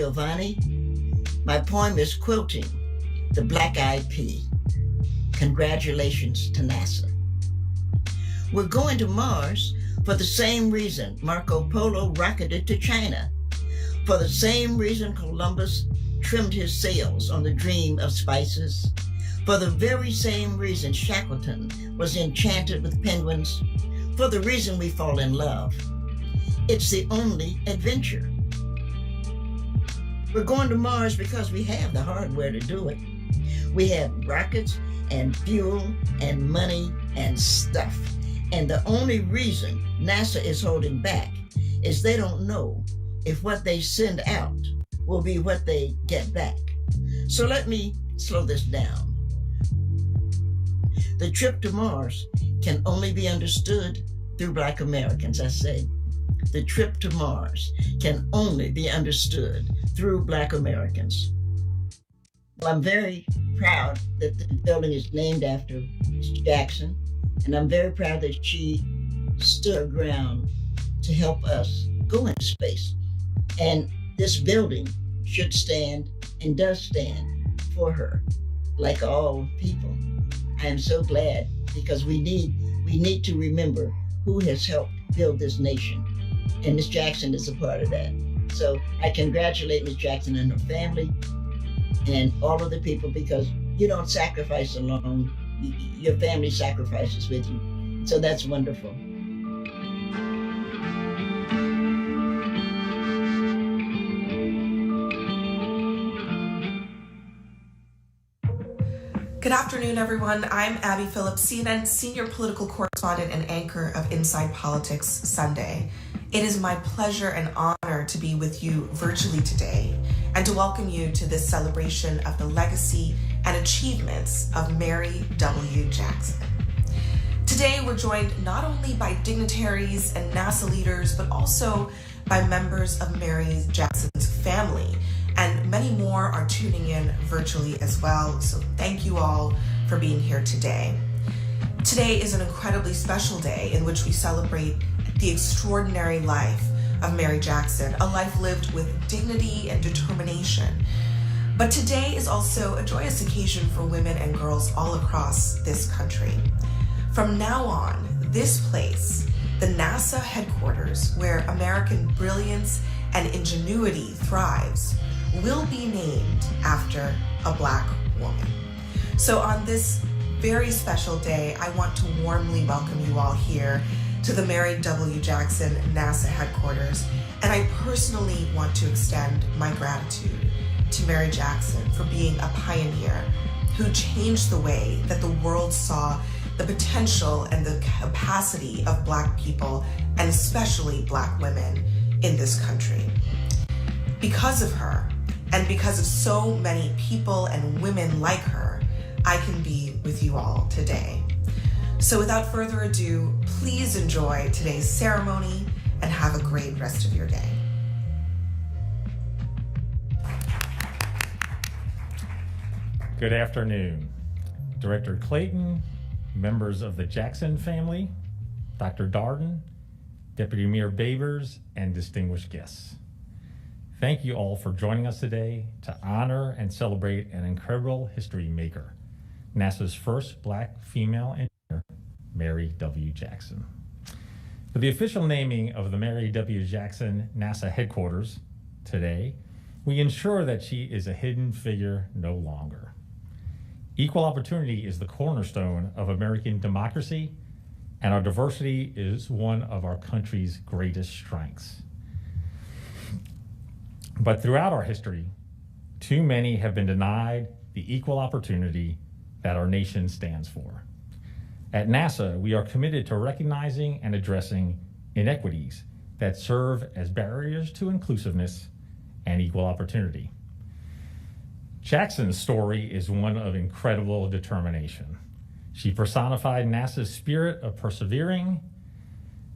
Giovanni. My poem is Quilting, the Black-Eyed Pea. Congratulations to NASA. We're going to Mars for the same reason Marco Polo rocketed to China, for the same reason Columbus trimmed his sails on the dream of spices, for the very same reason Shackleton was enchanted with penguins, for the reason we fall in love. It's the only adventure. We're going to Mars because we have the hardware to do it. We have rockets and fuel and money and stuff. And the only reason NASA is holding back is they don't know if what they send out will be what they get back. So let me slow this down. The trip to Mars can only be understood through Black Americans, I say. The trip to Mars can only be understood through Black Americans. Well, I'm very proud that the building is named after Ms. Jackson, and I'm very proud that she stood her ground to help us go into space. And this building should stand and does stand for her, like all people. I am so glad because we need to remember who has helped build this nation. And Ms. Jackson is a part of that. So I congratulate Ms. Jackson and her family and all of the people, because you don't sacrifice alone. Your family sacrifices with you. So that's wonderful. Good afternoon, everyone. I'm Abby Phillips, CNN senior political correspondent and anchor of Inside Politics Sunday. It is my pleasure and honor to be with you virtually today and to welcome you to this celebration of the legacy and achievements of Mary W. Jackson. Today, we're joined not only by dignitaries and NASA leaders, but also by members of Mary Jackson's family, and many more are tuning in virtually as well. So thank you all for being here today. Today is an incredibly special day in which we celebrate the extraordinary life of Mary Jackson, a life lived with dignity and determination. But today is also a joyous occasion for women and girls all across this country. From now on, this place, the NASA headquarters where American brilliance and ingenuity thrives, will be named after a Black woman. So on this very special day, I want to warmly welcome you all here to the Mary W. Jackson NASA headquarters, and I personally want to extend my gratitude to Mary Jackson for being a pioneer who changed the way that the world saw the potential and the capacity of Black people, and especially Black women in this country. Because of her, and because of so many people and women like her, I can be with you all today. So without further ado, please enjoy today's ceremony and have a great rest of your day. Good afternoon. Director Clayton, members of the Jackson family, Dr. Darden, Deputy Mayor Babers, and distinguished guests. Thank you all for joining us today to honor and celebrate an incredible history maker, NASA's first Black female engineer, Mary W. Jackson. For the official naming of the Mary W. Jackson NASA headquarters today, we ensure that she is a hidden figure no longer. Equal opportunity is the cornerstone of American democracy, and our diversity is one of our country's greatest strengths. But throughout our history, too many have been denied the equal opportunity that our nation stands for. At NASA, we are committed to recognizing and addressing inequities that serve as barriers to inclusiveness and equal opportunity. Jackson's story is one of incredible determination. She personified NASA's spirit of persevering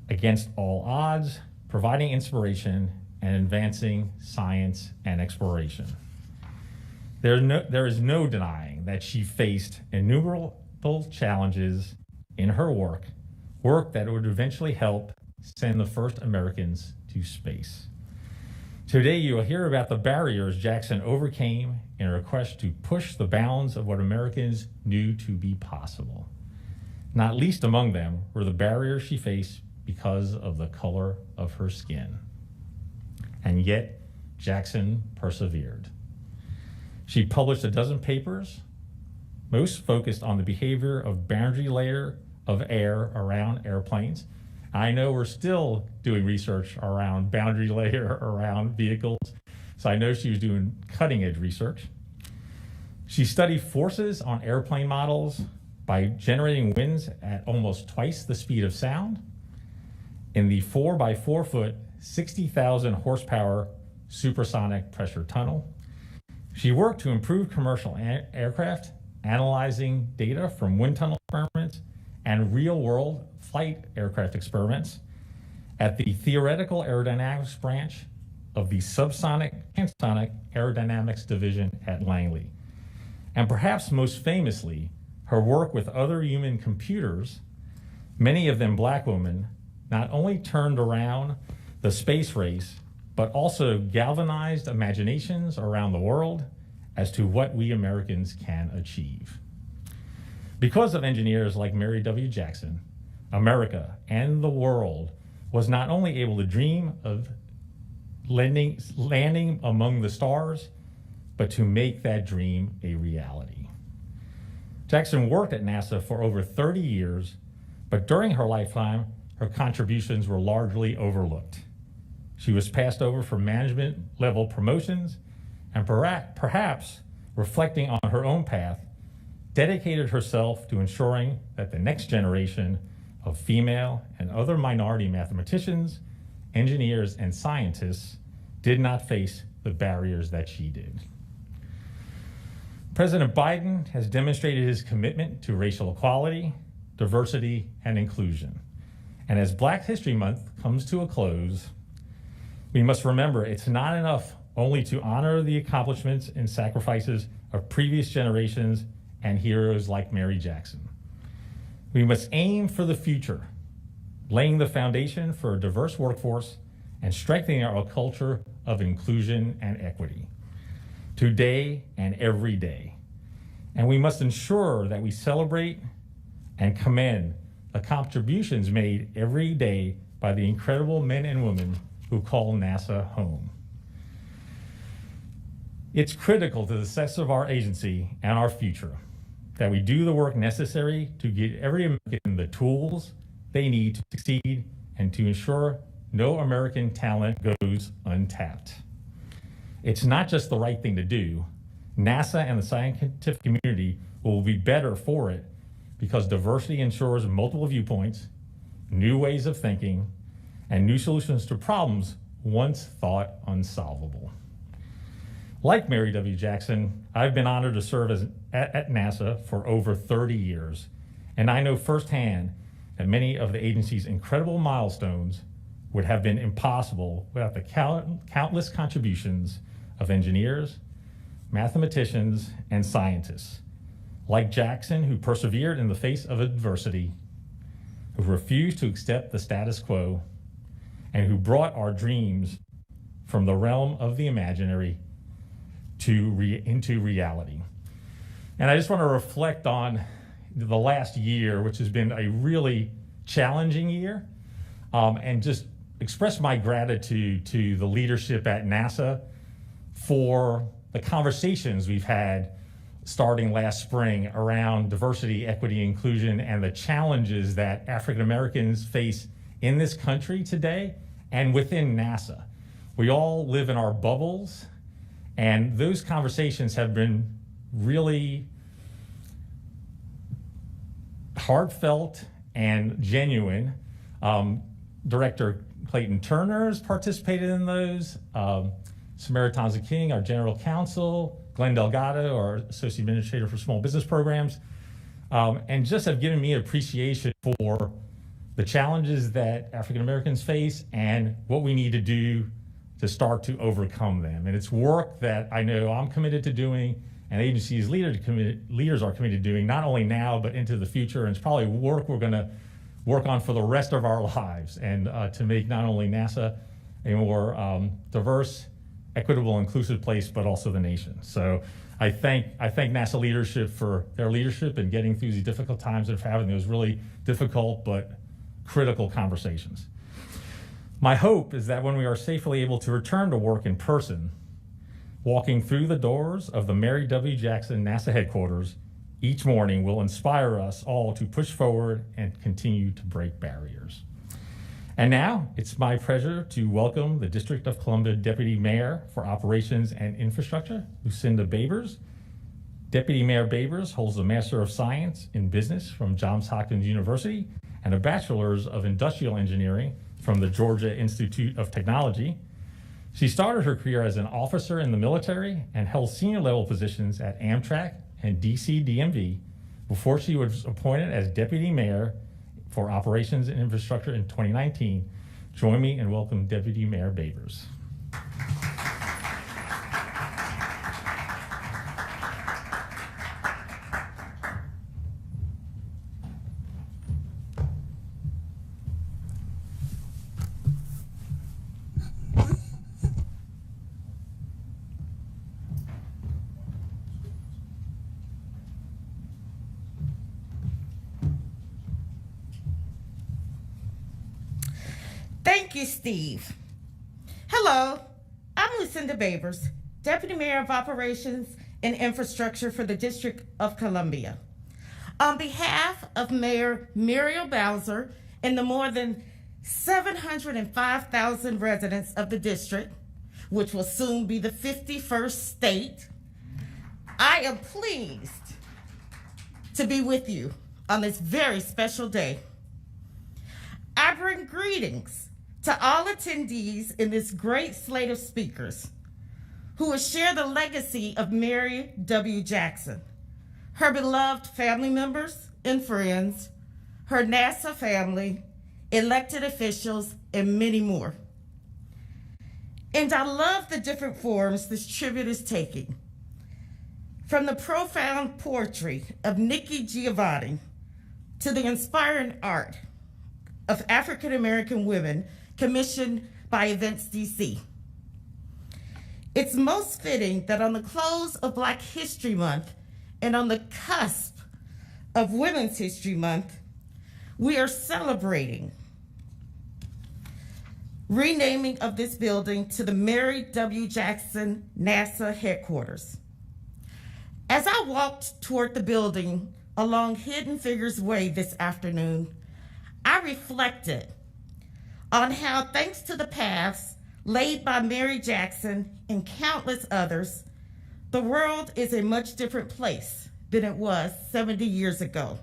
against all odds, providing inspiration and advancing science and exploration. There is no denying that she faced innumerable challenges in her work that would eventually help send the first Americans to space. Today, you will hear about the barriers Jackson overcame in her quest to push the bounds of what Americans knew to be possible. Not least among them were the barriers she faced because of the color of her skin. And yet, Jackson persevered. She published a dozen papers, most focused on the behavior of boundary layer of air around airplanes. I know we're still doing research around boundary layer around vehicles, so I know she was doing cutting edge research. She studied forces on airplane models by generating winds at almost twice the speed of sound in the 4 by 4 foot, 60,000 horsepower supersonic pressure tunnel. She worked to improve commercial aircraft, analyzing data from wind tunnel experiments and real-world flight aircraft experiments at the Theoretical Aerodynamics branch of the Subsonic and Sonic Aerodynamics Division at Langley. And perhaps most famously, her work with other human computers, many of them black women, not only turned around the space race, but also galvanized imaginations around the world as to what we Americans can achieve. Because of engineers like Mary W. Jackson, America and the world was not only able to dream of landing among the stars, but to make that dream a reality. Jackson worked at NASA for over 30 years, but during her lifetime, her contributions were largely overlooked. She was passed over for management level promotions and perhaps reflecting on her own path, dedicated herself to ensuring that the next generation of female and other minority mathematicians, engineers, and scientists did not face the barriers that she did. President Biden has demonstrated his commitment to racial equality, diversity, and inclusion. And as Black History Month comes to a close, we must remember it's not enough only to honor the accomplishments and sacrifices of previous generations and heroes like Mary Jackson. We must aim for the future, laying the foundation for a diverse workforce and strengthening our culture of inclusion and equity, today and every day. And we must ensure that we celebrate and commend the contributions made every day by the incredible men and women who call NASA home. It's critical to the success of our agency and our future that we do the work necessary to get every American the tools they need to succeed and to ensure no American talent goes untapped. It's not just the right thing to do. NASA and the scientific community will be better for it because diversity ensures multiple viewpoints, new ways of thinking, and new solutions to problems once thought unsolvable. Like Mary W. Jackson, I've been honored to serve at NASA for over 30 years, and I know firsthand that many of the agency's incredible milestones would have been impossible without the countless contributions of engineers, mathematicians, and scientists, like Jackson, who persevered in the face of adversity, who refused to accept the status quo, and who brought our dreams from the realm of the imaginary into reality. And I just want to reflect on the last year, which has been a really challenging year, and just express my gratitude to the leadership at NASA for the conversations we've had starting last spring around diversity, equity, inclusion, and the challenges that African Americans face in this country today and within NASA. We all live in our bubbles, and those conversations have been really heartfelt and genuine. Director Clayton Turner has participated in those. Samara Tanza King, our general counsel, Glenn Delgado, our associate administrator for small business programs, and just have given me appreciation for the challenges that African Americans face and what we need to do to start to overcome them. And it's work that I know I'm committed to doing, and agencies leaders are committed to doing, not only now, but into the future. And it's probably work we're gonna work on for the rest of our lives, and to make not only NASA a more diverse equitable, inclusive place, but also the nation. So I thank NASA leadership for their leadership in getting through these difficult times and for having those really difficult but critical conversations. My hope is that when we are safely able to return to work in person, walking through the doors of the Mary W. Jackson NASA headquarters each morning will inspire us all to push forward and continue to break barriers. And now it's my pleasure to welcome the District of Columbia Deputy Mayor for Operations and Infrastructure, Lucinda Babers. Deputy Mayor Babers holds a Master of Science in Business from Johns Hopkins University and a Bachelor's of Industrial Engineering from the Georgia Institute of Technology. She started her career as an officer in the military and held senior level positions at Amtrak and DC DMV before she was appointed as Deputy Mayor for Operations and Infrastructure in 2019. Join me and welcome Deputy Mayor Babers. Thank you, Steve. Hello, I'm Lucinda Babers, Deputy Mayor of Operations and Infrastructure for the District of Columbia. On behalf of Mayor Muriel Bowser and the more than 705,000 residents of the district, which will soon be the 51st state, I am pleased to be with you on this very special day. I bring greetings to all attendees in this great slate of speakers who will share the legacy of Mary W. Jackson, her beloved family members and friends, her NASA family, elected officials, and many more. And I love the different forms this tribute is taking. From the profound poetry of Nikki Giovanni to the inspiring art of African-American women commissioned by Events DC. It's most fitting that on the close of Black History Month and on the cusp of Women's History Month, we are celebrating renaming of this building to the Mary W. Jackson NASA headquarters. As I walked toward the building along Hidden Figures Way this afternoon, I reflected on how, thanks to the paths laid by Mary Jackson and countless others, the world is a much different place than it was 70 years ago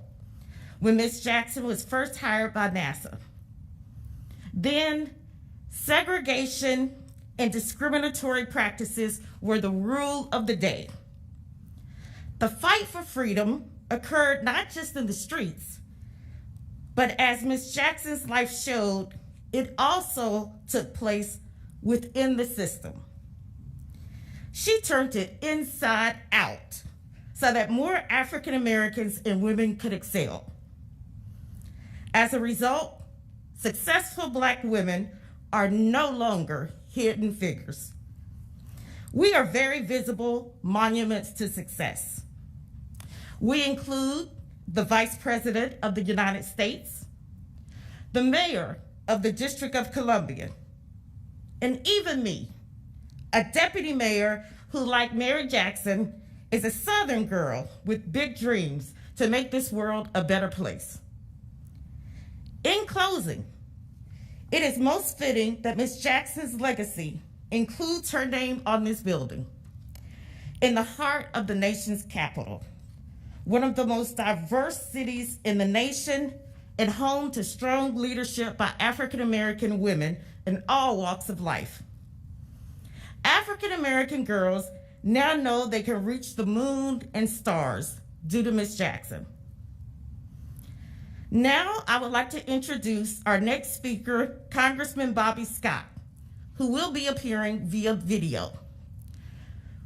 when Miss Jackson was first hired by NASA. Then, segregation and discriminatory practices were the rule of the day. The fight for freedom occurred not just in the streets, but as Miss Jackson's life showed, it also took place within the system. She turned it inside out so that more African Americans and women could excel. As a result, successful Black women are no longer hidden figures. We are very visible monuments to success. We include the Vice President of the United States, the Mayor of the District of Columbia, and even me, a deputy mayor who, like Mary Jackson, is a Southern girl with big dreams to make this world a better place. In closing, it is most fitting that Miss Jackson's legacy includes her name on this building, in the heart of the nation's capital, one of the most diverse cities in the nation and home to strong leadership by African American women in all walks of life. African American girls now know they can reach the moon and stars due to Miss Jackson. Now I would like to introduce our next speaker, Congressman Bobby Scott, who will be appearing via video.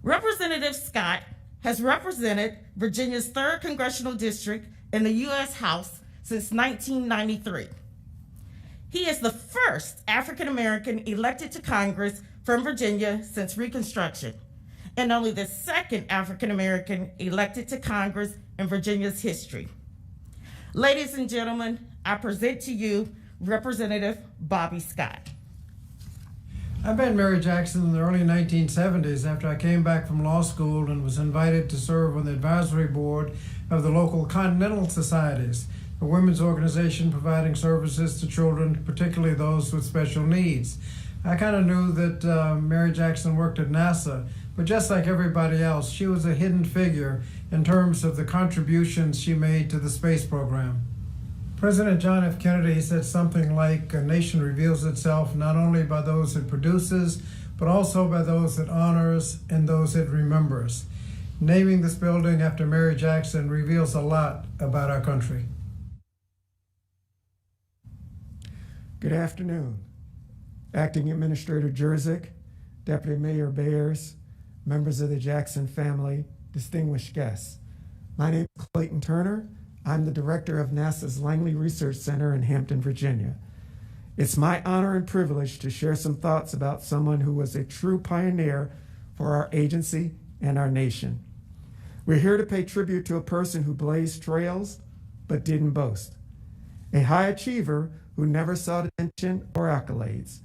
Representative Scott has represented Virginia's 3rd Congressional District in the U.S. House since 1993. He is the first African American elected to Congress from Virginia since Reconstruction, and only the second African American elected to Congress in Virginia's history. Ladies and gentlemen, I present to you Representative Bobby Scott. I met Mary Jackson in the early 1970s after I came back from law school and was invited to serve on the advisory board of the local Continental Societies, a women's organization providing services to children, particularly those with special needs. I kind of knew that Mary Jackson worked at NASA, but just like everybody else, she was a hidden figure in terms of the contributions she made to the space program. President John F. Kennedy said something like, "A nation reveals itself not only by those it produces, but also by those it honors and those it remembers." Naming this building after Mary Jackson reveals a lot about our country. Good afternoon. Acting Administrator Jerzyk, Deputy Mayor Bayers, members of the Jackson family, distinguished guests. My name is Clayton Turner. I'm the director of NASA's Langley Research Center in Hampton, Virginia. It's my honor and privilege to share some thoughts about someone who was a true pioneer for our agency and our nation. We're here to pay tribute to a person who blazed trails but didn't boast, a high achiever who never sought attention or accolades.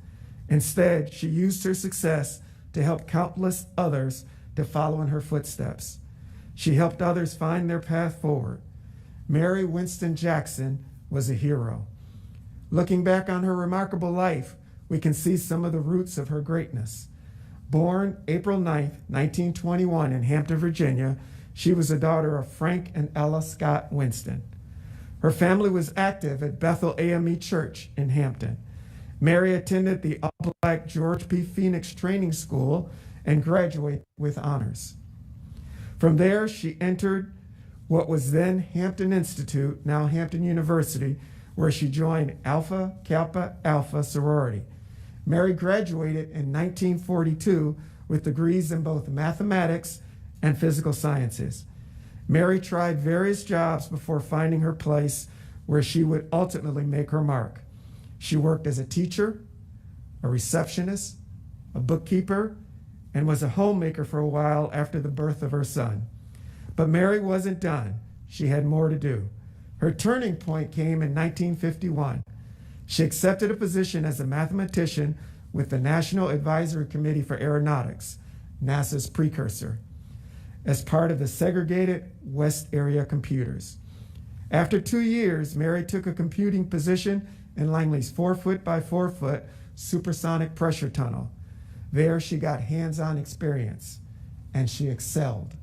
Instead, she used her success to help countless others to follow in her footsteps. She helped others find their path forward. Mary Winston Jackson was a hero. Looking back on her remarkable life, we can see some of the roots of her greatness. Born April 9, 1921 in Hampton, Virginia, she was the daughter of Frank and Ella Scott Winston. Her family was active at Bethel AME Church in Hampton. Mary attended the all-black George P. Phoenix Training School and graduated with honors. From there, she entered what was then Hampton Institute, now Hampton University, where she joined Alpha Kappa Alpha sorority. Mary graduated in 1942 with degrees in both mathematics and physical sciences. Mary tried various jobs before finding her place where she would ultimately make her mark. She worked as a teacher, a receptionist, a bookkeeper, and was a homemaker for a while after the birth of her son. But Mary wasn't done. She had more to do. Her turning point came in 1951. She accepted a position as a mathematician with the National Advisory Committee for Aeronautics, NASA's precursor, as part of the segregated West Area Computers. After 2 years, Mary took a computing position in Langley's 4-foot by 4-foot supersonic pressure tunnel. There she got hands-on experience, and she excelled.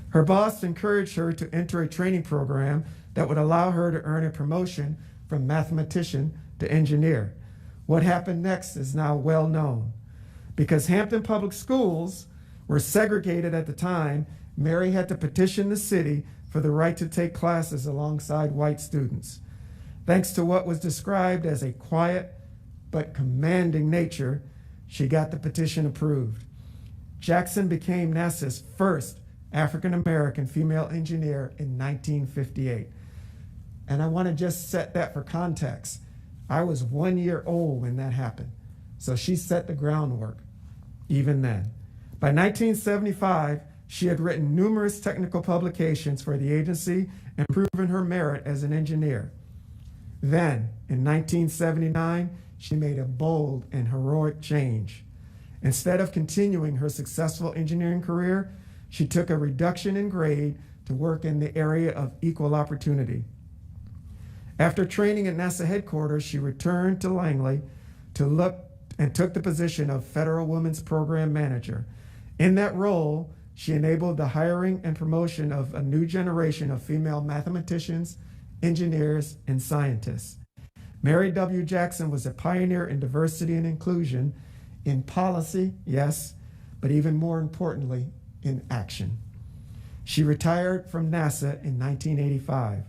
Her boss encouraged her to enter a training program that would allow her to earn a promotion from mathematician to engineer. What happened next is now well known. Because Hampton Public Schools were segregated at the time, Mary had to petition the city for the right to take classes alongside white students. Thanks to what was described as a quiet but commanding nature, she got the petition approved. Jackson became NASA's first African-American female engineer in 1958. And I want to just set that for context. I was 1 year old when that happened. So she set the groundwork even then. By 1975, she had written numerous technical publications for the agency and proven her merit as an engineer. Then, in 1979, she made a bold and heroic change. Instead of continuing her successful engineering career, she took a reduction in grade to work in the area of equal opportunity. After training at NASA headquarters, she returned to Langley and took the position of Federal Women's Program Manager. In that role, she enabled the hiring and promotion of a new generation of female mathematicians, engineers, and scientists. Mary W. Jackson was a pioneer in diversity and inclusion in policy, yes, but even more importantly, in action. She retired from NASA in 1985.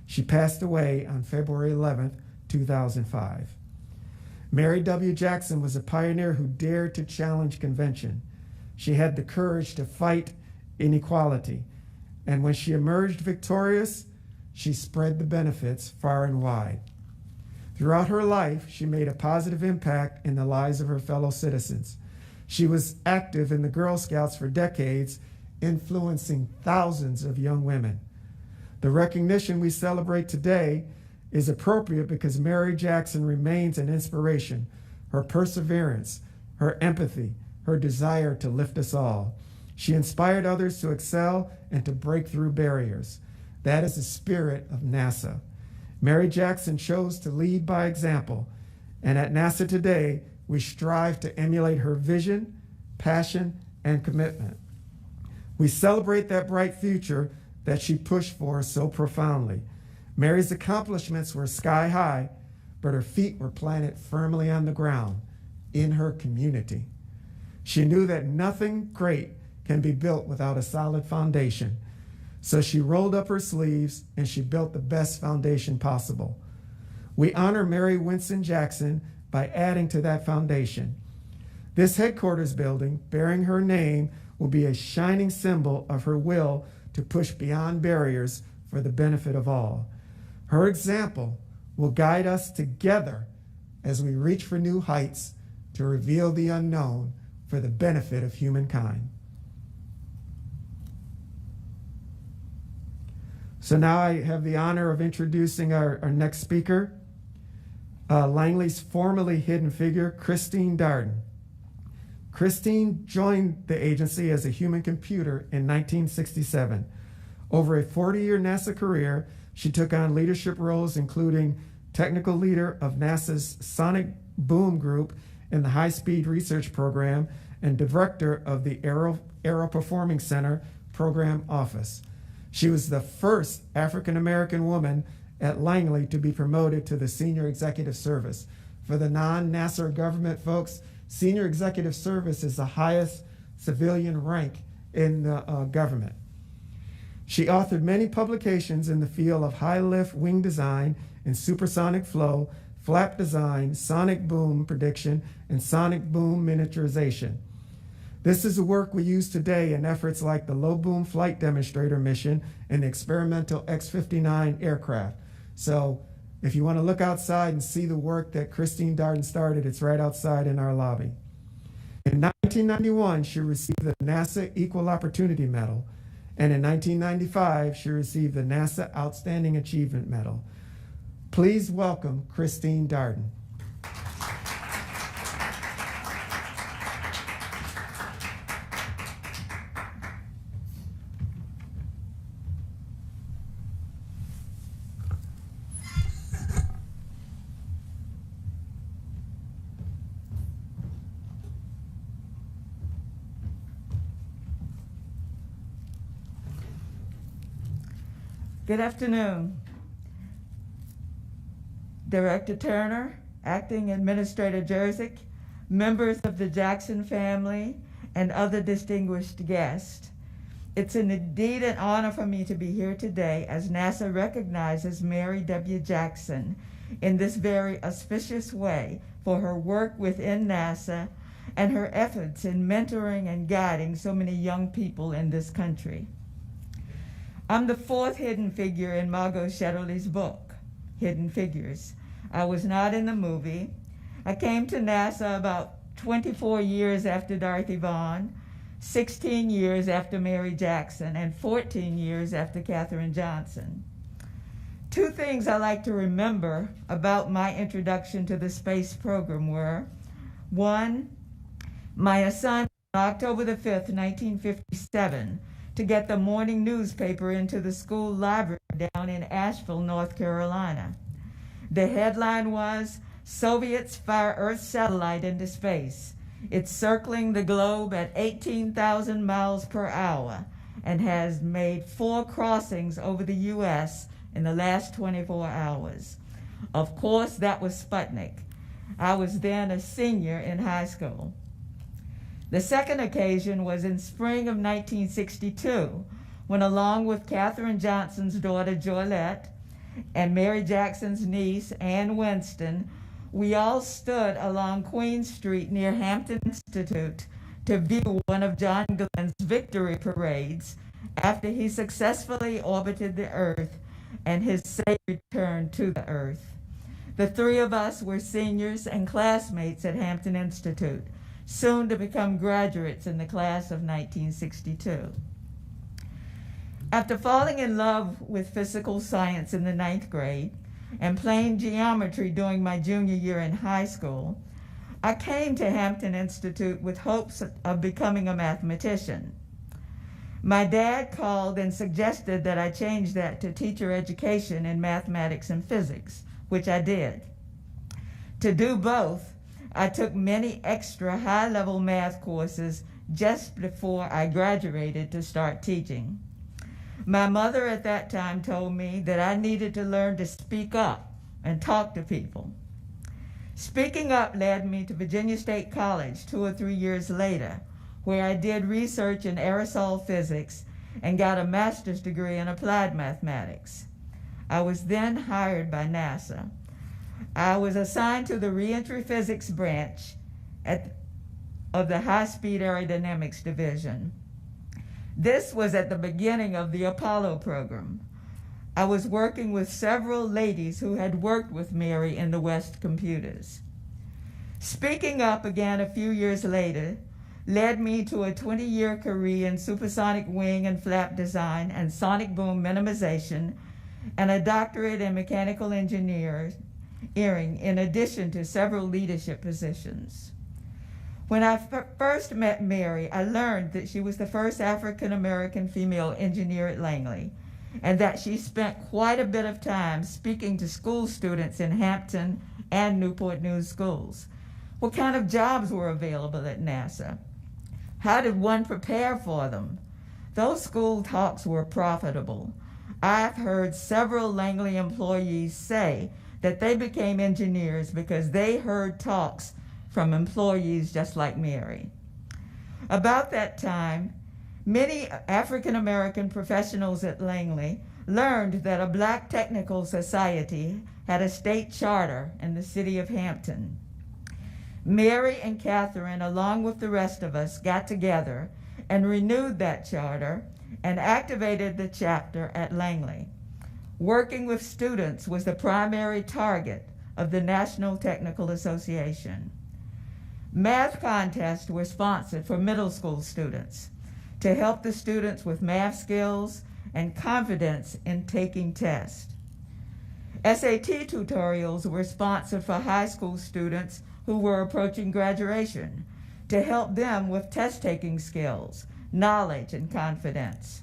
She passed away on February 11, 2005. Mary W. Jackson was a pioneer who dared to challenge convention. She had the courage to fight inequality, and when she emerged victorious, she spread the benefits far and wide. Throughout her life, she made a positive impact in the lives of her fellow citizens. She was active in the Girl Scouts for decades, influencing thousands of young women. The recognition we celebrate today is appropriate because Mary Jackson remains an inspiration. Her perseverance, her empathy, her desire to lift us all. She inspired others to excel and to break through barriers. That is the spirit of NASA. Mary Jackson chose to lead by example, and at NASA today, we strive to emulate her vision, passion, and commitment. We celebrate that bright future that she pushed for so profoundly. Mary's accomplishments were sky high, but her feet were planted firmly on the ground in her community. She knew that nothing great can be built without a solid foundation. So she rolled up her sleeves and she built the best foundation possible. We honor Mary Winston Jackson by adding to that foundation. This headquarters building, bearing her name, will be a shining symbol of her will to push beyond barriers for the benefit of all. Her example will guide us together as we reach for new heights to reveal the unknown for the benefit of humankind. So now I have the honor of introducing our next speaker, Langley's formerly hidden figure, Christine Darden. Christine joined the agency as a human computer in 1967. Over a 40-year NASA career, she took on leadership roles including technical leader of NASA's Sonic Boom Group in the High Speed Research Program and director of the Aero Performing Center Program Office. She was the first African-American woman at Langley to be promoted to the Senior Executive Service. For the non-NASA government folks, Senior Executive Service is the highest civilian rank in the government. She authored many publications in the field of high-lift wing design and supersonic flow, flap design, sonic boom prediction, and sonic boom miniaturization. This is the work we use today in efforts like the Low Boom Flight Demonstrator mission and the experimental X-59 aircraft. So if you want to look outside and see the work that Christine Darden started, it's right outside in our lobby. In 1991, she received the NASA Equal Opportunity Medal, and in 1995, she received the NASA Outstanding Achievement Medal. Please welcome Christine Darden. Good afternoon. Director Turner, Acting Administrator Jerzyk, members of the Jackson family, and other distinguished guests. It's indeed an honor for me to be here today as NASA recognizes Mary W. Jackson in this very auspicious way for her work within NASA and her efforts in mentoring and guiding so many young people in this country. I'm the fourth hidden figure in Margot Shetterly's book, Hidden Figures. I was not in the movie. I came to NASA about 24 years after Dorothy Vaughan, 16 years after Mary Jackson, and 14 years after Katherine Johnson. Two things I like to remember about my introduction to the space program were, one, my assignment on October the 5th, 1957, to get the morning newspaper into the school library down in Asheville, North Carolina. The headline was, Soviets fire Earth satellite into space. It's circling the globe at 18,000 miles per hour and has made 4 crossings over the U.S. in the last 24 hours. Of course, that was Sputnik. I was then a senior in high school. The second occasion was in spring of 1962, when along with Katherine Johnson's daughter, Joylette, and Mary Jackson's niece, Ann Winston, we all stood along Queen Street near Hampton Institute to view one of John Glenn's victory parades after he successfully orbited the Earth and his safe return to the Earth. The three of us were seniors and classmates at Hampton Institute, soon to become graduates in the class of 1962. After falling in love with physical science in the 9th grade and playing geometry during my junior year in high school, I came to Hampton Institute with hopes of becoming a mathematician. My dad called and suggested that I change that to teacher education in mathematics and physics, which I did. To do both, I took many extra high-level math courses just before I graduated to start teaching. My mother at that time told me that I needed to learn to speak up and talk to people. Speaking up led me to Virginia State College 2 or 3 years later, where I did research in aerosol physics and got a master's degree in applied mathematics. I was then hired by NASA. I was assigned to the reentry physics branch of the high-speed aerodynamics division. This was at the beginning of the Apollo program. I was working with several ladies who had worked with Mary in the West computers. Speaking up again a few years later led me to a 20-year career in supersonic wing and flap design and sonic boom minimization, and a doctorate in mechanical engineering, in addition to several leadership positions. When I first met Mary, I learned that she was the first African-American female engineer at Langley, and that she spent quite a bit of time speaking to school students in Hampton and Newport News schools. What kind of jobs were available at NASA? How did one prepare for them? Those school talks were profitable. I've heard several Langley employees say that they became engineers because they heard talks from employees just like Mary. About that time, many African-American professionals at Langley learned that a Black Technical Society had a state charter in the city of Hampton. Mary and Catherine, along with the rest of us, got together and renewed that charter and activated the chapter at Langley. Working with students was the primary target of the National Technical Association. Math contests were sponsored for middle school students to help the students with math skills and confidence in taking tests. SAT tutorials were sponsored for high school students who were approaching graduation to help them with test-taking skills, knowledge, and confidence.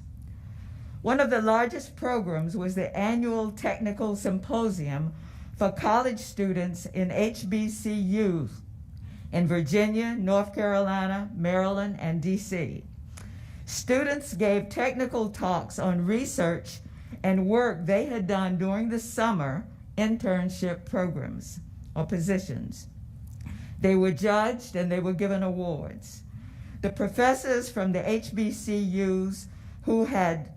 One of the largest programs was the annual Technical Symposium for college students in HBCUs in Virginia, North Carolina, Maryland, and DC. Students gave technical talks on research and work they had done during the summer internship programs or positions. They were judged and they were given awards. The professors from the HBCUs who had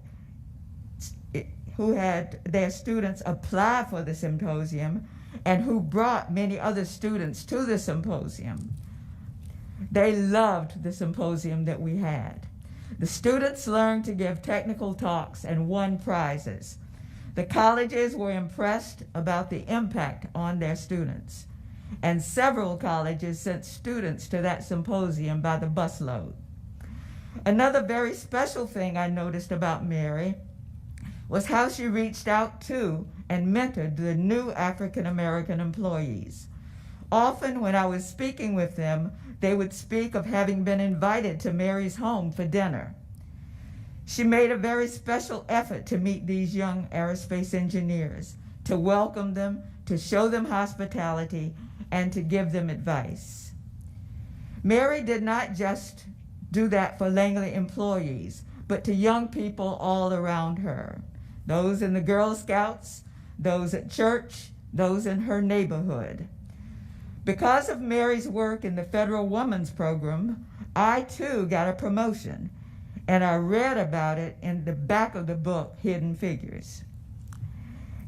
their students apply for the symposium and who brought many other students to the symposium, they loved the symposium that we had. The students learned to give technical talks and won prizes. The colleges were impressed about the impact on their students, and several colleges sent students to that symposium by the busload. Another very special thing I noticed about Mary was how she reached out to and mentored the new African-American employees. Often when I was speaking with them, they would speak of having been invited to Mary's home for dinner. She made a very special effort to meet these young aerospace engineers, to welcome them, to show them hospitality, and to give them advice. Mary did not just do that for Langley employees, but to young people all around her, those in the Girl Scouts, those at church, those in her neighborhood. Because of Mary's work in the Federal Women's Program, I too got a promotion, and I read about it in the back of the book, Hidden Figures.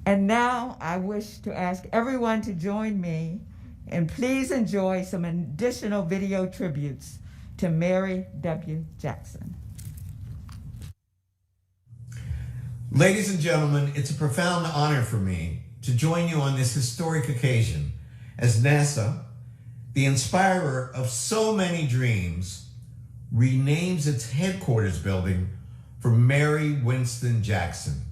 And now I wish to ask everyone to join me and please enjoy some additional video tributes to Mary W. Jackson. Ladies and gentlemen, it's a profound honor for me to join you on this historic occasion as NASA, the inspirer of so many dreams, renames its headquarters building for Mary Winston Jackson,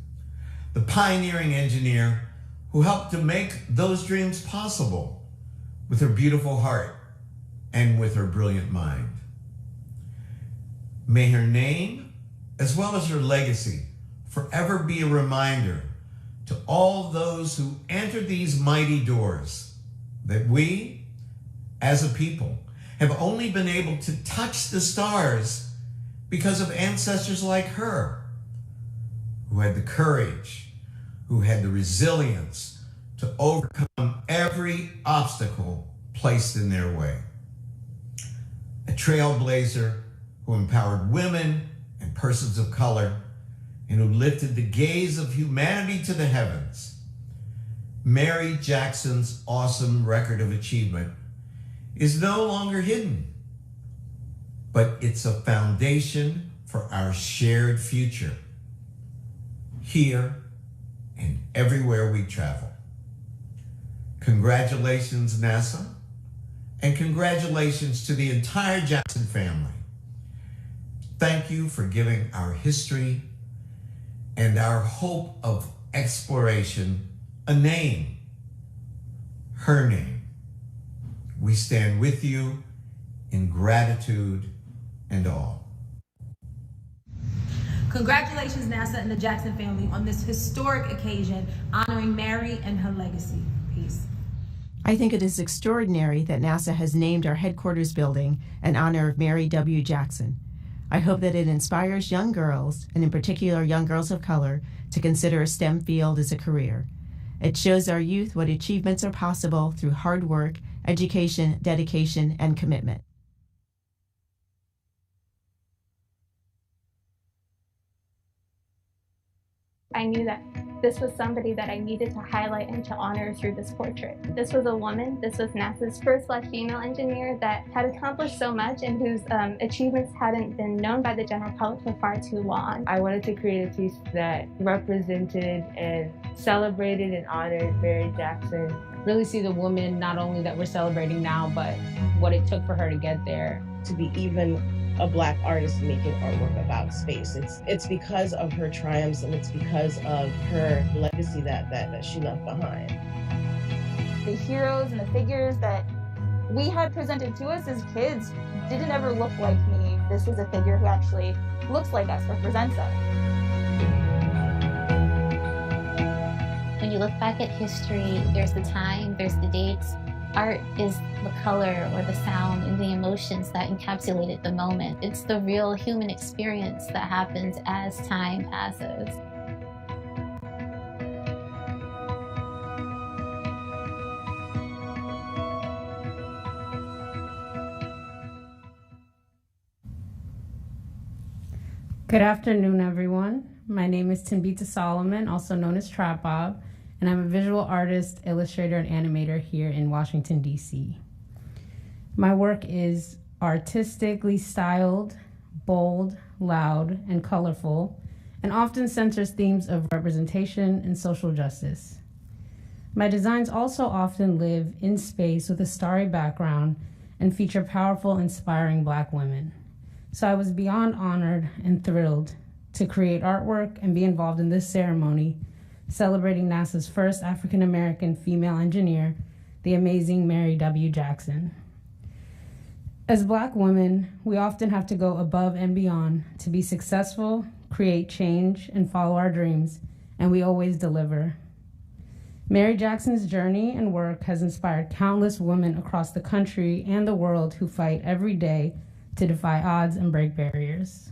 the pioneering engineer who helped to make those dreams possible with her beautiful heart and with her brilliant mind. May her name, as well as her legacy, forever be a reminder to all those who entered these mighty doors that we, as a people, have only been able to touch the stars because of ancestors like her, who had the courage, who had the resilience to overcome every obstacle placed in their way. A trailblazer who empowered women and persons of color and who lifted the gaze of humanity to the heavens. Mary Jackson's awesome record of achievement is no longer hidden, but it's a foundation for our shared future, here and everywhere we travel. Congratulations, NASA, and congratulations to the entire Jackson family. Thank you for giving our history and our hope of exploration a name, her name. We stand with you in gratitude and awe. Congratulations, NASA and the Jackson family, on this historic occasion honoring Mary and her legacy. Peace. I think it is extraordinary that NASA has named our headquarters building in honor of Mary W. Jackson. I hope that it inspires young girls, and in particular young girls of color, to consider a STEM field as a career. It shows our youth what achievements are possible through hard work, education, dedication, and commitment. I knew that this was somebody that I needed to highlight and to honor through this portrait. This was a woman. This was NASA's first Black female engineer that had accomplished so much and whose achievements hadn't been known by the general public for far too long. I wanted to create a piece that represented and celebrated and honored Mary Jackson. Really see the woman not only that we're celebrating now, but what it took for her to get there. To be even a Black artist making artwork about space. It's because of her triumphs and it's because of her legacy that she left behind. The heroes and the figures that we had presented to us as kids didn't ever look like me. This is a figure who actually looks like us, represents us. When you look back at history, there's the time, there's the dates. Art is the color or the sound and the emotions that encapsulated the moment. It's the real human experience that happens as time passes. Good afternoon, everyone. My name is Timbita Solomon, also known as Trap Bob, and I'm a visual artist, illustrator, and animator here in Washington, D.C. My work is artistically styled, bold, loud, and colorful, and often centers themes of representation and social justice. My designs also often live in space with a starry background and feature powerful, inspiring Black women. So I was beyond honored and thrilled to create artwork and be involved in this ceremony celebrating NASA's first African-American female engineer, the amazing Mary W. Jackson. As Black women, we often have to go above and beyond to be successful, create change, and follow our dreams, and we always deliver. Mary Jackson's journey and work has inspired countless women across the country and the world who fight every day to defy odds and break barriers.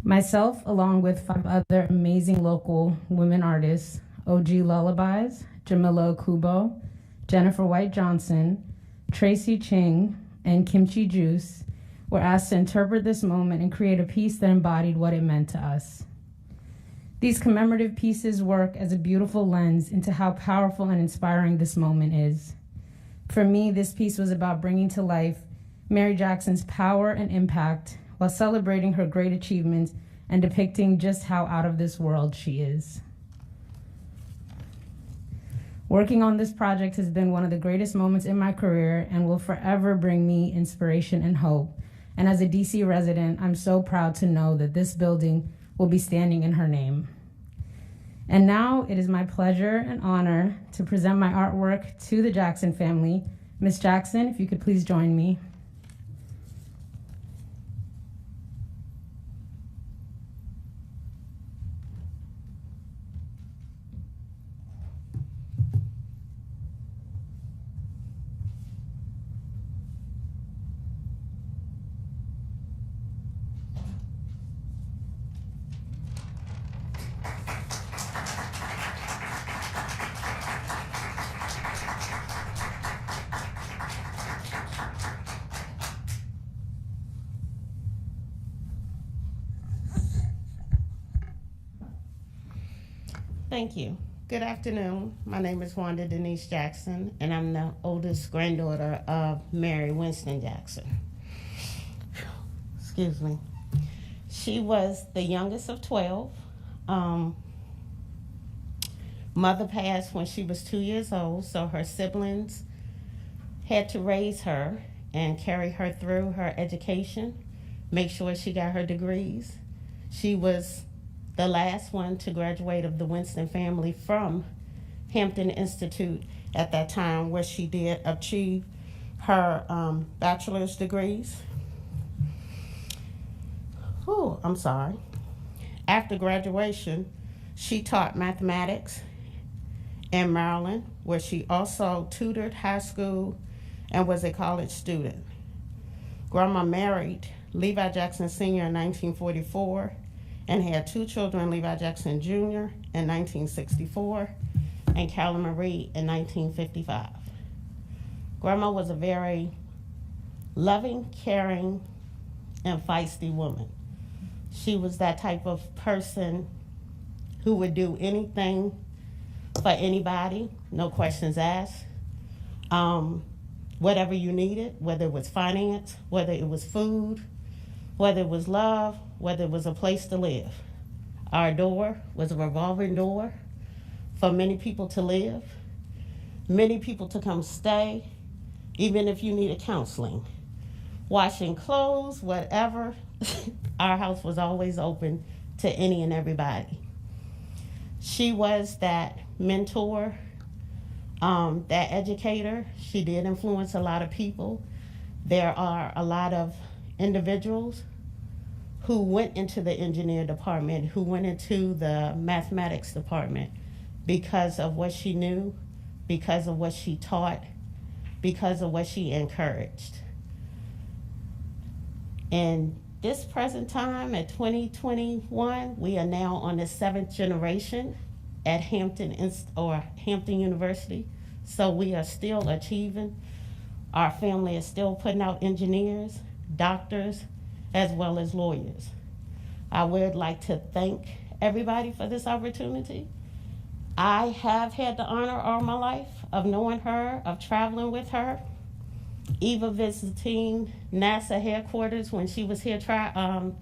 Myself, along with 5 other amazing local women artists, OG Lullabies, Jamila Okubo, Jennifer White Johnson, Tracy Ching, and Kimchi Juice, were asked to interpret this moment and create a piece that embodied what it meant to us. These commemorative pieces work as a beautiful lens into how powerful and inspiring this moment is. For me, this piece was about bringing to life Mary Jackson's power and impact while celebrating her great achievements and depicting just how out of this world she is. Working on this project has been one of the greatest moments in my career and will forever bring me inspiration and hope. And as a DC resident, I'm so proud to know that this building will be standing in her name. And now it is my pleasure and honor to present my artwork to the Jackson family. Ms. Jackson, if you could please join me. Thank you. Good afternoon. My name is Wanda Denise Jackson, and I'm the oldest granddaughter of Mary Winston Jackson. Excuse me. She was the youngest of 12. Mother passed when she was 2 years old, so her siblings had to raise her and carry her through her education, make sure she got her degrees. She was the last one to graduate of the Winston family from Hampton Institute at that time, where she did achieve her bachelor's degrees. After graduation, she taught mathematics in Maryland, where she also tutored high school and was a college student. Grandma married Levi Jackson Sr. in 1944 and had 2 children, Levi Jackson Jr. in 1964 and Carolyn Marie in 1955. Grandma was a very loving, caring, and feisty woman. She was that type of person who would do anything for anybody, no questions asked. Whatever you needed, whether it was finance, whether it was food, whether it was love, whether it was a place to live. Our door was a revolving door for many people to live, many people to come stay, even if you needed counseling. Washing clothes, whatever, our house was always open to any and everybody. She was that mentor, that educator. She did influence a lot of people. There are a lot of individuals who went into the engineer department, who went into the mathematics department because of what she knew, because of what she taught, because of what she encouraged. In this present time, at 2021, we are now on the 7th generation at Hampton University. So we are still achieving. Our family is still putting out engineers, doctors, as well as lawyers. I would like to thank everybody for this opportunity. I have had the honor all my life of knowing her, of traveling with her, Eva visiting NASA headquarters when she was here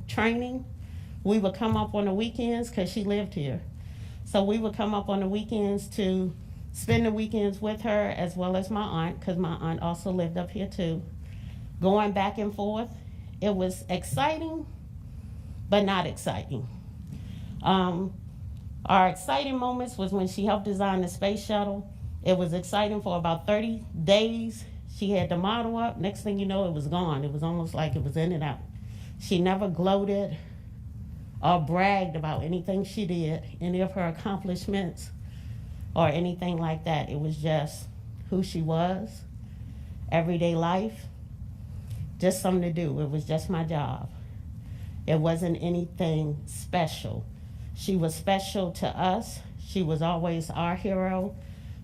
training. We would come up on the weekends because she lived here. So we would come up on the weekends to spend the weekends with her, as well as my aunt, because my aunt also lived up here too. Going back and forth, it was exciting, but not exciting. Our exciting moments was when she helped design the space shuttle. It was exciting for about 30 days. She had the model up. Next thing you know, it was gone. It was almost like it was in and out. She never gloated or bragged about anything she did, any of her accomplishments or anything like that. It was just who she was, everyday life, just something to do. It was just my job. It wasn't anything special. She was special to us. She was always our hero.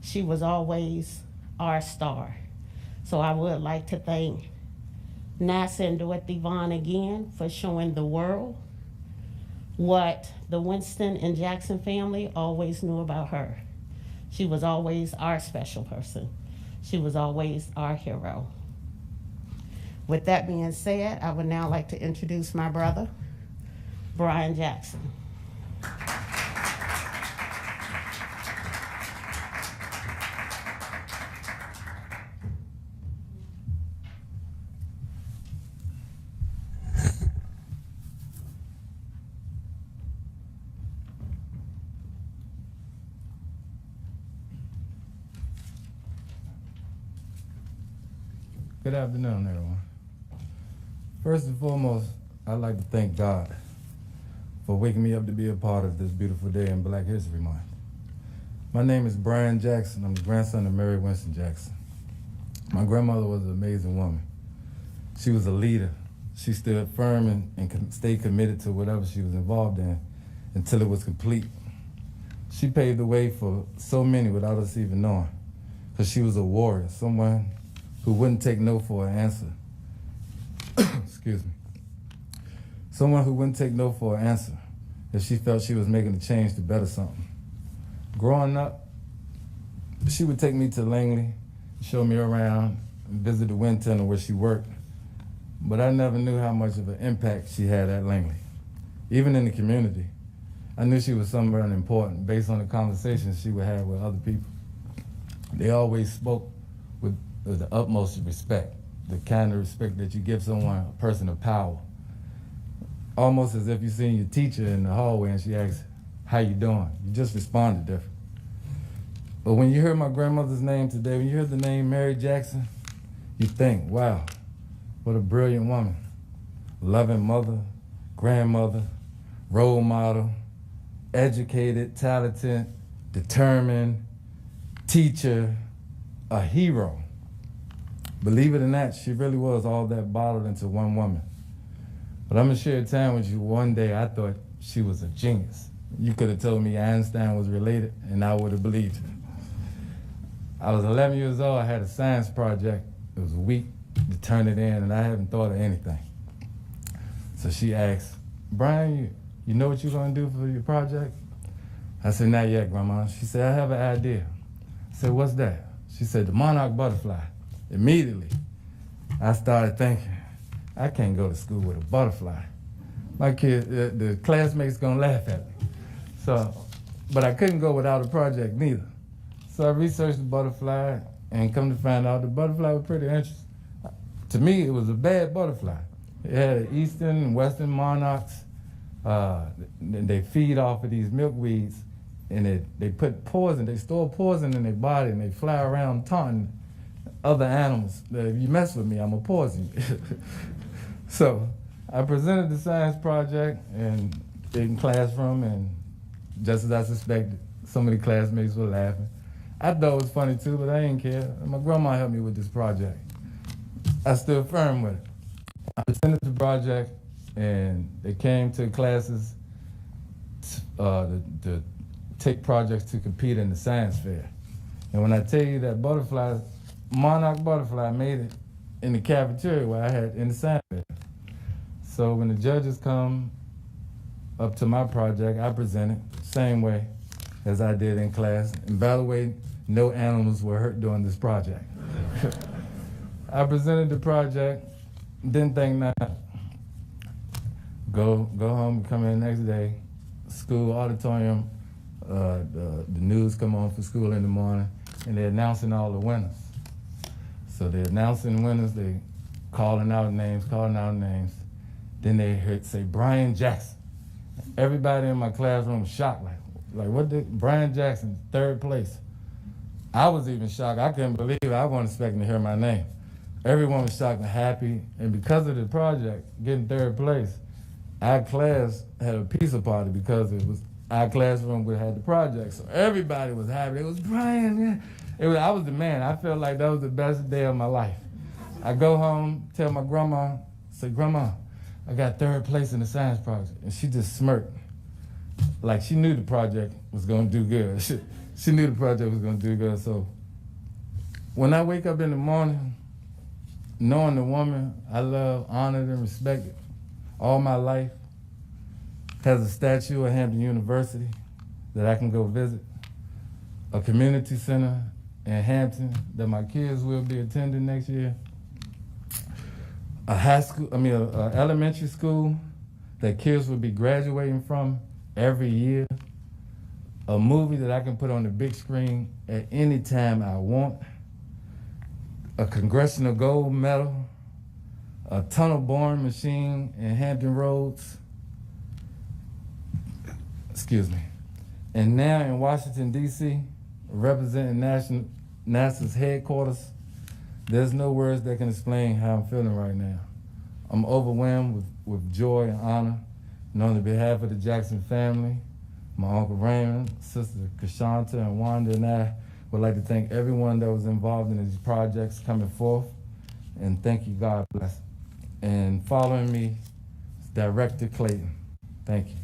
She was always our star. So I would like to thank NASA and Dorothy Vaughan again for showing the world what the Winston and Jackson family always knew about her. She was always our special person. She was always our hero. With that being said, I would now like to introduce my brother, Brian Jackson. Good afternoon, everyone. First and foremost, I'd like to thank God for waking me up to be a part of this beautiful day in Black History Month. My name is Brian Jackson. I'm the grandson of Mary Winston Jackson. My grandmother was an amazing woman. She was a leader. She stood firm and stayed committed to whatever she was involved in until it was complete. She paved the way for so many without us even knowing, because she was a warrior, someone who wouldn't take no for an answer. Excuse me. Someone who wouldn't take no for an answer if she felt she was making a change to better something. Growing up, she would take me to Langley, show me around, and visit the wind tunnel where she worked. But I never knew how much of an impact she had at Langley. Even in the community, I knew she was someone important based on the conversations she would have with other people. They always spoke with the utmost respect, the kind of respect that you give someone, a person of power. Almost as if you seen your teacher in the hallway and she asked, "How you doing?" You just responded different. But when you hear my grandmother's name today, when you hear the name Mary Jackson, you think, wow, what a brilliant woman. Loving mother, grandmother, role model, educated, talented, determined, teacher, a hero. Believe it or not, she really was all that bottled into one woman. But I'm gonna share a time with you. One day I thought she was a genius. You could have told me Einstein was related and I would have believed it. I was 11 years old, I had a science project. It was a week to turn it in and I haven't thought of anything. So she asked, "Brian, you know what you're gonna do for your project?" I said, "Not yet, Grandma." She said, "I have an idea." I said, "What's that?" She said, "The monarch butterfly." Immediately, I started thinking, I can't go to school with a butterfly. My kid, the classmates gonna laugh at me. So, but I couldn't go without a project neither. So I researched the butterfly and come to find out the butterfly was pretty interesting. To me, it was a bad butterfly. It had eastern and western monarchs. They feed off of these milkweeds and they put poison, they store poison in their body and they fly around taunting other animals. That if you mess with me, I'm gonna poison you. So I presented the science project and in classroom, and just as I suspected, so many classmates were laughing. I thought it was funny too, but I didn't care. My grandma helped me with this project. I stood firm with it. I presented the project and they came to classes to take projects to compete in the science fair. And when I tell you that butterfly, monarch butterfly, made it in the cafeteria where I had in the science fair. So when the judges come up to my project, I present it same way as I did in class. And by the way, no animals were hurt during this project. I presented the project, didn't think nothing. Go home, come in the next day, school auditorium, the news come on for school in the morning, and they're announcing all the winners. So they're announcing winners, they calling out names. Then they heard say Brian Jackson. Everybody in my classroom was shocked, like what did Brian Jackson, third place. I was even shocked, I couldn't believe it, I wasn't expecting to hear my name. Everyone was shocked and happy, and because of the project, getting third place, our class had a pizza party because it was our classroom that had the project. So everybody was happy. It was Brian, yeah. I was the man. I felt like that was the best day of my life. I go home, tell my grandma, say, "Grandma, I got third place in the science project." And she just smirked. Like she knew the project was gonna do good. She knew the project was gonna do good. So when I wake up in the morning, knowing the woman I love, honored, and respected all my life, has a statue at Hampton University that I can go visit, a community center in Hampton that my kids will be attending next year, a elementary school that kids will be graduating from every year, a movie that I can put on the big screen at any time I want, a congressional gold medal, a tunnel boring machine in Hampton Roads, and now in Washington, D.C., representing NASA's headquarters, There's no words that can explain how I'm feeling right now. I'm overwhelmed with joy and honor. And on behalf of the Jackson family, my Uncle Raymond, Sister Kashanta, and Wanda, and I would like to thank everyone that was involved in these projects coming forth. And thank you, God bless. And following me is Director Clayton. Thank you.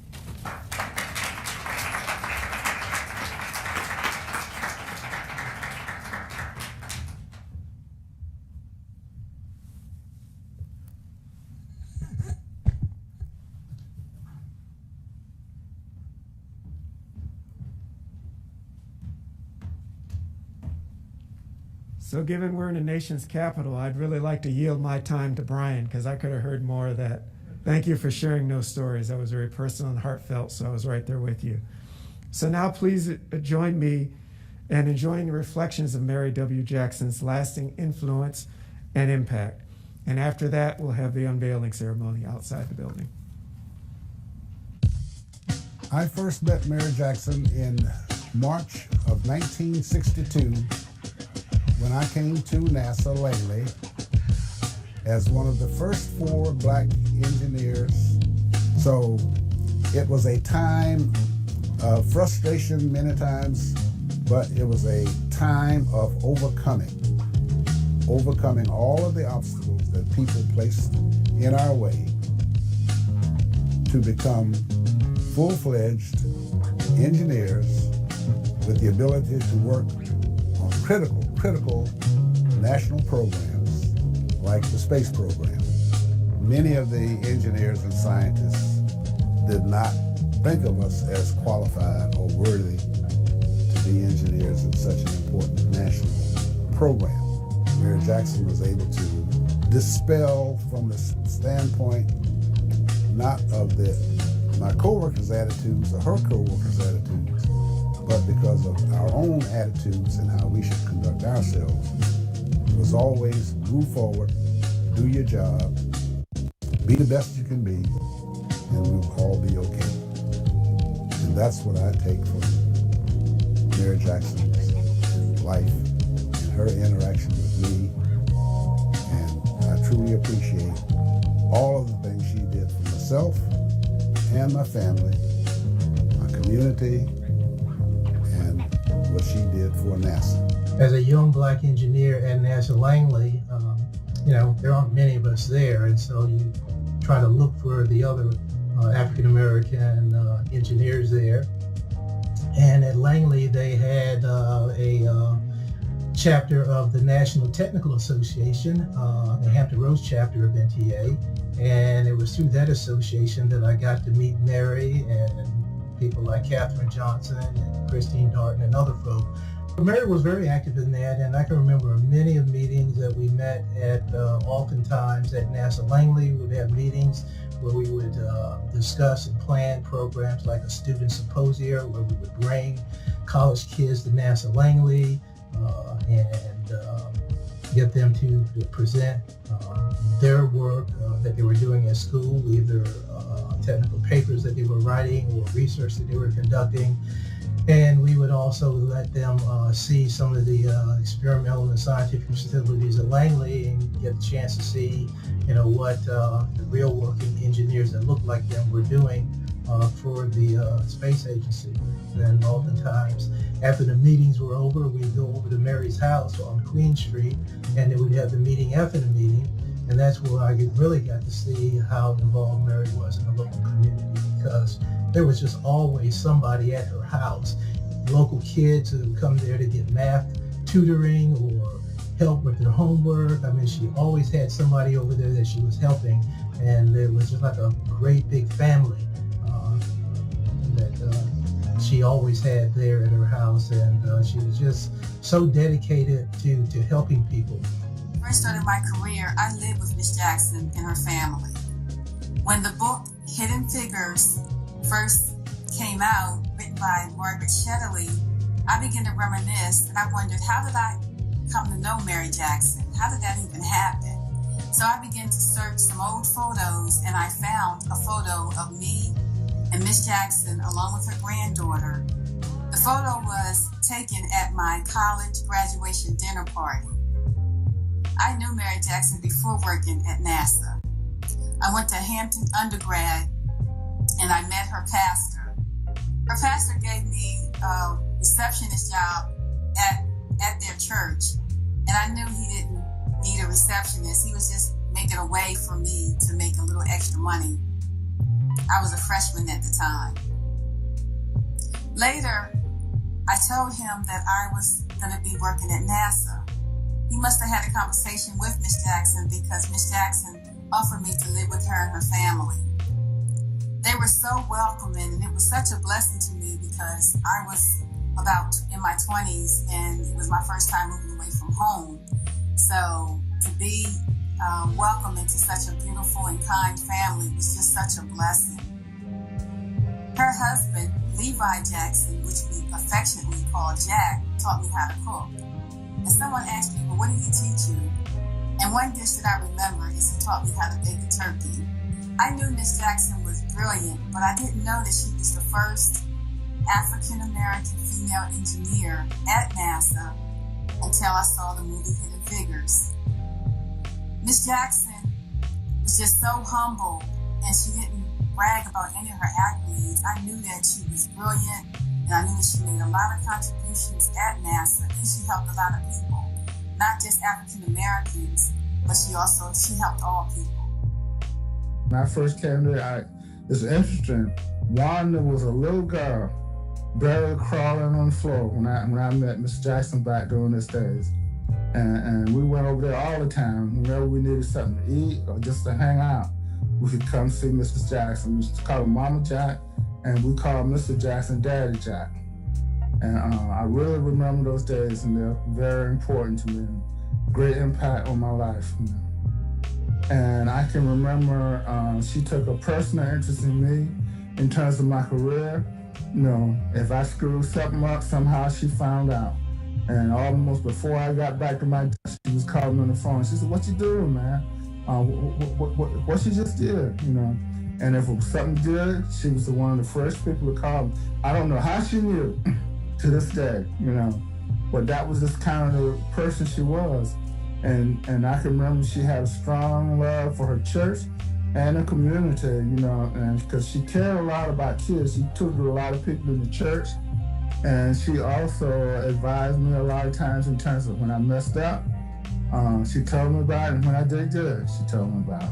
So given we're in the nation's capital, I'd really like to yield my time to Brian because I could have heard more of that. Thank you for sharing those stories. That was very personal and heartfelt, so I was right there with you. So now please join me in enjoying the reflections of Mary W. Jackson's lasting influence and impact. And after that, we'll have the unveiling ceremony outside the building. I first met Mary Jackson in March of 1962 when I came to NASA Langley as one of the first 4 black engineers. So it was a time of frustration many times, but it was a time of overcoming all of the obstacles that people placed in our way to become full-fledged engineers with the ability to work on critical national programs like the space program. Many of the engineers and scientists did not think of us as qualified or worthy to be engineers in such an important national program. Mary Jackson was able to dispel from the standpoint not of my co-workers' attitudes or her co-workers' attitudes, but because of our own attitudes and how we should conduct ourselves. It was always move forward, do your job, be the best you can be, and we'll all be okay. And that's what I take from Mary Jackson's life and her interaction with me. And I truly appreciate all of the things she did for myself and my family, my community, and what she did for NASA. As a young black engineer at NASA Langley, there aren't many of us there, and so you try to look for the other African American engineers there. And at Langley, they had a chapter of the National Technical Association, the Hampton Roads chapter of NTA, and it was through that association that I got to meet Mary and people like Katherine Johnson and Christine Darden and other folk. Mary was very active in that, and I can remember many of meetings that we met at oftentimes at NASA Langley. We would have meetings where we would discuss and plan programs like a student symposium where we would bring college kids to NASA Langley and get them to present their work that they were doing at school, either technical papers that they were writing or research that they were conducting. And we would also let them see some of the experimental and scientific facilities at Langley and get a chance to see, what the real working engineers that looked like them were doing for the space agency. And oftentimes, after the meetings were over, we'd go over to Mary's house on Queen Street, and then we'd have the meeting after the meeting. And that's where I really got to see how involved Mary was in the local community, because there was just always somebody at her house. Local kids who come there to get math tutoring or help with their homework. I mean, she always had somebody over there that she was helping, and it was just like a great big family that she always had there at her house, and she was just so dedicated to helping people. When I started my career, I lived with Miss Jackson and her family. When the book Hidden Figures first came out, written by Margaret Shetterly, I began to reminisce, and I wondered, how did I come to know Mary Jackson? How did that even happen? So I began to search some old photos, and I found a photo of me and Miss Jackson along with her granddaughter. The photo was taken at my college graduation dinner party. I knew Mary Jackson before working at NASA. I went to Hampton undergrad and I met her pastor. Her pastor gave me a receptionist job at their church, and I knew he didn't need a receptionist. He was just making a way for me to make a little extra money. I was a freshman at the time. Later, I told him that I was going to be working at NASA. He must have had a conversation with Miss Jackson because Miss Jackson offered me to live with her and her family. They were so welcoming, and it was such a blessing to me because I was about in my 20s and it was my first time moving away from home. So to be welcomed into such a beautiful and kind family was just such a blessing. Her husband, Levi Jackson, which we affectionately call Jack, taught me how to cook. And someone asked me, well, what did he teach you? And one dish that I remember is he taught me how to bake a turkey. I knew Miss Jackson was brilliant, but I didn't know that she was the first African-American female engineer at NASA until I saw the movie Hidden Figures. Miss Jackson was just so humble, and she didn't brag about any of her accolades. I knew that she was brilliant, and I knew that she made a lot of contributions at NASA, and she helped a lot of people, not just African Americans, but she helped all people. When I first came there, it's interesting. Wanda was a little girl, barely crawling on the floor when I met Miss Jackson back during those days. And we went over there all the time. Whenever we needed something to eat or just to hang out, we could come see Mrs. Jackson. We used to call her Mama Jack, and we called Mr. Jackson Daddy Jack. And I really remember those days, and they're very important to me. Great impact on my life. You know. And I can remember she took a personal interest in me in terms of my career. You know, if I screwed something up, somehow she found out. And almost before I got back to my desk, she was calling me on the phone. She said, "What you doing, man? What you just did?" You know. And if it was something good, she was one of the first people to call me. I don't know how she knew to this day, you know, but that was just kind of the person she was. And I can remember she had a strong love for her church and the community, you know, and because she cared a lot about kids. She tutored a lot of people in the church, and she also advised me a lot of times in terms of when I messed up. She told me about it, and when I did good, she told me about it.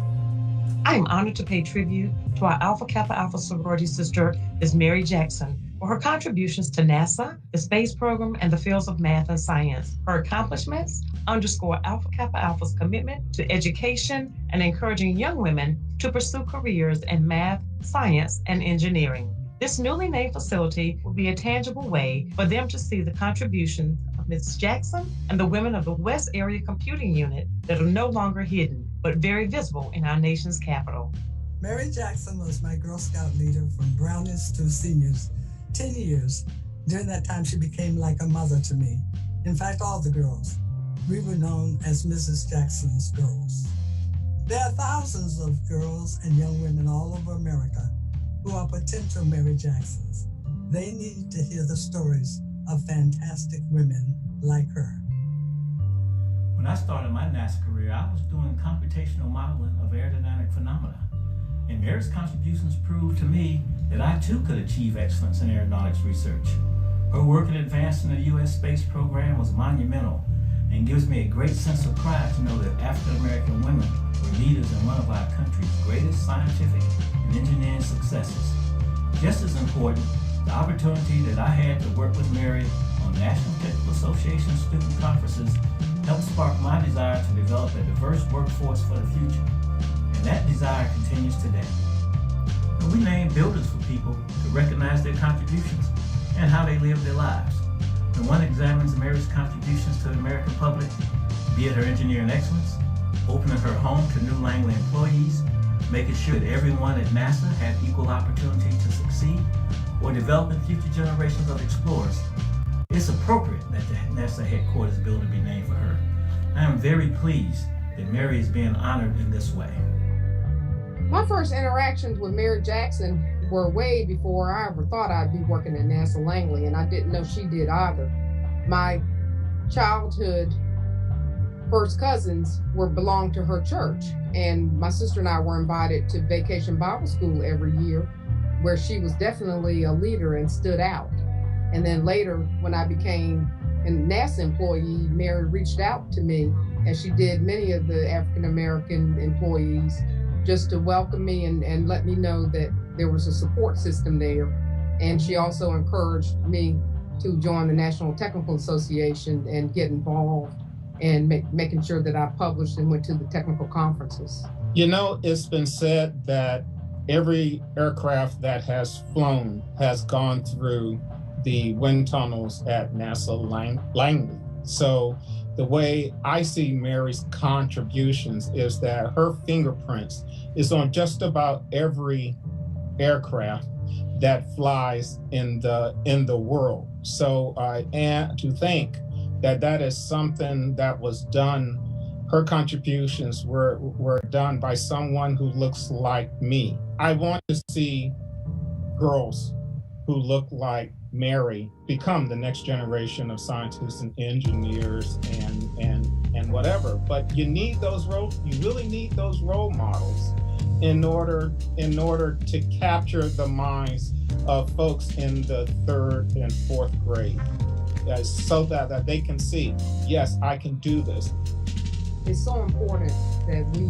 I am honored to pay tribute to our Alpha Kappa Alpha sorority sister, Ms. Mary Jackson, for her contributions to NASA, the space program, and the fields of math and science. Her accomplishments underscore Alpha Kappa Alpha's commitment to education and encouraging young women to pursue careers in math, science, and engineering. This newly named facility will be a tangible way for them to see the contributions of Ms. Jackson and the women of the West Area Computing Unit that are no longer hidden, but very visible in our nation's capital. Mary Jackson was my Girl Scout leader from brownies to seniors, 10 years. During that time, she became like a mother to me. In fact, all the girls. We were known as Mrs. Jackson's girls. There are thousands of girls and young women all over America who are potential Mary Jacksons. They need to hear the stories of fantastic women like her. When I started my NASA career, I was doing computational modeling of aerodynamic phenomena. And Mary's contributions proved to me that I too could achieve excellence in aeronautics research. Her work in advancing the U.S. space program was monumental and gives me a great sense of pride to know that African-American women were leaders in one of our country's greatest scientific and engineering successes. Just as important, the opportunity that I had to work with Mary on National Technical Association student conferences helped spark my desire to develop a diverse workforce for the future. And that desire continues today. And we name buildings for people to recognize their contributions and how they live their lives. When one examines Mary's contributions to the American public, be it her engineering excellence, opening her home to new Langley employees, making sure that everyone at NASA had equal opportunity to succeed, or developing future generations of explorers, it's appropriate that the NASA headquarters building be named for her. I am very pleased that Mary is being honored in this way. My first interactions with Mary Jackson were way before I ever thought I'd be working at NASA Langley, and I didn't know she did either. My childhood first cousins belonged to her church. And my sister and I were invited to Vacation Bible School every year, where she was definitely a leader and stood out. And then later, when I became a NASA employee, Mary reached out to me, as she did many of the African-American employees, just to welcome me and let me know that there was a support system there. And she also encouraged me to join the National Technical Association and get involved and making sure that I published and went to the technical conferences. You know, it's been said that every aircraft that has flown has gone through the wind tunnels at NASA Langley. So the way I see Mary's contributions is that her fingerprints is on just about every aircraft that flies in the world. So and to think that is something that was done, her contributions were done by someone who looks like me. I want to see girls who look like Mary become the next generation of scientists and engineers and whatever. But you really need those role models in order to capture the minds of folks in the 3rd and 4th grade, so that they can see, yes, I can do this. It's so important that we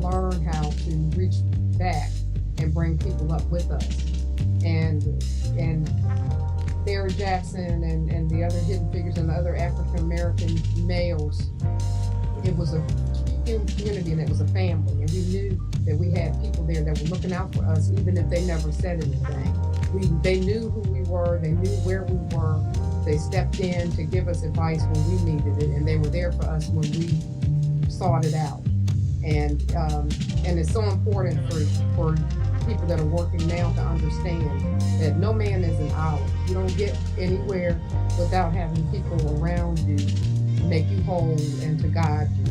learn how to reach back and bring people up with us. And Mary Jackson and the other Hidden Figures and the other African-American males, it was a community and it was a family. And we knew that we had people there that were looking out for us, even if they never said anything. They knew who we were, they knew where we were. They stepped in to give us advice when we needed it, and they were there for us when we sought it out. And it's so important for people that are working now to understand that no man is an island. You don't get anywhere without having people around you to make you whole and to guide you.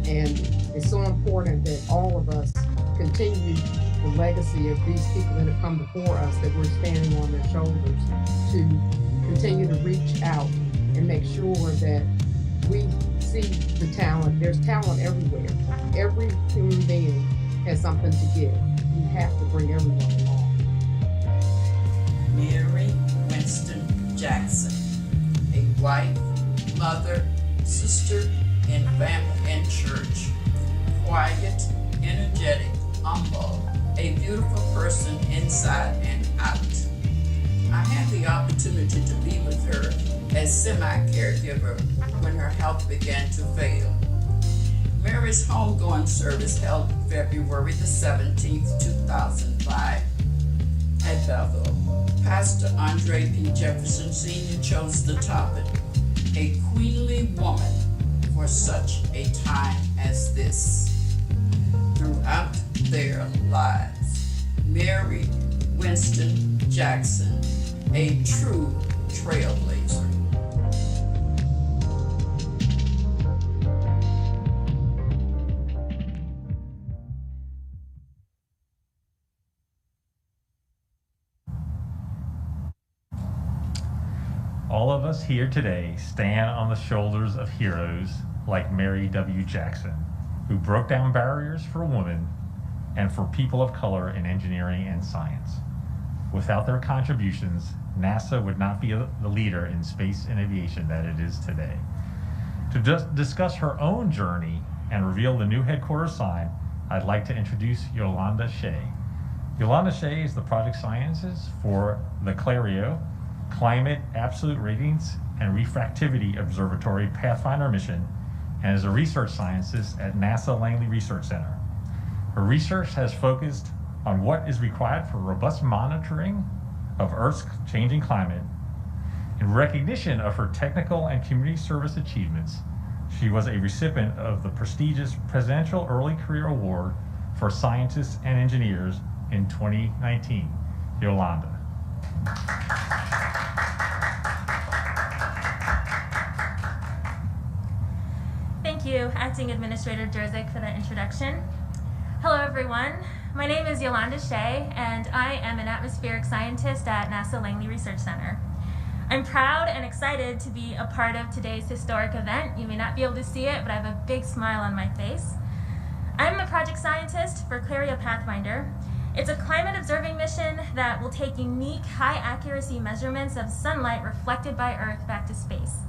And it's so important that all of us continue the legacy of these people that have come before us, that we're standing on their shoulders, to continue to reach out and make sure that we see the talent. There's talent everywhere. Every human being has something to give. You have to bring everyone along. Mary Winston Jackson, a wife, mother, sister, and family in church. Quiet, energetic, humble, a beautiful person inside and out. I had the opportunity to be with her as semi-caregiver when her health began to fail. Mary's homegoing service held February the 17th, 2005 at Bethel. Pastor Andre P. Jefferson Sr. chose the topic, A Queenly Woman for Such a Time as This. Throughout their lives, Mary Winston Jackson, a true trailblazer. All of us here today stand on the shoulders of heroes like Mary W. Jackson, who broke down barriers for women and for people of color in engineering and science. Without their contributions, NASA would not be the leader in space and aviation that it is today. To just discuss her own journey and reveal the new headquarters sign, I'd like to introduce Yolanda Shea. Yolanda Shea is the project scientist for the Clario Climate Absolute Ratings and Refractivity Observatory Pathfinder mission, and is a research scientist at NASA Langley Research Center. Her research has focused on what is required for robust monitoring of Earth's changing climate. In recognition of her technical and community service achievements, she was a recipient of the prestigious Presidential Early Career Award for Scientists and Engineers in 2019. Yolanda. Thank you, Acting Administrator Jerzik, for that introduction. Hello, everyone. My name is Yolanda Shea, and I am an atmospheric scientist at NASA Langley Research Center. I'm proud and excited to be a part of today's historic event. You may not be able to see it, but I have a big smile on my face. I'm a project scientist for Clario Pathfinder. It's a climate observing mission that will take unique, high accuracy measurements of sunlight reflected by Earth back to space.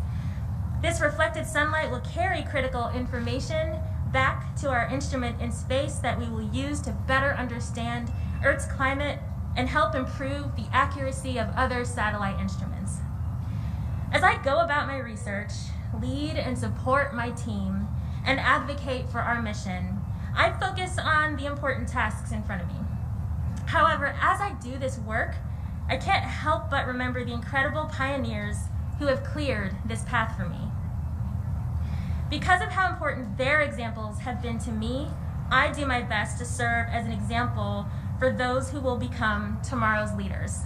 This reflected sunlight will carry critical information back to our instrument in space that we will use to better understand Earth's climate and help improve the accuracy of other satellite instruments. As I go about my research, lead and support my team, and advocate for our mission, I focus on the important tasks in front of me. However, as I do this work, I can't help but remember the incredible pioneers who have cleared this path for me. Because of how important their examples have been to me, I do my best to serve as an example for those who will become tomorrow's leaders.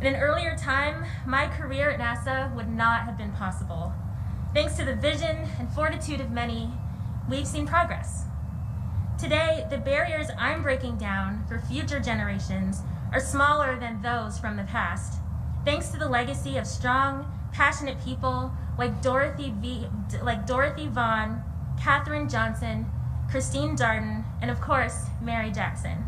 In an earlier time, my career at NASA would not have been possible. Thanks to the vision and fortitude of many, we've seen progress. Today, the barriers I'm breaking down for future generations are smaller than those from the past, thanks to the legacy of strong, passionate people like Dorothy Vaughan, Katherine Johnson, Christine Darden, and of course, Mary Jackson.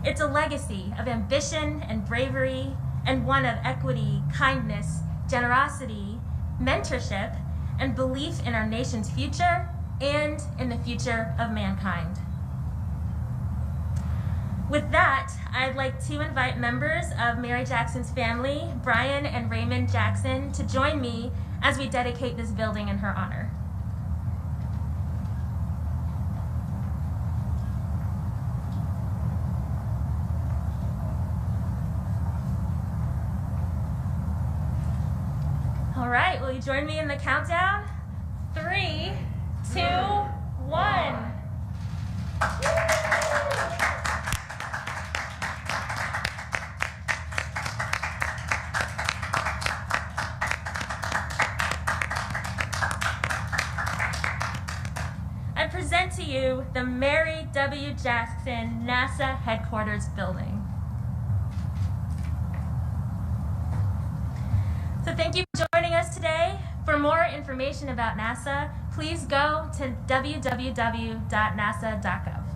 It's a legacy of ambition and bravery, and one of equity, kindness, generosity, mentorship, and belief in our nation's future and in the future of mankind. With that, I'd like to invite members of Mary Jackson's family, Brian and Raymond Jackson, to join me as we dedicate this building in her honor. All right, will you join me in the countdown? 3, 2, 1. I present to you the Mary W. Jackson NASA Headquarters building. So thank you for joining us today. For more information about NASA, please go to www.nasa.gov.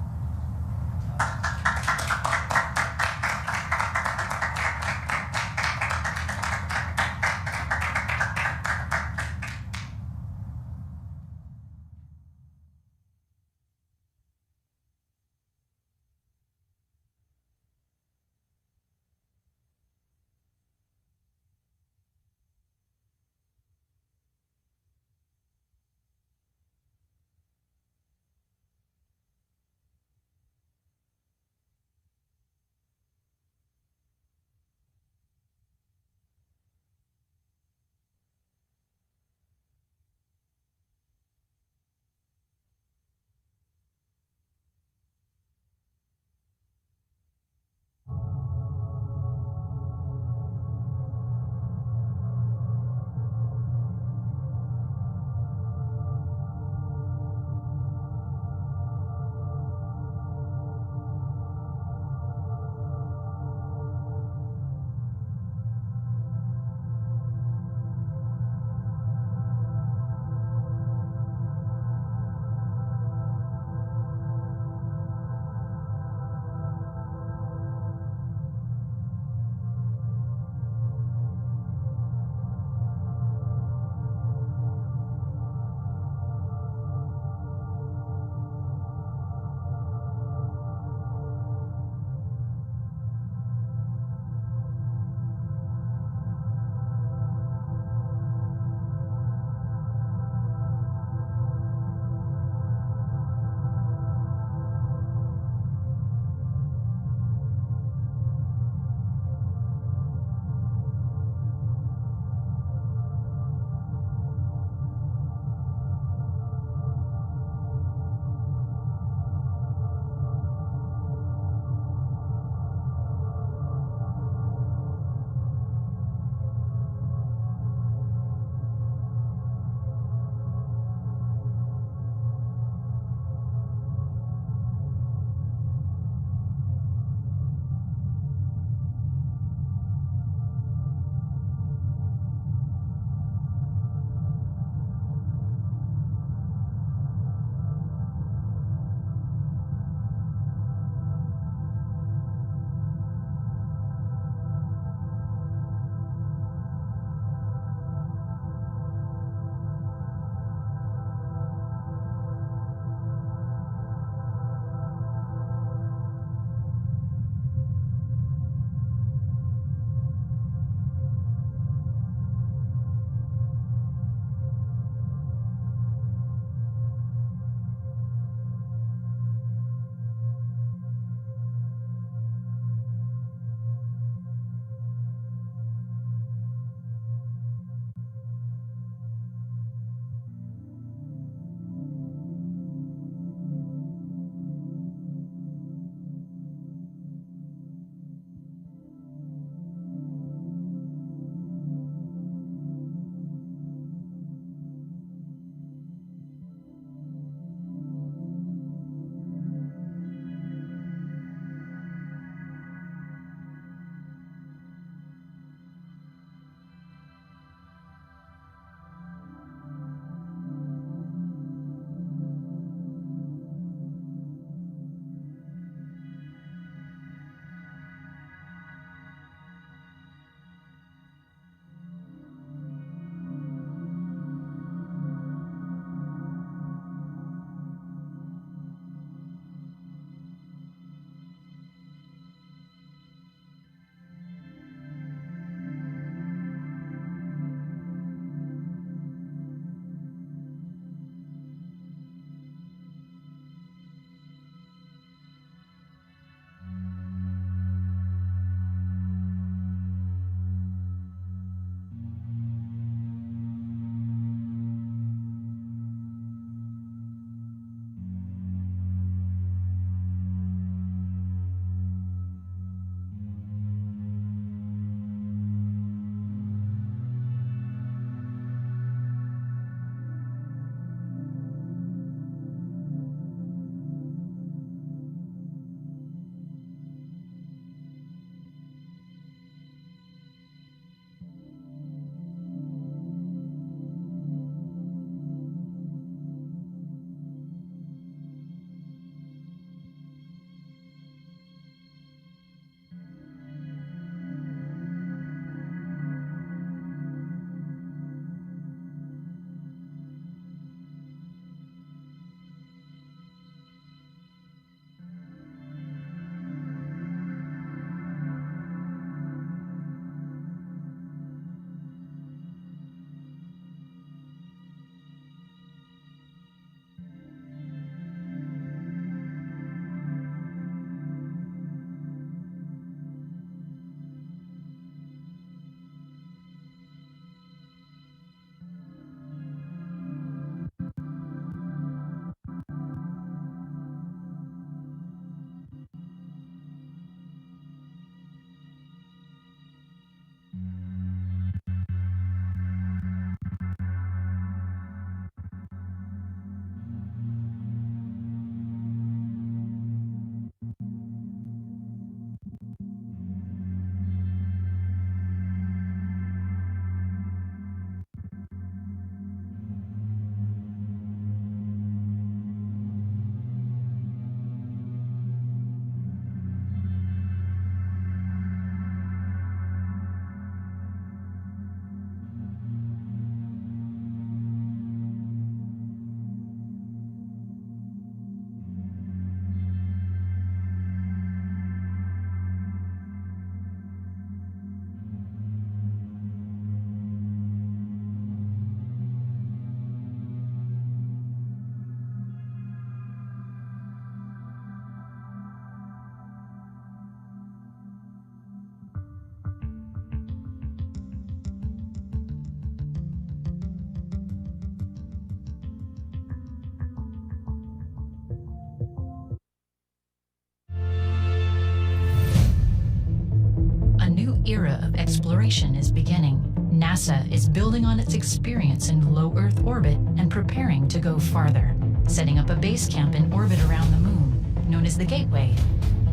exploration is beginning. NASA is building on its experience in low Earth orbit and preparing to go farther, setting up a base camp in orbit around the moon, known as the Gateway,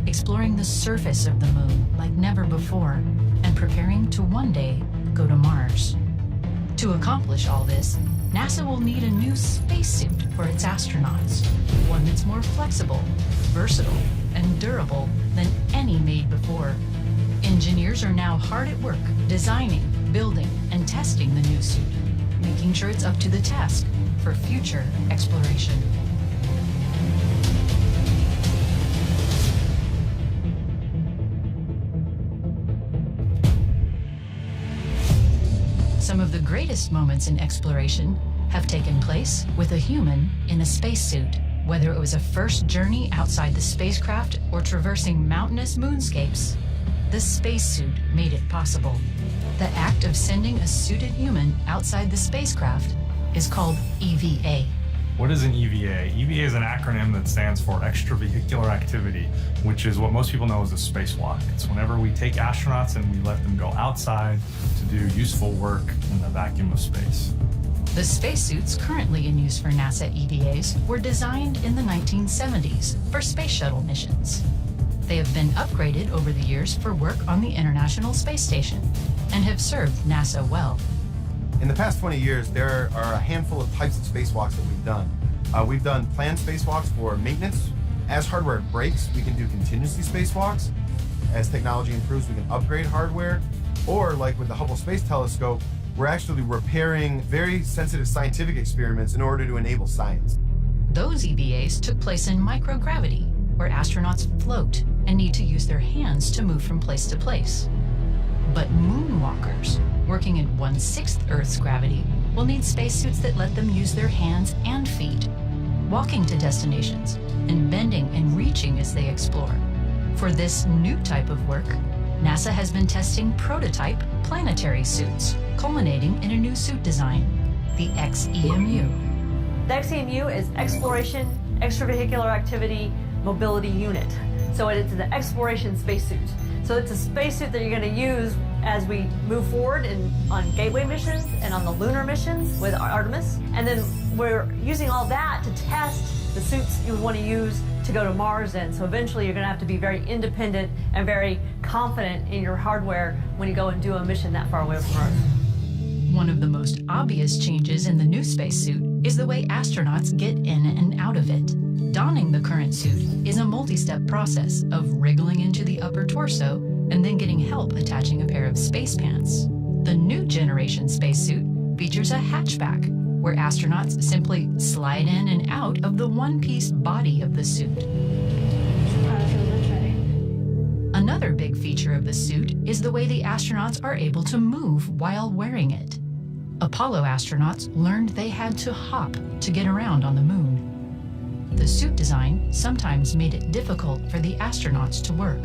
exploring the surface of the moon like never before, and preparing to one day go to Mars. To accomplish all this, NASA will need a new spacesuit for its astronauts, one that's more flexible, versatile, and durable than any made before. Engineers are now hard at work designing, building, and testing the new suit, making sure it's up to the task for future exploration. Some of the greatest moments in exploration have taken place with a human in a spacesuit. Whether it was a first journey outside the spacecraft or traversing mountainous moonscapes, the spacesuit made it possible. The act of sending a suited human outside the spacecraft is called EVA. What is an EVA? EVA is an acronym that stands for extravehicular activity, which is what most people know as a spacewalk. It's whenever we take astronauts and we let them go outside to do useful work in the vacuum of space. The spacesuits currently in use for NASA EVAs were designed in the 1970s for space shuttle missions. They have been upgraded over the years for work on the International Space Station and have served NASA well. In the past 20 years, there are a handful of types of spacewalks that we've done. We've done planned spacewalks for maintenance. As hardware breaks, we can do contingency spacewalks. As technology improves, we can upgrade hardware. Or like with the Hubble Space Telescope, we're actually repairing very sensitive scientific experiments in order to enable science. Those EVAs took place in microgravity, where astronauts float and need to use their hands to move from place to place. But moonwalkers, working at 1/6 Earth's gravity, will need spacesuits that let them use their hands and feet, walking to destinations and bending and reaching as they explore. For this new type of work, NASA has been testing prototype planetary suits, culminating in a new suit design, the XEMU. The XEMU is Exploration Extravehicular Activity Mobility Unit. So it's an exploration spacesuit. So it's a spacesuit that you're going to use as we move forward on Gateway missions and on the lunar missions with Artemis. And then we're using all that to test the suits you would want to use to go to Mars in. So eventually you're going to have to be very independent and very confident in your hardware when you go and do a mission that far away from Earth. One of the most obvious changes in the new spacesuit is the way astronauts get in and out of it. Donning the current suit is a multi-step process of wriggling into the upper torso and then getting help attaching a pair of space pants. The new generation spacesuit features a hatchback, where astronauts simply slide in and out of the one-piece body of the suit. Another big feature of the suit is the way the astronauts are able to move while wearing it. Apollo astronauts learned they had to hop to get around on the moon. The suit design sometimes made it difficult for the astronauts to work.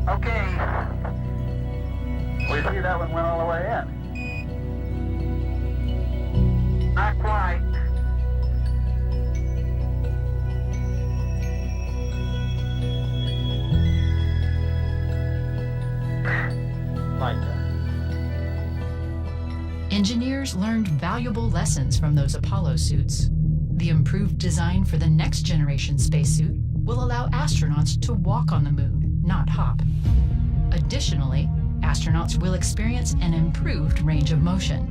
Okay. We see that one went all the way in. Not quite. Like that. Engineers learned valuable lessons from those Apollo suits. The improved design for the next generation spacesuit will allow astronauts to walk on the moon, not hop. Additionally, astronauts will experience an improved range of motion.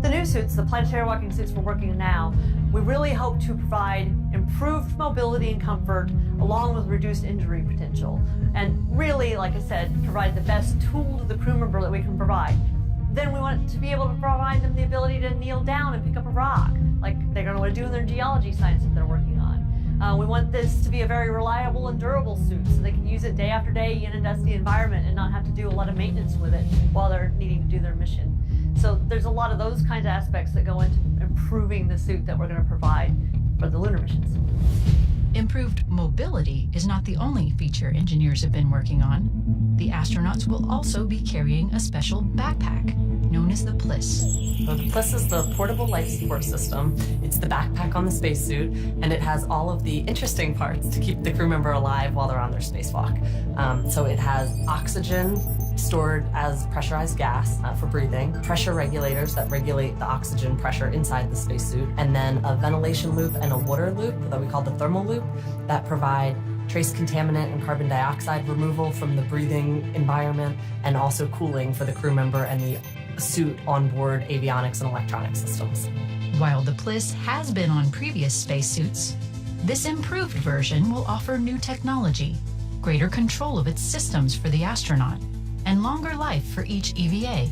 The new suits, the planetary walking suits we're working on now, we really hope to provide improved mobility and comfort along with reduced injury potential. And really, like I said, provide the best tool to the crew member that we can provide. Then we want to be able to provide them the ability to kneel down and pick up a rock, like they're going to want to do in their geology science that they're working on. We want this to be a very reliable and durable suit so they can use it day after day in a dusty environment and not have to do a lot of maintenance with it while they're needing to do their mission. So there's a lot of those kinds of aspects that go into improving the suit that we're going to provide for the lunar missions. Improved mobility is not the only feature engineers have been working on. The astronauts will also be carrying a special backpack known as the PLIS. So the PLIS is the Portable Life Support System. It's the backpack on the spacesuit, and it has all of the interesting parts to keep the crew member alive while they're on their spacewalk. So it has oxygen stored as pressurized gas for breathing, pressure regulators that regulate the oxygen pressure inside the spacesuit, and then a ventilation loop and a water loop that we call the thermal loop that provide trace contaminant and carbon dioxide removal from the breathing environment, and also cooling for the crew member and the suit onboard avionics and electronic systems. While the PLIS has been on previous spacesuits, this improved version will offer new technology, greater control of its systems for the astronaut, and longer life for each EVA,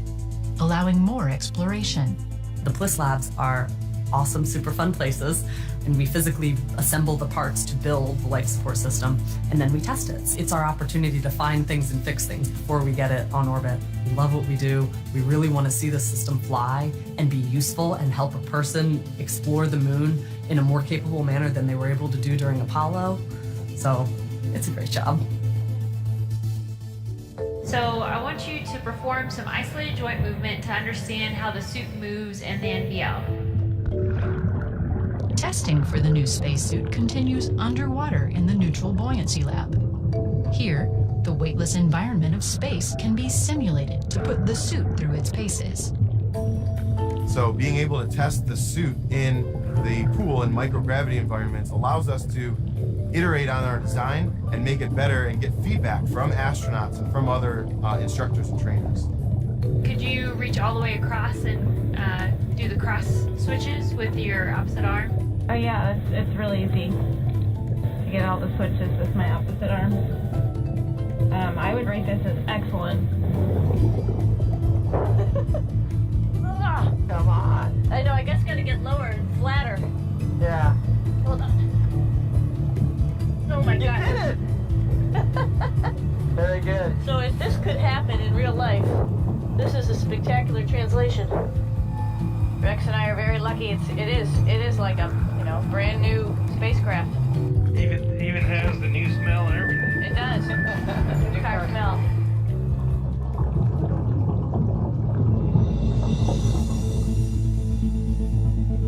allowing more exploration. The PLIS labs are awesome, super fun places, and we physically assemble the parts to build the life support system, and then we test it. It's our opportunity to find things and fix things before we get it on orbit. We love what we do. We really want to see the system fly and be useful and help a person explore the moon in a more capable manner than they were able to do during Apollo. So it's a great job. So I want you to perform some isolated joint movement to understand how the suit moves and then be out. Testing for the new spacesuit continues underwater in the Neutral Buoyancy Lab. Here, the weightless environment of space can be simulated to put the suit through its paces. So being able to test the suit in the pool and microgravity environments allows us to iterate on our design and make it better and get feedback from astronauts and from other instructors and trainers. Could you reach all the way across and do the cross switches with your opposite arm? Oh yeah, it's really easy to get all the switches with my opposite arm. I would rate this as excellent. Come on. I know, I guess gotta get lower and flatter. Yeah. Hold on. Oh my God. You did it! Very good. So if this could happen in real life, this is a spectacular translation. Rex and I are very lucky. It is like a brand new spacecraft. Even has the new smell and everything. It does. New car smell.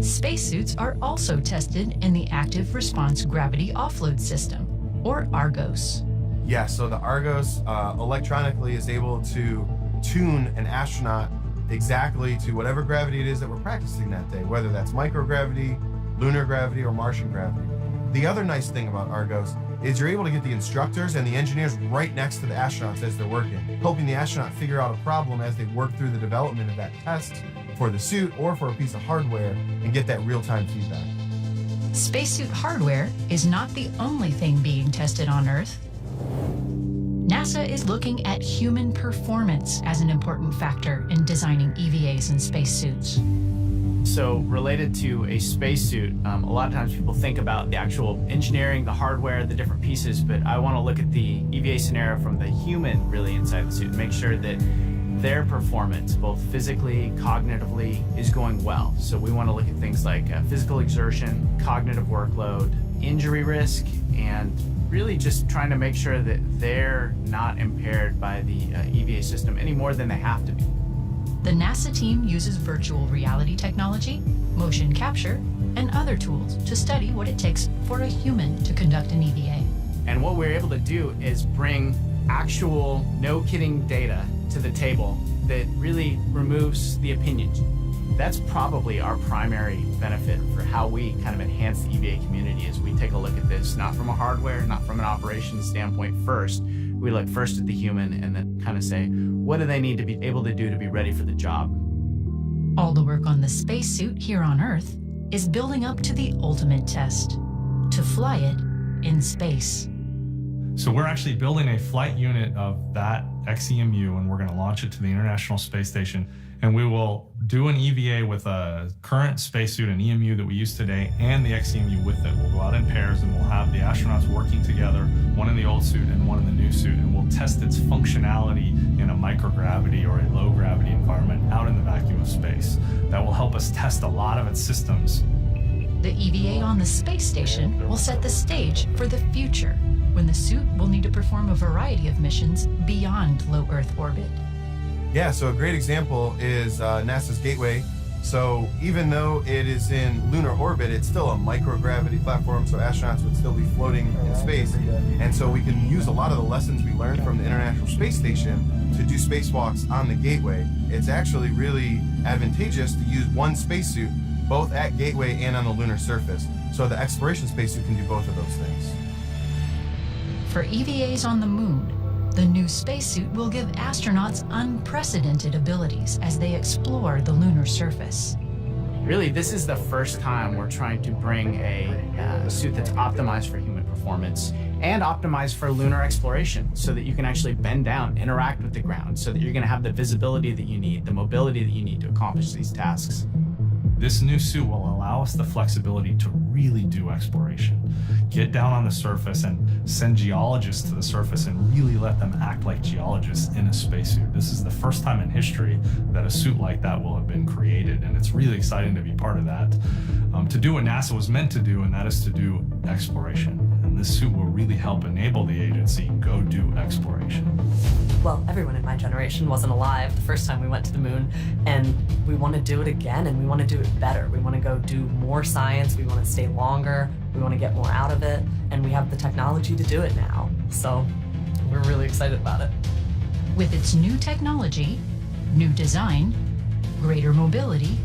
Spacesuits are also tested in the Active Response Gravity Offload System, or ARGOS. Yeah, so the ARGOS electronically is able to tune an astronaut exactly to whatever gravity it is that we're practicing that day, whether that's microgravity, lunar gravity, or Martian gravity. The other nice thing about ARGOS is you're able to get the instructors and the engineers right next to the astronauts as they're working, helping the astronaut figure out a problem as they work through the development of that test for the suit or for a piece of hardware and get that real-time feedback. Spacesuit hardware is not the only thing being tested on Earth. NASA is looking at human performance as an important factor in designing EVAs and spacesuits. So related to a spacesuit, a lot of times people think about the actual engineering, the hardware, the different pieces, but I want to look at the EVA scenario from the human really inside the suit, make sure that their performance, both physically, cognitively, is going well. So we want to look at things like physical exertion, cognitive workload, injury risk, and really just trying to make sure that they're not impaired by the EVA system any more than they have to be. The NASA team uses virtual reality technology, motion capture, and other tools to study what it takes for a human to conduct an EVA. And what we're able to do is bring actual, no-kidding data to the table that really removes the opinions. That's probably our primary benefit for how we kind of enhance the EVA community is we take a look at this, not from a hardware, not from an operations standpoint first. We look first at the human and then kind of say, what do they need to be able to do to be ready for the job? All the work on the spacesuit here on Earth is building up to the ultimate test, to fly it in space. So we're actually building a flight unit of that XEMU, and we're going to launch it to the International Space Station. And we will do an EVA with a current spacesuit, an EMU that we use today, and the XEMU with it. We'll go out in pairs and we'll have the astronauts working together, one in the old suit and one in the new suit, and we'll test its functionality in a microgravity or a low gravity environment out in the vacuum of space. That will help us test a lot of its systems The EVA on the space station will set the stage for the future, when the suit will need to perform a variety of missions beyond low Earth orbit. Yeah, so a great example is NASA's Gateway. So even though it is in lunar orbit, it's still a microgravity platform, so astronauts would still be floating in space. And so we can use a lot of the lessons we learned from the International Space Station to do spacewalks on the Gateway. It's actually really advantageous to use one spacesuit both at Gateway and on the lunar surface. So the exploration spacesuit can do both of those things. For EVAs on the moon, the new spacesuit will give astronauts unprecedented abilities as they explore the lunar surface. Really, this is the first time we're trying to bring a suit that's optimized for human performance and optimized for lunar exploration so that you can actually bend down, interact with the ground, so that you're going to have the visibility that you need, the mobility that you need to accomplish these tasks. This new suit will allow us the flexibility to really do exploration, get down on the surface and send geologists to the surface and really let them act like geologists in a spacesuit. This is the first time in history that a suit like that will have been created, and it's really exciting to be part of that, to do what NASA was meant to do, and that is to do exploration. And this suit will really help enable the agency go do exploration. Well, everyone in my generation wasn't alive the first time we went to the moon, and we want to do it again, and we want to do it better. We want to go do more science, we want to stay longer, we want to get more out of it, and we have the technology to do it now. So we're really excited about it. With its new technology, new design, greater mobility,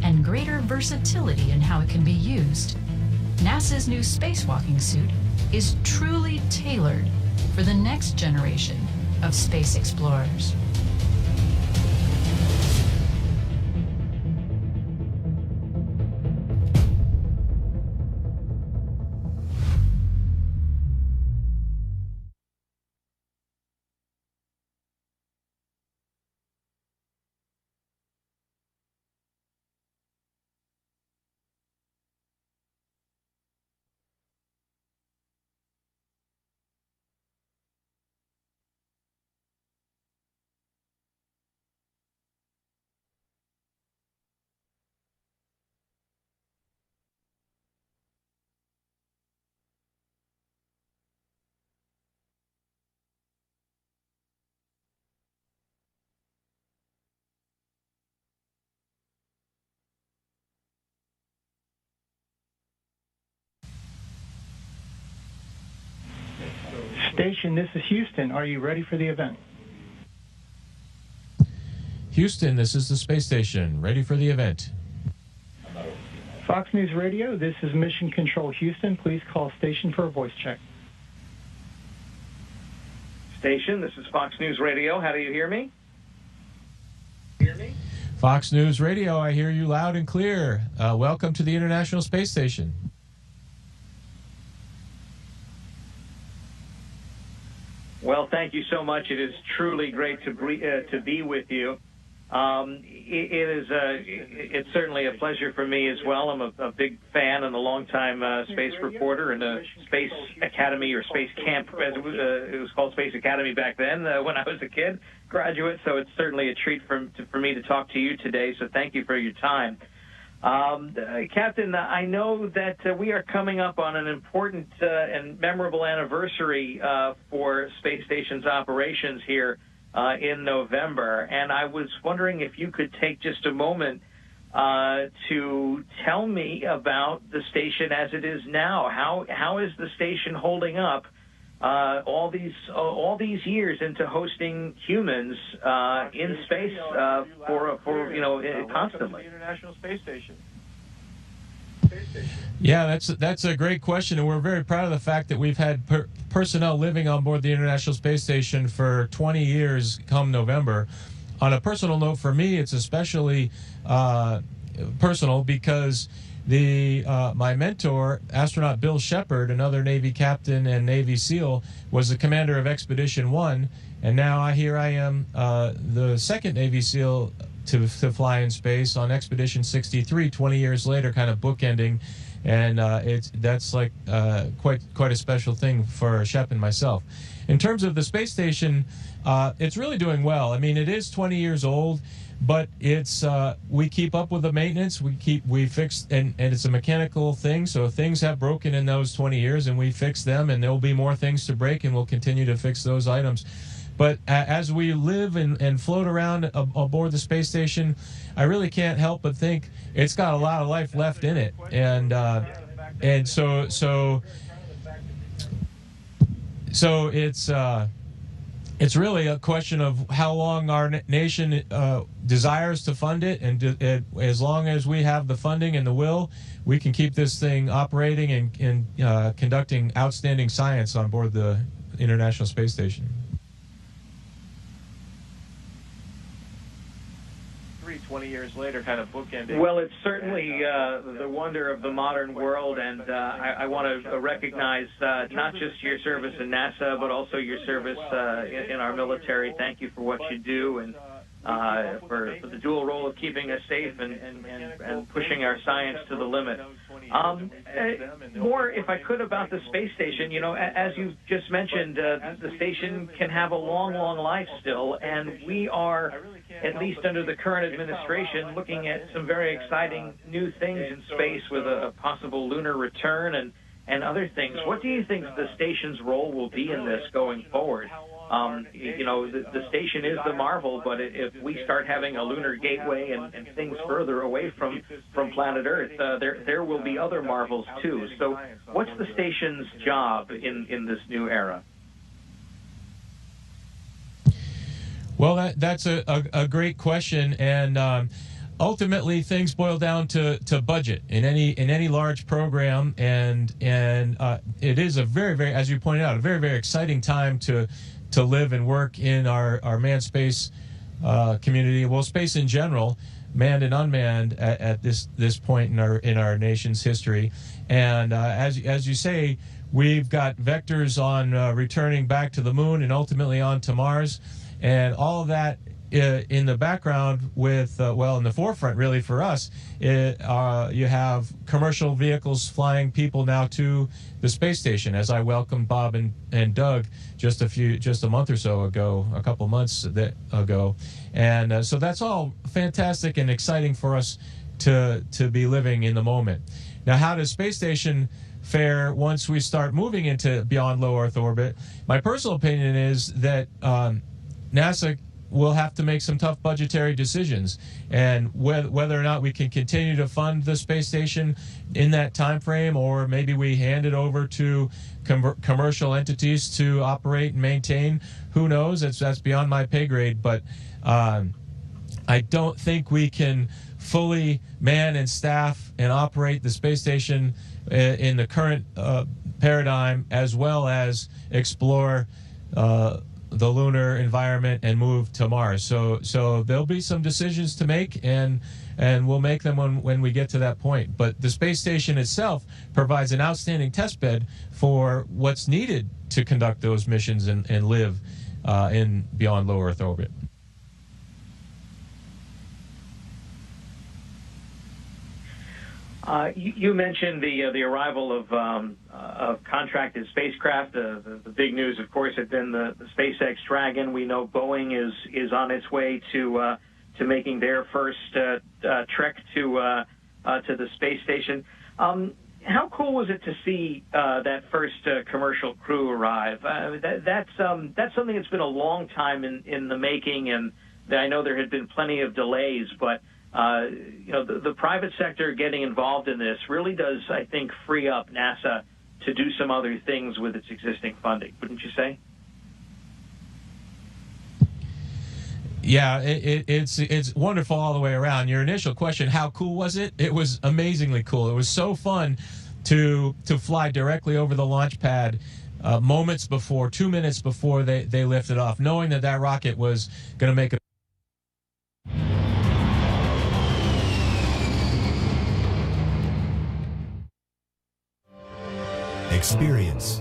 and greater versatility in how it can be used, NASA's new spacewalking suit is truly tailored for the next generation of space explorers. Station, this is Houston. Are you ready for the event? Houston, this is the space station. Ready for the event. Fox News Radio, this is Mission Control Houston. Please call station for a voice check. Station, this is Fox News Radio. How do you hear me? Fox News Radio, I hear you loud and clear. Welcome to the International Space Station. Well, thank you so much. It is truly great to be with you. It's certainly a pleasure for me as well. I'm a big fan and a longtime space reporter in a Space Academy or Space Camp, as it was called Space Academy back then when I was a kid, graduate. So it's certainly a treat for me to talk to you today. So thank you for your time. Captain, I know that we are coming up on an important and memorable anniversary for Space Station's operations here in November, and I was wondering if you could take just a moment to tell me about the station as it is now. How is the station holding up all these years into hosting humans in space constantly? The International Space Station. Yeah, that's a great question, and we're very proud of the fact that we've had personnel living on board the International Space Station for 20 years come November. On a personal note, for me, it's especially personal because my mentor, astronaut Bill Shepard, another Navy captain and Navy SEAL, was the commander of Expedition 1, and now I am the second Navy SEAL to fly in space on Expedition 63, 20 years later, kind of bookending and that's like quite a special thing for Shep and myself. In terms of the space station, it's really doing well. I mean, it is 20 years old, but it's we keep up with the maintenance. We fix, and it's a mechanical thing, so things have broken in those 20 years, and we fix them, and there'll be more things to break, and we'll continue to fix those items. But as we live and float around aboard the space station, I really can't help but think it's got a lot of life left in it, and so it's really a question of how long our nation desires to fund it, and as long as we have the funding and the will, we can keep this thing operating and conducting outstanding science on board the International Space Station. 20 years later, kind of bookending. Well, it's certainly the wonder of the modern world, and I want to recognize not just your service in NASA, but also your service in our military. Thank you for what you do, and for the dual role of keeping us safe and pushing our science to the limit. More, if I could, about the space station. You know, as you just mentioned, the station can have a long, long life still, and we are, at least under the current administration, looking at some very exciting new things in space with a possible lunar return and other things. What do you think the station's role will be in this going forward? You know, the station is the marvel, but if we start having a lunar gateway and things further away from planet Earth, there will be other marvels too. So what's the station's job in this new era? Well, that's a great question, and ultimately things boil down to budget in any large program, and it is a very, very, as you pointed out, a very, very exciting time to live and work in our manned space community. Well, space in general, manned and unmanned at this point in our nation's history, and as you say, we've got vectors on returning back to the moon and ultimately on to Mars. And all of that in the background with, well, in the forefront really for us, you have commercial vehicles flying people now to the space station, as I welcomed Bob and Doug just a month or so ago, a couple months ago. And so that's all fantastic and exciting for us to be living in the moment. Now, how does space station fare once we start moving into beyond low Earth orbit? My personal opinion is that NASA will have to make some tough budgetary decisions, and whether or not we can continue to fund the space station in that time frame, or maybe we hand it over to commercial entities to operate and maintain. Who knows? That's beyond my pay grade, but I don't think we can fully man and staff and operate the space station in the current paradigm, as well as explore the lunar environment and move to Mars. So there'll be some decisions to make, and we'll make them when we get to that point. But the space station itself provides an outstanding test bed for what's needed to conduct those missions and live in beyond low Earth orbit. You mentioned the arrival of contracted spacecraft. The big news, of course, had been the SpaceX Dragon. We know Boeing is on its way to making their first trek to the space station. How cool was it to see that first commercial crew arrive? That's something that's been a long time in the making, and I know there had been plenty of delays, but you know, the private sector getting involved in this really does, I think, free up NASA to do some other things with its existing funding, wouldn't you say? Yeah, it's wonderful all the way around. Your initial question, how cool was it? It was amazingly cool. It was so fun to fly directly over the launch pad 2 minutes before they lifted off, knowing that rocket was going to make a experience,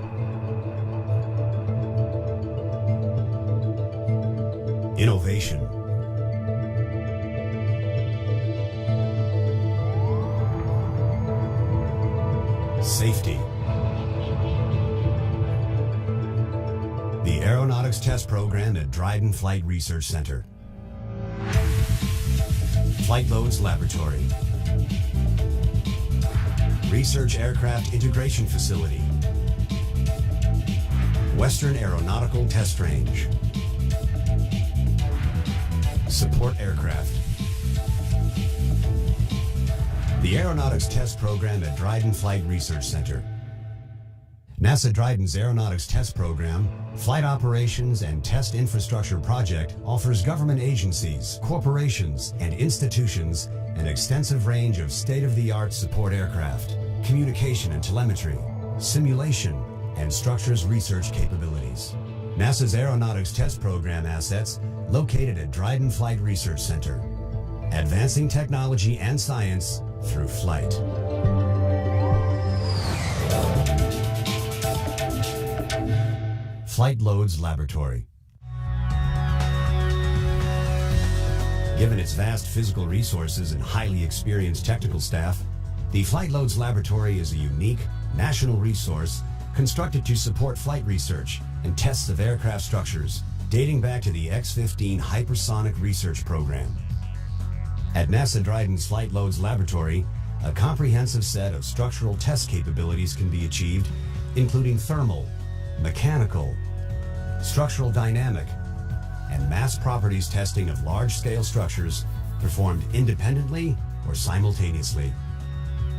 innovation, Safety. The Aeronautics Test Program at Dryden Flight Research Center. Flight Loads Laboratory. Research Aircraft Integration Facility. Western Aeronautical Test Range. Support Aircraft. The Aeronautics Test Program at Dryden Flight Research Center. NASA Dryden's Aeronautics Test Program, Flight Operations and Test Infrastructure Project offers government agencies, corporations, and institutions an extensive range of state-of-the-art support aircraft, communication and telemetry, simulation, and structures research capabilities. NASA's Aeronautics Test Program assets located at Dryden Flight Research Center. Advancing technology and science through flight. Flight Loads Laboratory. Given its vast physical resources and highly experienced technical staff, the Flight Loads Laboratory is a unique national resource constructed to support flight research and tests of aircraft structures dating back to the X-15 Hypersonic Research Program. At NASA Dryden's Flight Loads Laboratory, a comprehensive set of structural test capabilities can be achieved, including thermal, mechanical, structural dynamic, and mass properties testing of large-scale structures performed independently or simultaneously.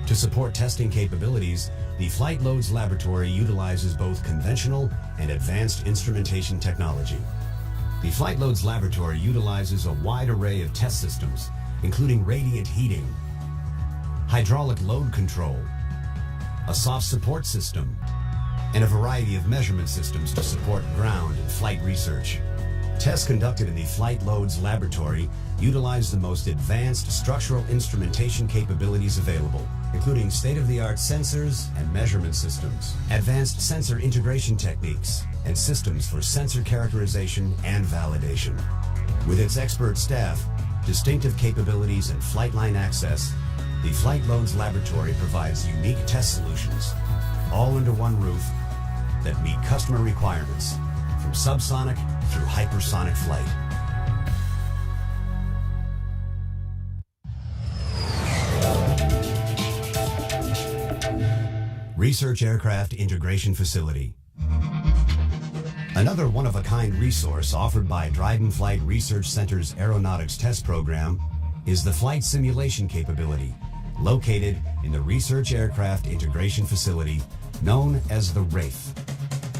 To support testing capabilities, the Flight Loads Laboratory utilizes both conventional and advanced instrumentation technology. The Flight Loads Laboratory utilizes a wide array of test systems, including radiant heating, hydraulic load control, a soft support system, and a variety of measurement systems to support ground and flight research. Tests conducted in the Flight Loads Laboratory utilize the most advanced structural instrumentation capabilities available, including state-of-the-art sensors and measurement systems, advanced sensor integration techniques, and systems for sensor characterization and validation. With its expert staff, distinctive capabilities, and flight line access, the Flight Loads Laboratory provides unique test solutions, all under one roof, that meet customer requirements, from subsonic through hypersonic flight. Research Aircraft Integration Facility. Another one-of-a-kind resource offered by Dryden Flight Research Center's Aeronautics Test Program is the flight simulation capability, located in the Research Aircraft Integration Facility, known as the RAFE.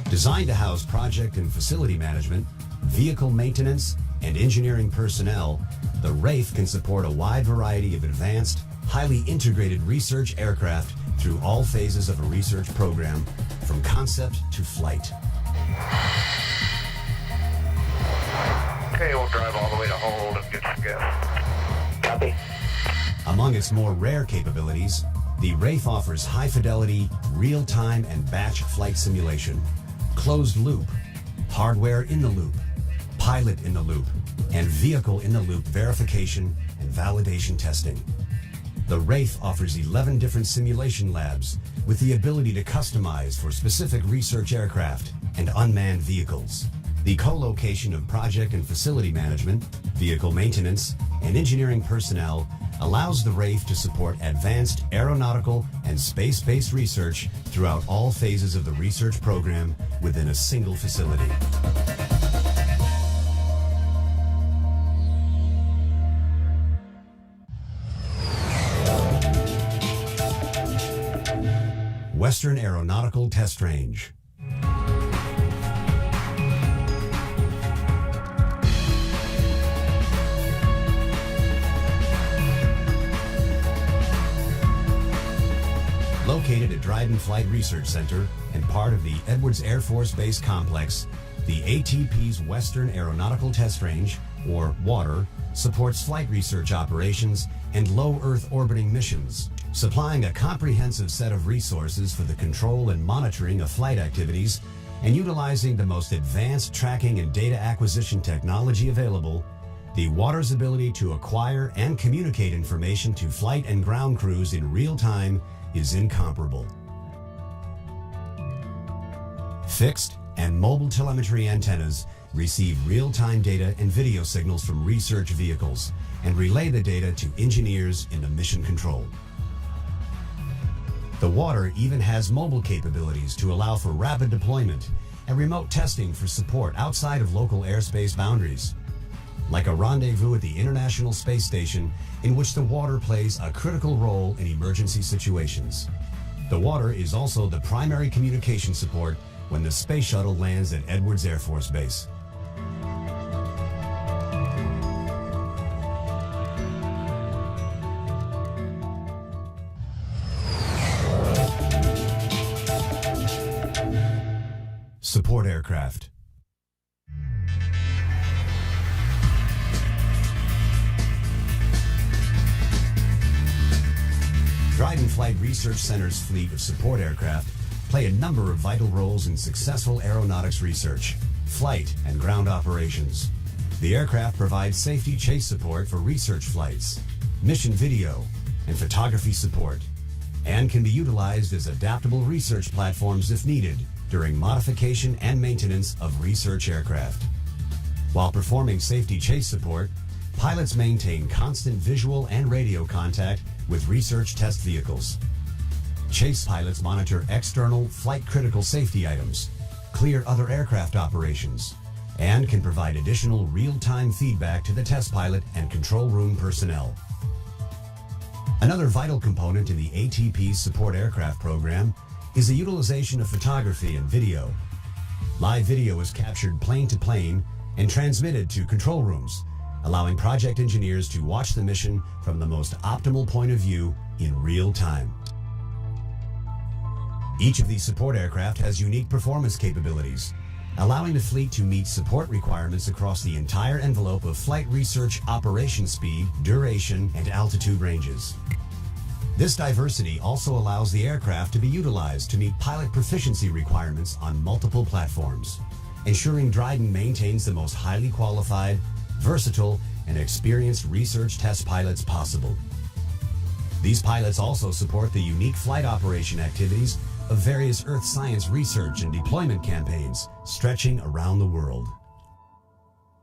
Designed to house project and facility management, vehicle maintenance, and engineering personnel, the RAFE can support a wide variety of advanced, highly integrated research aircraft through all phases of a research program, from concept to flight. Okay, we'll drive all the way to hold and get some gas. Copy. Among its more rare capabilities, the RAFE offers high-fidelity, real-time and batch flight simulation, closed-loop, hardware-in-the-loop, pilot-in-the-loop, and vehicle-in-the-loop verification and validation testing. The RAFE offers 11 different simulation labs with the ability to customize for specific research aircraft and unmanned vehicles. The co-location of project and facility management, vehicle maintenance, and engineering personnel allows the RAFE to support advanced aeronautical and space-based research throughout all phases of the research program within a single facility. Western Aeronautical Test Range. Located at Dryden Flight Research Center and part of the Edwards Air Force Base Complex, the ATP's Western Aeronautical Test Range, or WATR, supports flight research operations and low Earth orbiting missions, supplying a comprehensive set of resources for the control and monitoring of flight activities, and utilizing the most advanced tracking and data acquisition technology available. The WATR's ability to acquire and communicate information to flight and ground crews in real time is incomparable. Fixed and mobile telemetry antennas receive real-time data and video signals from research vehicles and relay the data to engineers in the mission control. The water even has mobile capabilities to allow for rapid deployment and remote testing for support outside of local airspace boundaries. Like a rendezvous at the International Space Station, in which the water plays a critical role in emergency situations. The water is also the primary communication support when the space shuttle lands at Edwards Air Force Base. Support aircraft. Dryden Flight Research Center's fleet of support aircraft play a number of vital roles in successful aeronautics research, flight, and ground operations. The aircraft provides safety chase support for research flights, mission video, and photography support, and can be utilized as adaptable research platforms if needed during modification and maintenance of research aircraft. While performing safety chase support, pilots maintain constant visual and radio contact with research test vehicles. Chase pilots monitor external flight-critical safety items, clear other aircraft operations, and can provide additional real-time feedback to the test pilot and control room personnel. Another vital component in the ATP support aircraft program is the utilization of photography and video. Live video is captured plane to plane and transmitted to control rooms, allowing project engineers to watch the mission from the most optimal point of view in real time. Each of these support aircraft has unique performance capabilities, allowing the fleet to meet support requirements across the entire envelope of flight research operation speed, duration, and altitude ranges. This diversity also allows the aircraft to be utilized to meet pilot proficiency requirements on multiple platforms, ensuring Dryden maintains the most highly qualified, versatile, and experienced research test pilots possible. These pilots also support the unique flight operation activities of various Earth science research and deployment campaigns stretching around the world.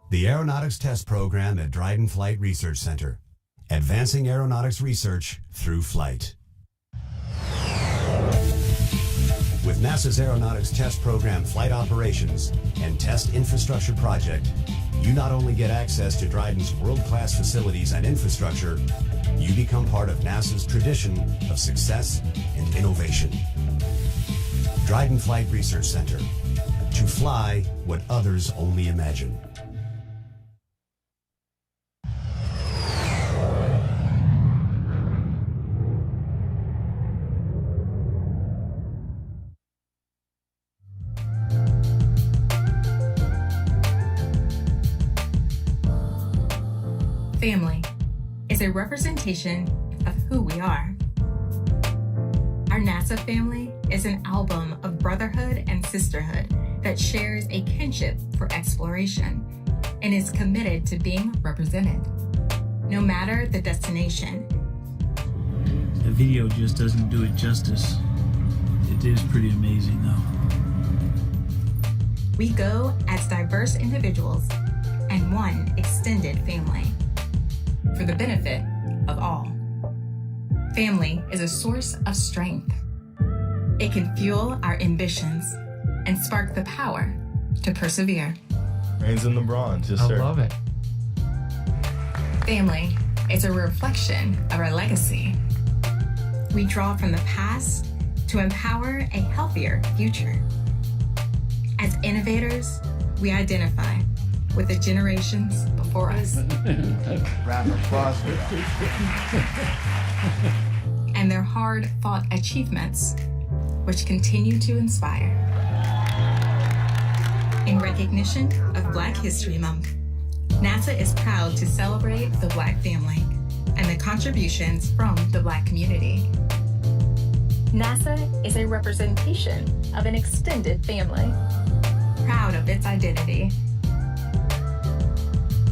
The Aeronautics Test Program at Dryden Flight Research Center, advancing aeronautics research through flight. With NASA's Aeronautics Test Program flight operations and test infrastructure project, you not only get access to Dryden's world-class facilities and infrastructure, you become part of NASA's tradition of success and innovation. Dryden Flight Research Center. To fly what others only imagine. Family is a representation of who we are. Our NASA family is an album of brotherhood and sisterhood that shares a kinship for exploration and is committed to being represented, no matter the destination. The video just doesn't do it justice. It is pretty amazing, though. We go as diverse individuals and one extended family for the benefit of all. Family is a source of strength. It can fuel our ambitions and spark the power to persevere. Reigns in the bronze, yes, sir. I love it. Family is a reflection of our legacy. We draw from the past to empower a healthier future. As innovators, we identify with the generations before us. Round of applause for and their hard-fought achievements, which continue to inspire. In recognition of Black History Month, NASA is proud to celebrate the Black family and the contributions from the Black community. NASA is a representation of an extended family, proud of its identity,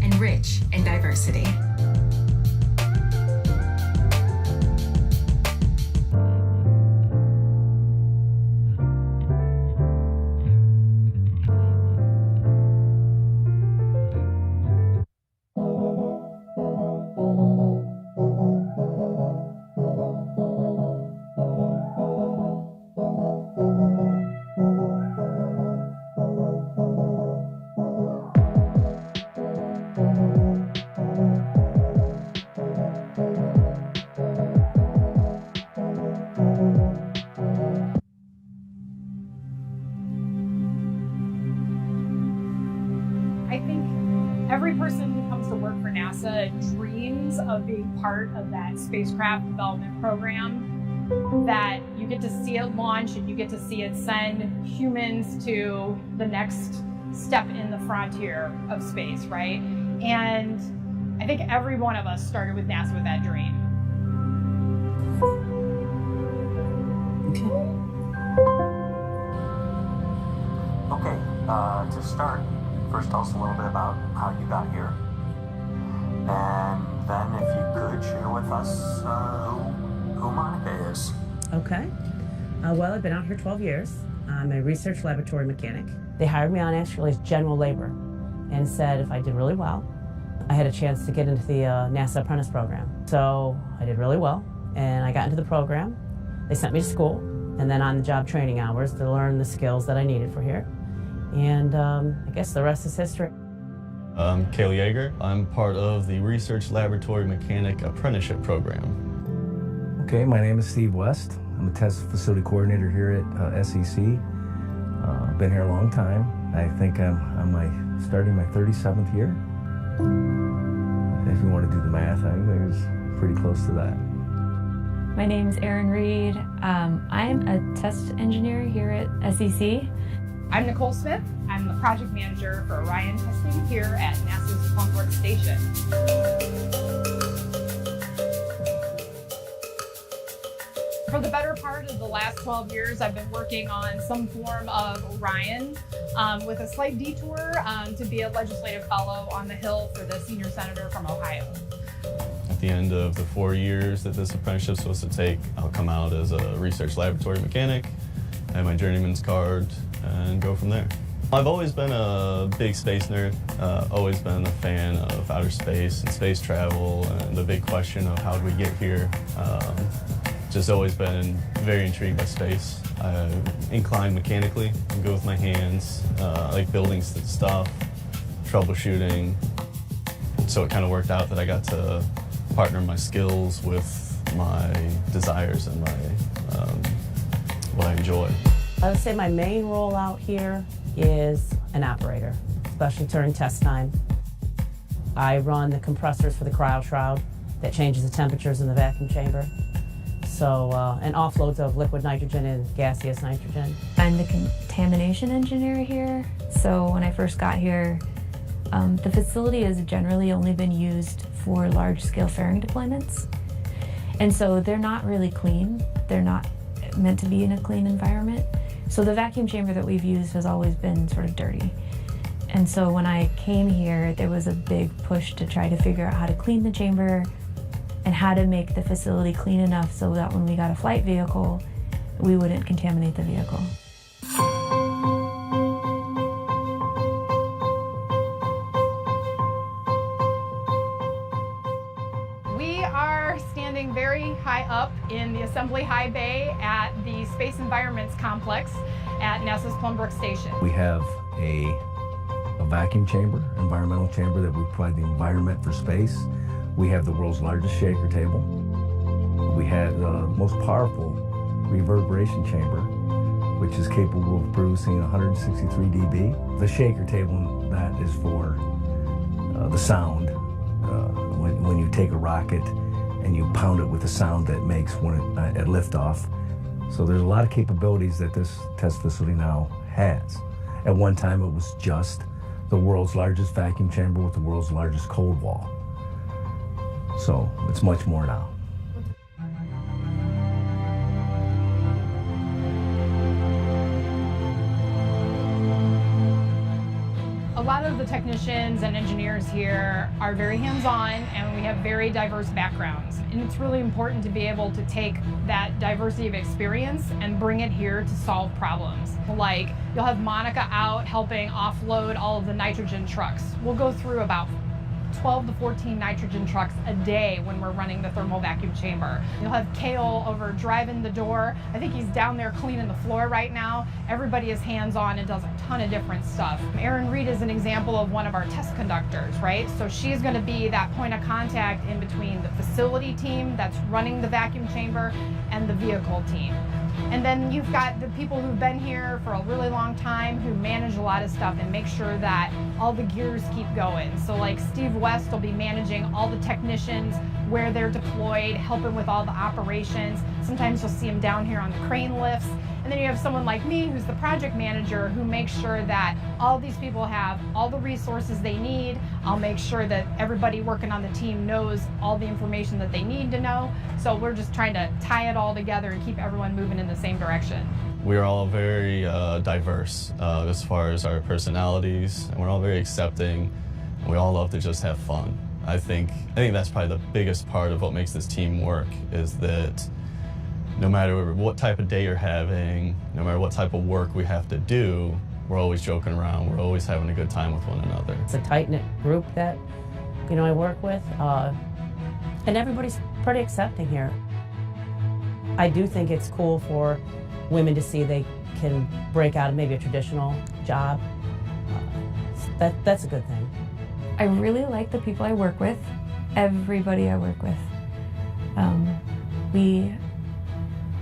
and rich in diversity. dreams of being part of that spacecraft development program, that you get to see it launch and you get to see it send humans to the next step in the frontier of space, right? And I think every one of us started with NASA with that dream. Okay, to start, first tell us a little bit about how you got here. And then if you could share with us who Monica is. Okay. Well, I've been out here 12 years. I'm a research laboratory mechanic. They hired me on actually as general labor and said if I did really well, I had a chance to get into the NASA apprentice program. So I did really well, and I got into the program. They sent me to school, and then on-the-job training hours to learn the skills that I needed for here. And I guess the rest is history. I'm Cale Yeager. I'm part of the Research Laboratory Mechanic Apprenticeship Program. Okay, my name is Steve West. I'm a test facility coordinator here at SEC. Been here a long time. I think I'm starting my 37th year. If you want to do the math, I think it's pretty close to that. My name's Erin Reed. I'm a test engineer here at SEC. I'm Nicole Smith. I'm the project manager for Orion testing here at NASA's Plum Brook Station. For the better part of the last 12 years, I've been working on some form of Orion with a slight detour to be a legislative fellow on the Hill for the senior senator from Ohio. At the end of the 4 years that this apprenticeship is supposed to take, I'll come out as a research laboratory mechanic, have my journeyman's card, and go from there. I've always been a big space nerd, always been a fan of outer space and space travel and the big question of how do we get here. Just always been very intrigued by space. I'm inclined mechanically, I go with my hands, I like building stuff, troubleshooting. So it kind of worked out that I got to partner my skills with my desires and my what I enjoy. I would say my main role out here is an operator, especially during test time. I run the compressors for the cryo shroud that changes the temperatures in the vacuum chamber. So, and offloads of liquid nitrogen and gaseous nitrogen. I'm the contamination engineer here. So when I first got here, the facility has generally only been used for large-scale fairing deployments. And so they're not really clean. They're not meant to be in a clean environment. So the vacuum chamber that we've used has always been sort of dirty. And so when I came here, there was a big push to try to figure out how to clean the chamber and how to make the facility clean enough so that when we got a flight vehicle, we wouldn't contaminate the vehicle. We are standing very high up in the Assembly High Bay at the Space Environments Complex at NASA's Plum Brook Station. We have a vacuum chamber, environmental chamber that we provide the environment for space. We have the world's largest shaker table. We have the most powerful reverberation chamber, which is capable of producing 163 dB. The shaker table, that is for the sound. When you take a rocket and you pound it with the sound that makes when at liftoff. So there's a lot of capabilities that this test facility now has. At one time, it was just the world's largest vacuum chamber with the world's largest cold wall. So it's much more now. A lot of the technicians and engineers here are very hands-on, and we have very diverse backgrounds. And it's really important to be able to take that diversity of experience and bring it here to solve problems. Like, you'll have Monica out helping offload all of the nitrogen trucks. We'll go through about 12 to 14 nitrogen trucks a day when we're running the thermal vacuum chamber. You'll have Cale over driving the door. I think he's down there cleaning the floor right now. Everybody is hands-on and does a ton of different stuff. Erin Reed is an example of one of our test conductors, right? So she's going to be that point of contact in between the facility team that's running the vacuum chamber and the vehicle team. And then you've got the people who've been here for a really long time who manage a lot of stuff and make sure that all the gears keep going. So like Steve West will be managing all the technicians, where they're deployed, helping with all the operations. Sometimes you'll see him down here on the crane lifts. And then you have someone like me who's the project manager who makes sure that all these people have all the resources they need. I'll make sure that everybody working on the team knows all the information that they need to know. So we're just trying to tie it all together and keep everyone moving in the same direction. We're all very diverse as far as our personalities, and we're all very accepting, and we all love to just have fun. I think that's probably the biggest part of what makes this team work, is that no matter what type of day you're having, no matter what type of work we have to do, we're always joking around, we're always having a good time with one another. It's a tight-knit group that, I work with, and everybody's pretty accepting here. I do think it's cool for women to see they can break out of maybe a traditional job. That's a good thing. I really like the people I work with, everybody I work with.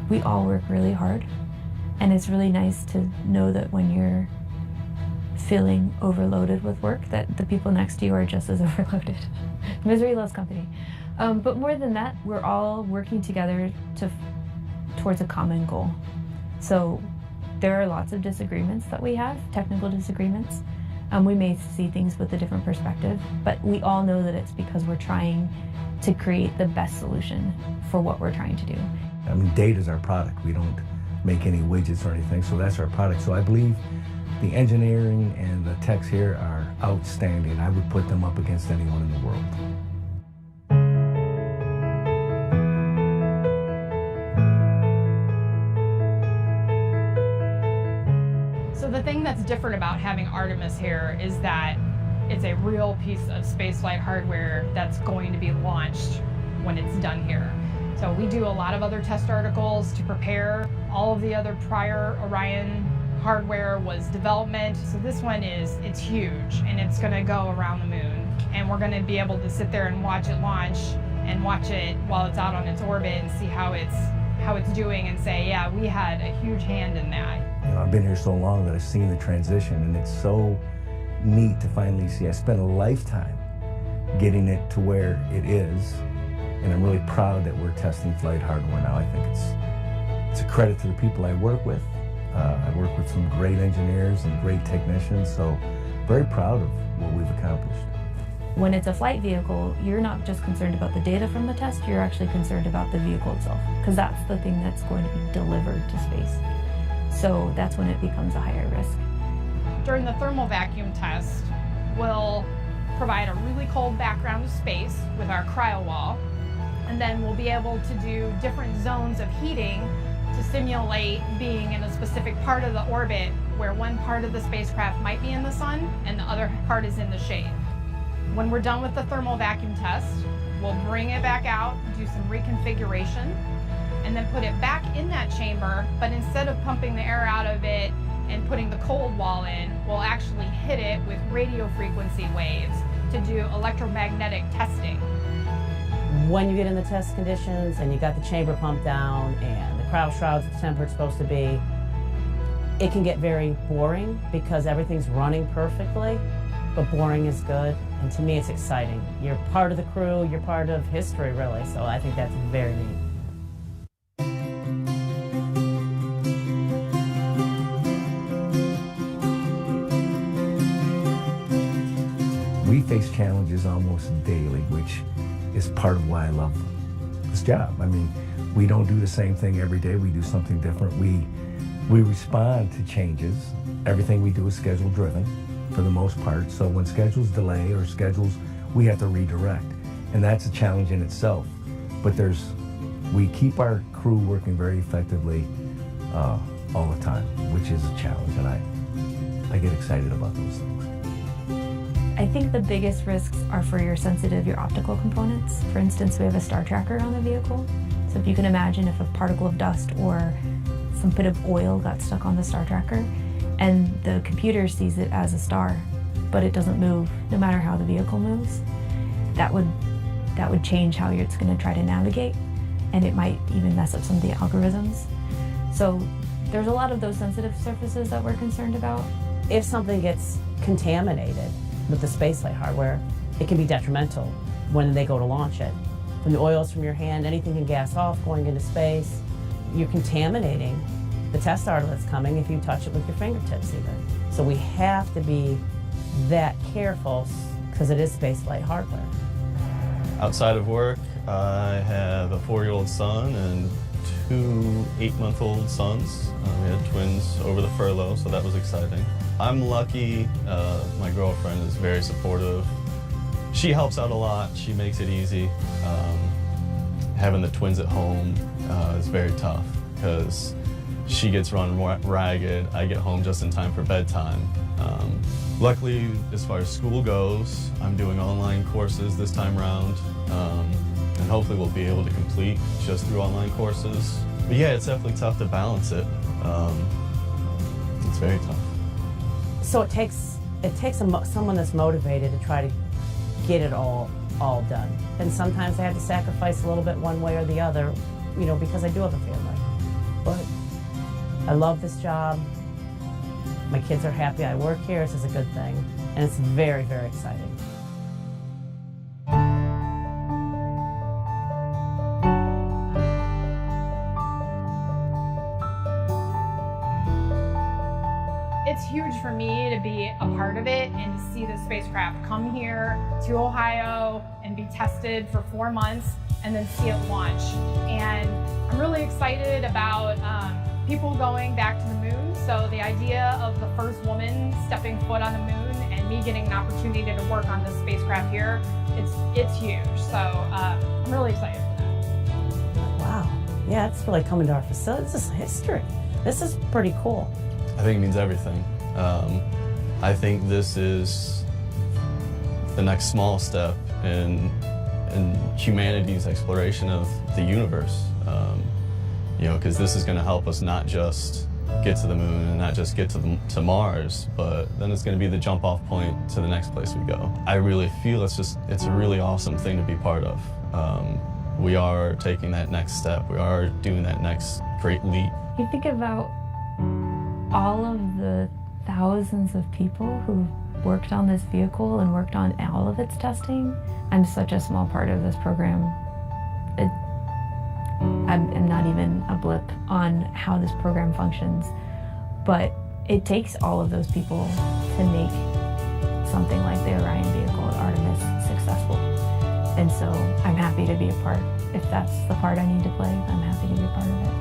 We all work really hard, and it's really nice to know that when you're feeling overloaded with work, that the people next to you are just as overloaded. Misery loves company. But more than that, we're all working together towards a common goal. So there are lots of disagreements that we have, technical disagreements. We may see things with a different perspective, but we all know that it's because we're trying to create the best solution for what we're trying to do. I mean, data is our product. We don't make any widgets or anything, so that's our product. So I believe the engineering and the techs here are outstanding. I would put them up against anyone in the world. So the thing that's different about having Artemis here is that it's a real piece of spaceflight hardware that's going to be launched when it's done here. So we do a lot of other test articles to prepare. All of the other prior Orion hardware was development. So this one it's huge, and it's going to go around the moon. And we're going to be able to sit there and watch it launch and watch it while it's out on its orbit and see how it's doing and say, yeah, we had a huge hand in that. I've been here so long that I've seen the transition, and it's so neat to finally see. I spent a lifetime getting it to where it is, and I'm really proud that we're testing flight hardware now. I think it's a credit to the people I work with. I work with some great engineers and great technicians, so very proud of what we've accomplished. When it's a flight vehicle, you're not just concerned about the data from the test, you're actually concerned about the vehicle itself, because that's the thing that's going to be delivered to space. So that's when it becomes a higher risk. During the thermal vacuum test, we'll provide a really cold background of space with our cryo wall, and then we'll be able to do different zones of heating to simulate being in a specific part of the orbit where one part of the spacecraft might be in the sun and the other part is in the shade. When we're done with the thermal vacuum test, we'll bring it back out, do some reconfiguration, and then put it back in that chamber, but instead of pumping the air out of it and putting the cold wall in, we'll actually hit it with radio frequency waves to do electromagnetic testing. When you get in the test conditions and you got the chamber pumped down and the cryo shroud's at the temperature it's supposed to be, it can get very boring because everything's running perfectly, but boring is good. And to me, it's exciting. You're part of the crew, you're part of history, really, so I think that's very neat. We face challenges almost daily, which is part of why I love this job. I mean, we don't do the same thing every day. We do something different. We respond to changes. Everything we do is schedule driven for the most part. So when schedules delay or we have to redirect. And that's a challenge in itself. But we keep our crew working very effectively all the time, which is a challenge. And I get excited about those things. I think the biggest risks are for your optical components. For instance, we have a star tracker on the vehicle. So if you can imagine if a particle of dust or some bit of oil got stuck on the star tracker and the computer sees it as a star, but it doesn't move no matter how the vehicle moves, that would change how it's going to try to navigate, and it might even mess up some of the algorithms. So there's a lot of those sensitive surfaces that we're concerned about. If something gets contaminated with the spaceflight hardware, it can be detrimental when they go to launch it. From the oils from your hand, anything can gas off going into space. You're contaminating the test article that's coming if you touch it with your fingertips even. So we have to be that careful because it is spaceflight hardware. Outside of work, I have a 4-year-old son and 2 8-month-old sons. We had twins over the furlough, so that was exciting. I'm lucky. My girlfriend is very supportive. She helps out a lot. She makes it easy. Having the twins at home is very tough because she gets run ragged. I get home just in time for bedtime. Luckily, as far as school goes, I'm doing online courses this time around, and hopefully we'll be able to complete just through online courses. But yeah, it's definitely tough to balance it. It's very tough. So it takes someone that's motivated to try to get it all done. And sometimes I have to sacrifice a little bit one way or the other, you know, because I do have a family. But I love this job. My kids are happy I work here. This is a good thing. And it's very, very exciting. It's huge for me to be a part of it and to see the spacecraft come here to Ohio and be tested for 4 months and then see it launch. And I'm really excited about people going back to the moon. So the idea of the first woman stepping foot on the moon and me getting an opportunity to work on this spacecraft here, it's huge. So I'm really excited for that. Wow. Yeah, it's really coming to our facility. This is history. This is pretty cool. I think it means everything. I think this is the next small step in humanity's exploration of the universe. You know, because this is going to help us not just get to the moon and not just get to Mars, but then it's going to be the jump-off point to the next place we go. I really feel it's a really awesome thing to be part of. We are taking that next step. We are doing that next great leap. You think about all of the thousands of people who worked on this vehicle and worked on all of its testing. I'm such a small part of this program. I'm not even a blip on how this program functions, but it takes all of those people to make something like the Orion vehicle at Artemis successful. And so I'm happy to be a part. If that's the part I need to play, I'm happy to be a part of it.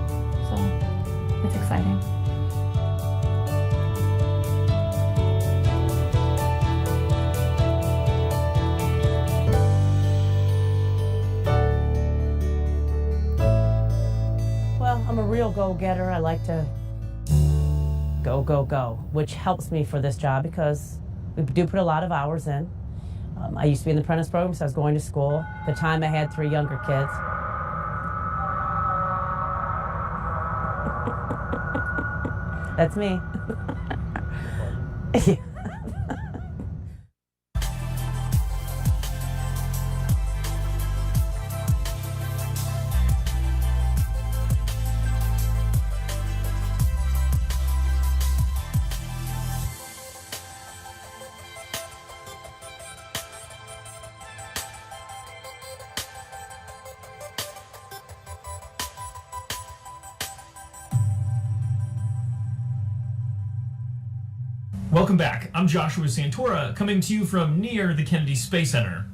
So it's exciting. I'm a real go-getter. I like to go, which helps me for this job because we do put a lot of hours in. I used to be in the apprentice program, so I was going to school. At the time, I had 3 younger kids. That's me. Yeah. Welcome back. I'm Joshua Santora, coming to you from near the Kennedy Space Center.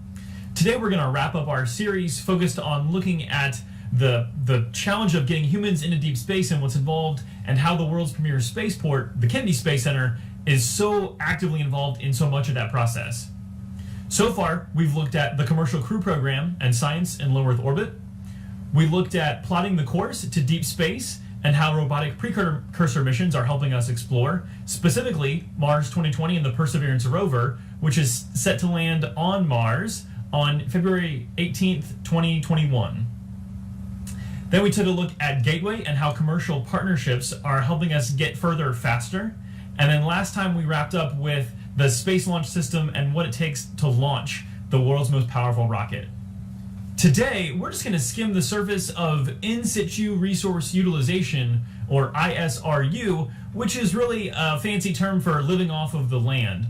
Today we're going to wrap up our series focused on looking at the challenge of getting humans into deep space and what's involved, and how the world's premier spaceport, the Kennedy Space Center, is so actively involved in so much of that process. So far, we've looked at the Commercial Crew Program and science in low Earth orbit. We looked at plotting the course to deep space and how robotic precursor missions are helping us explore, specifically Mars 2020 and the Perseverance rover, which is set to land on Mars on February 18th, 2021. Then we took a look at Gateway and how commercial partnerships are helping us get further faster. And then last time we wrapped up with the Space Launch System and what it takes to launch the world's most powerful rocket. Today, we're just going to skim the surface of in situ resource utilization, or ISRU, which is really a fancy term for living off of the land.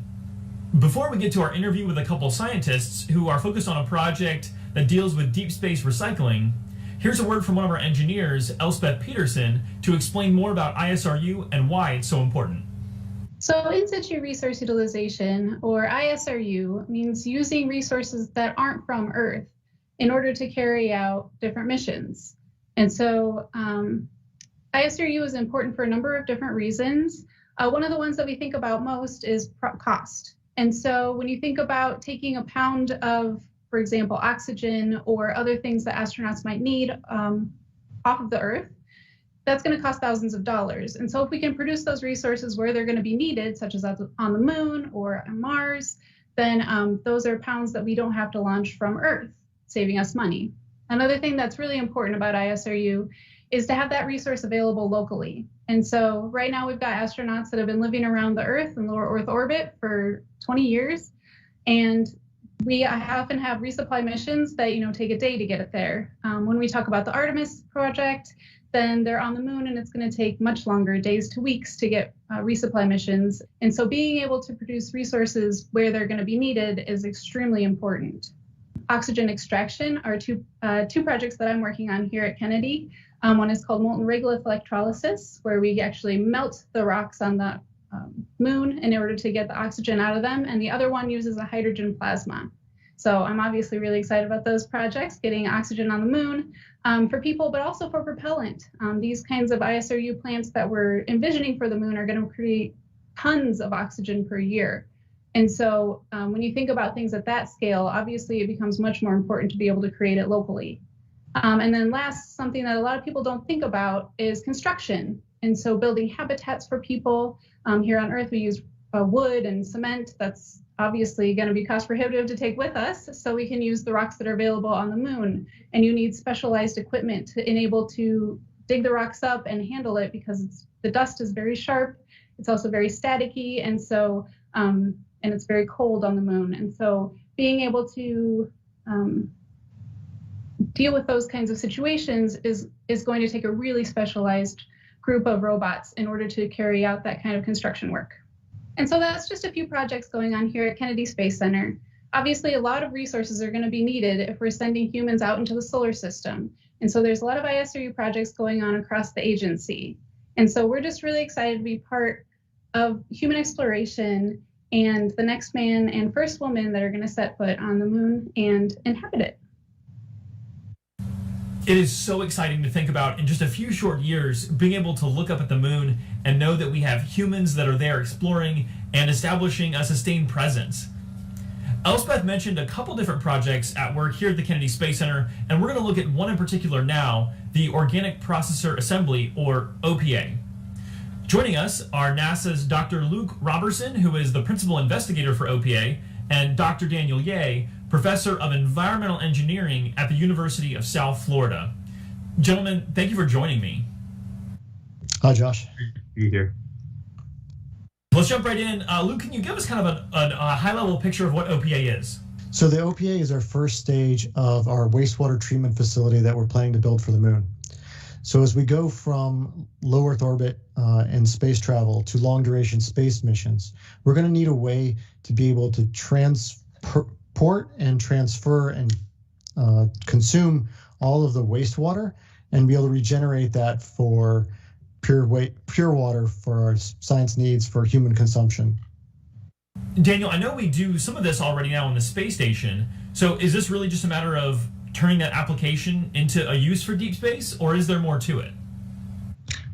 Before we get to our interview with a couple scientists who are focused on a project that deals with deep space recycling, here's a word from one of our engineers, Elspeth Peterson, to explain more about ISRU and why it's so important. So in situ resource utilization, or ISRU, means using resources that aren't from Earth in order to carry out different missions. And so ISRU is important for a number of different reasons. One of the ones that we think about most is cost. And so when you think about taking a pound of, for example, oxygen or other things that astronauts might need off of the Earth, that's going to cost thousands of dollars. And so if we can produce those resources where they're going to be needed, such as on the moon or on Mars, then those are pounds that we don't have to launch from Earth, saving us money. Another thing that's really important about ISRU is to have that resource available locally. And so right now we've got astronauts that have been living around the Earth in lower Earth orbit for 20 years. And we often have resupply missions that, take a day to get it there. When we talk about the Artemis project, then they're on the moon and it's going to take much longer, days to weeks, to get resupply missions. And so being able to produce resources where they're going to be needed is extremely important. Oxygen extraction are two projects that I'm working on here at Kennedy. One is called molten regolith electrolysis, where we actually melt the rocks on the moon in order to get the oxygen out of them. And the other one uses a hydrogen plasma. So I'm obviously really excited about those projects, getting oxygen on the moon for people, but also for propellant. These kinds of ISRU plants that we're envisioning for the moon are going to create tons of oxygen per year. And so when you think about things at that scale, obviously it becomes much more important to be able to create it locally. And then last, something that a lot of people don't think about is construction. And so building habitats for people. Here on Earth, we use wood and cement. That's obviously going to be cost prohibitive to take with us. So we can use the rocks that are available on the moon. And you need specialized equipment to enable to dig the rocks up and handle it, because the dust is very sharp. It's also very staticky. And so, and it's very cold on the moon. And so being able to deal with those kinds of situations is going to take a really specialized group of robots in order to carry out that kind of construction work. And so that's just a few projects going on here at Kennedy Space Center. Obviously, a lot of resources are going to be needed if we're sending humans out into the solar system. And so there's a lot of ISRU projects going on across the agency. And so we're just really excited to be part of human exploration and the next man and first woman that are going to set foot on the moon and inhabit it. It is so exciting to think about in just a few short years being able to look up at the moon and know that we have humans that are there exploring and establishing a sustained presence. Elspeth mentioned a couple different projects at work here at the Kennedy Space Center, and we're going to look at one in particular now, the Organic Processor Assembly, or OPA. Joining us are NASA's Dr. Luke Robertson, who is the principal investigator for OPA, and Dr. Daniel Yeh, Professor of Environmental Engineering at the University of South Florida. Gentlemen, thank you for joining me. Hi, Josh. Be here. Let's jump right in. Luke, can you give us kind of a high-level picture of what OPA is? So the OPA is our first stage of our wastewater treatment facility that we're planning to build for the moon. So as we go from low Earth orbit and space travel to long-duration space missions, we're going to need a way to be able to transport and transfer and consume all of the wastewater and be able to regenerate that for pure water for our science needs for human consumption. Daniel, I know we do some of this already now on the space station. So is this really just a matter of turning that application into a use for deep space, or is there more to it?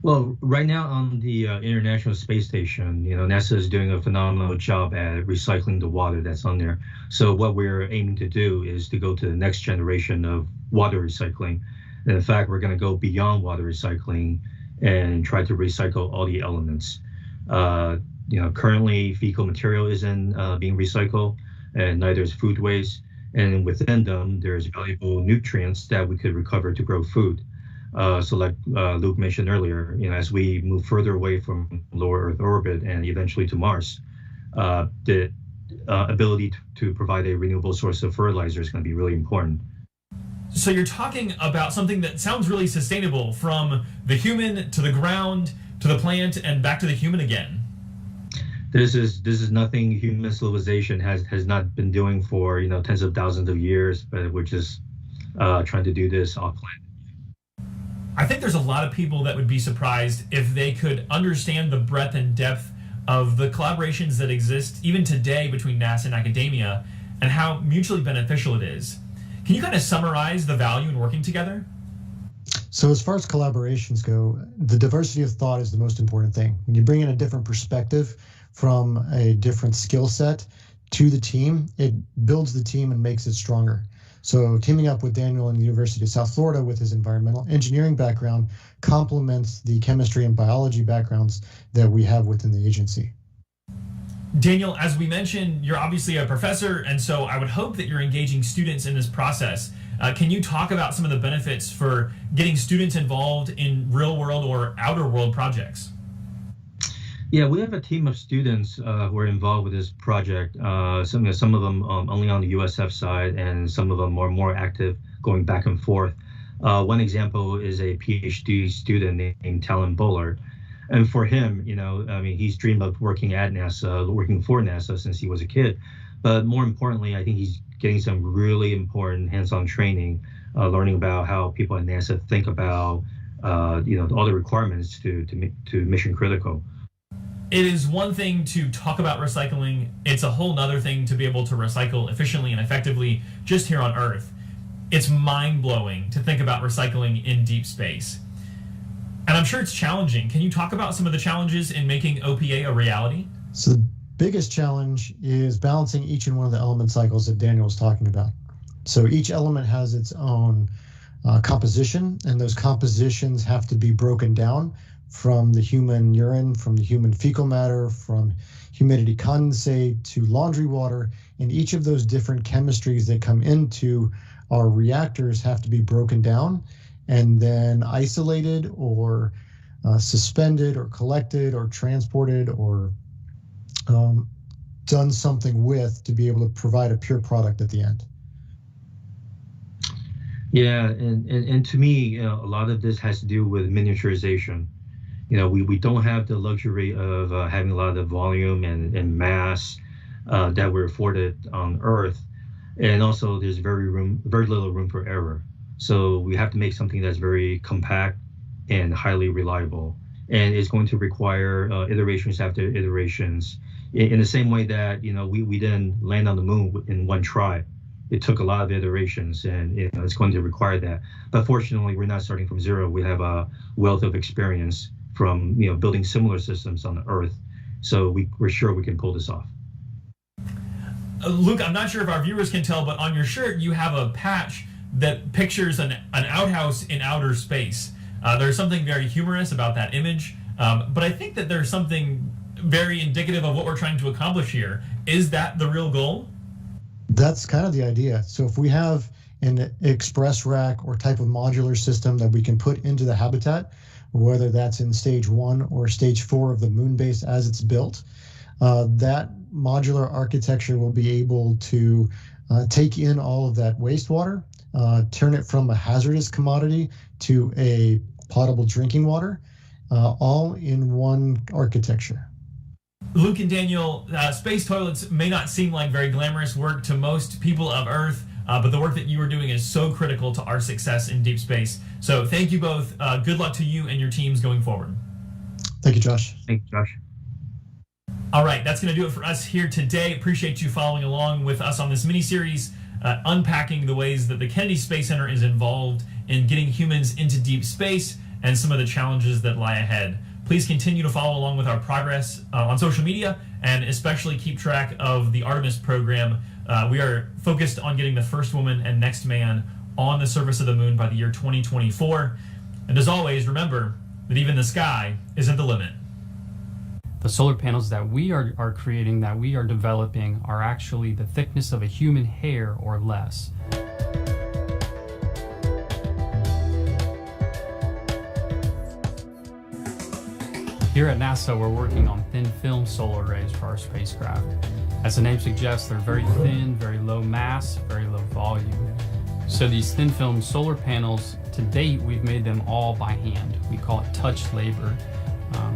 Well, right now on the International Space Station, NASA is doing a phenomenal job at recycling the water that's on there. So what we're aiming to do is to go to the next generation of water recycling. And in fact, we're going to go beyond water recycling and try to recycle all the elements. Currently fecal material isn't being recycled, and neither is food waste. And within them, there's valuable nutrients that we could recover to grow food. So like Luke mentioned earlier, as we move further away from lower Earth orbit and eventually to Mars, the ability to provide a renewable source of fertilizer is going to be really important. So you're talking about something that sounds really sustainable, from the human to the ground to the plant and back to the human again. This is nothing human civilization has not been doing for tens of thousands of years, but we're just trying to do this off planet. I think there's a lot of people that would be surprised if they could understand the breadth and depth of the collaborations that exist even today between NASA and academia, and how mutually beneficial it is. Can you kind of summarize the value in working together? So as far as collaborations go, the diversity of thought is the most important thing. When you bring in a different perspective from a different skill set to the team, it builds the team and makes it stronger. So teaming up with Daniel in the University of South Florida with his environmental engineering background complements the chemistry and biology backgrounds that we have within the agency. Daniel, as we mentioned, you're obviously a professor, and so I would hope that you're engaging students in this process. Can you talk about some of the benefits for getting students involved in real world or outer world projects? Yeah, we have a team of students who are involved with this project. Some of them only on the USF side, and some of them are more active, going back and forth. One example is a PhD student named Talon Bullard. And for him, he's dreamed of working at NASA, working for NASA since he was a kid. But more importantly, I think he's getting some really important hands-on training, learning about how people at NASA think about, all the requirements to mission critical. It is one thing to talk about recycling. It's a whole nother thing to be able to recycle efficiently and effectively just here on Earth. It's mind-blowing to think about recycling in deep space. And I'm sure it's challenging. Can you talk about some of the challenges in making OPA a reality? So the biggest challenge is balancing each and one of the element cycles that Daniel was talking about. So each element has its own composition, and those compositions have to be broken down from the human urine, from the human fecal matter, from humidity condensate to laundry water. And each of those different chemistries that come into our reactors have to be broken down and then isolated or suspended or collected or transported or done something with to be able to provide a pure product at the end. Yeah, and to me, a lot of this has to do with miniaturization. We don't have the luxury of having a lot of volume and mass that we're afforded on Earth. And also there's very little room for error. So we have to make something that's very compact and highly reliable. And it's going to require iterations after iterations. In the same way that, we didn't land on the moon in one try. It took a lot of iterations, and it's going to require that. But fortunately, we're not starting from zero. We have a wealth of experience from building similar systems on the Earth. So we're sure we can pull this off. Luke, I'm not sure if our viewers can tell, but on your shirt you have a patch that pictures an outhouse in outer space. There's something very humorous about that image, but I think that there's something very indicative of what we're trying to accomplish here. Is that the real goal? That's kind of the idea. So if we have an express rack or type of modular system that we can put into the habitat, whether that's in stage 1 or stage 4 of the moon base as it's built, that modular architecture will be able to take in all of that wastewater, turn it from a hazardous commodity to a potable drinking water, all in one architecture. Luke and Daniel, space toilets may not seem like very glamorous work to most people of Earth, but the work that you are doing is so critical to our success in deep space. So thank you both. Good luck to you and your teams going forward. Thank you, Josh. Thank you, Josh. All right, that's going to do it for us here today. Appreciate you following along with us on this mini-series, unpacking the ways that the Kennedy Space Center is involved in getting humans into deep space and some of the challenges that lie ahead. Please continue to follow along with our progress on social media, and especially keep track of the Artemis program. We are focused on getting the first woman and next man on the surface of the moon by the year 2024. And as always, remember that even the sky isn't the limit. The solar panels that we are creating, that we are developing, are actually the thickness of a human hair or less. Here at NASA, we're working on thin film solar arrays for our spacecraft. As the name suggests, they're very thin, very low mass, very low volume. So these thin film solar panels, to date, we've made them all by hand. We call it touch labor,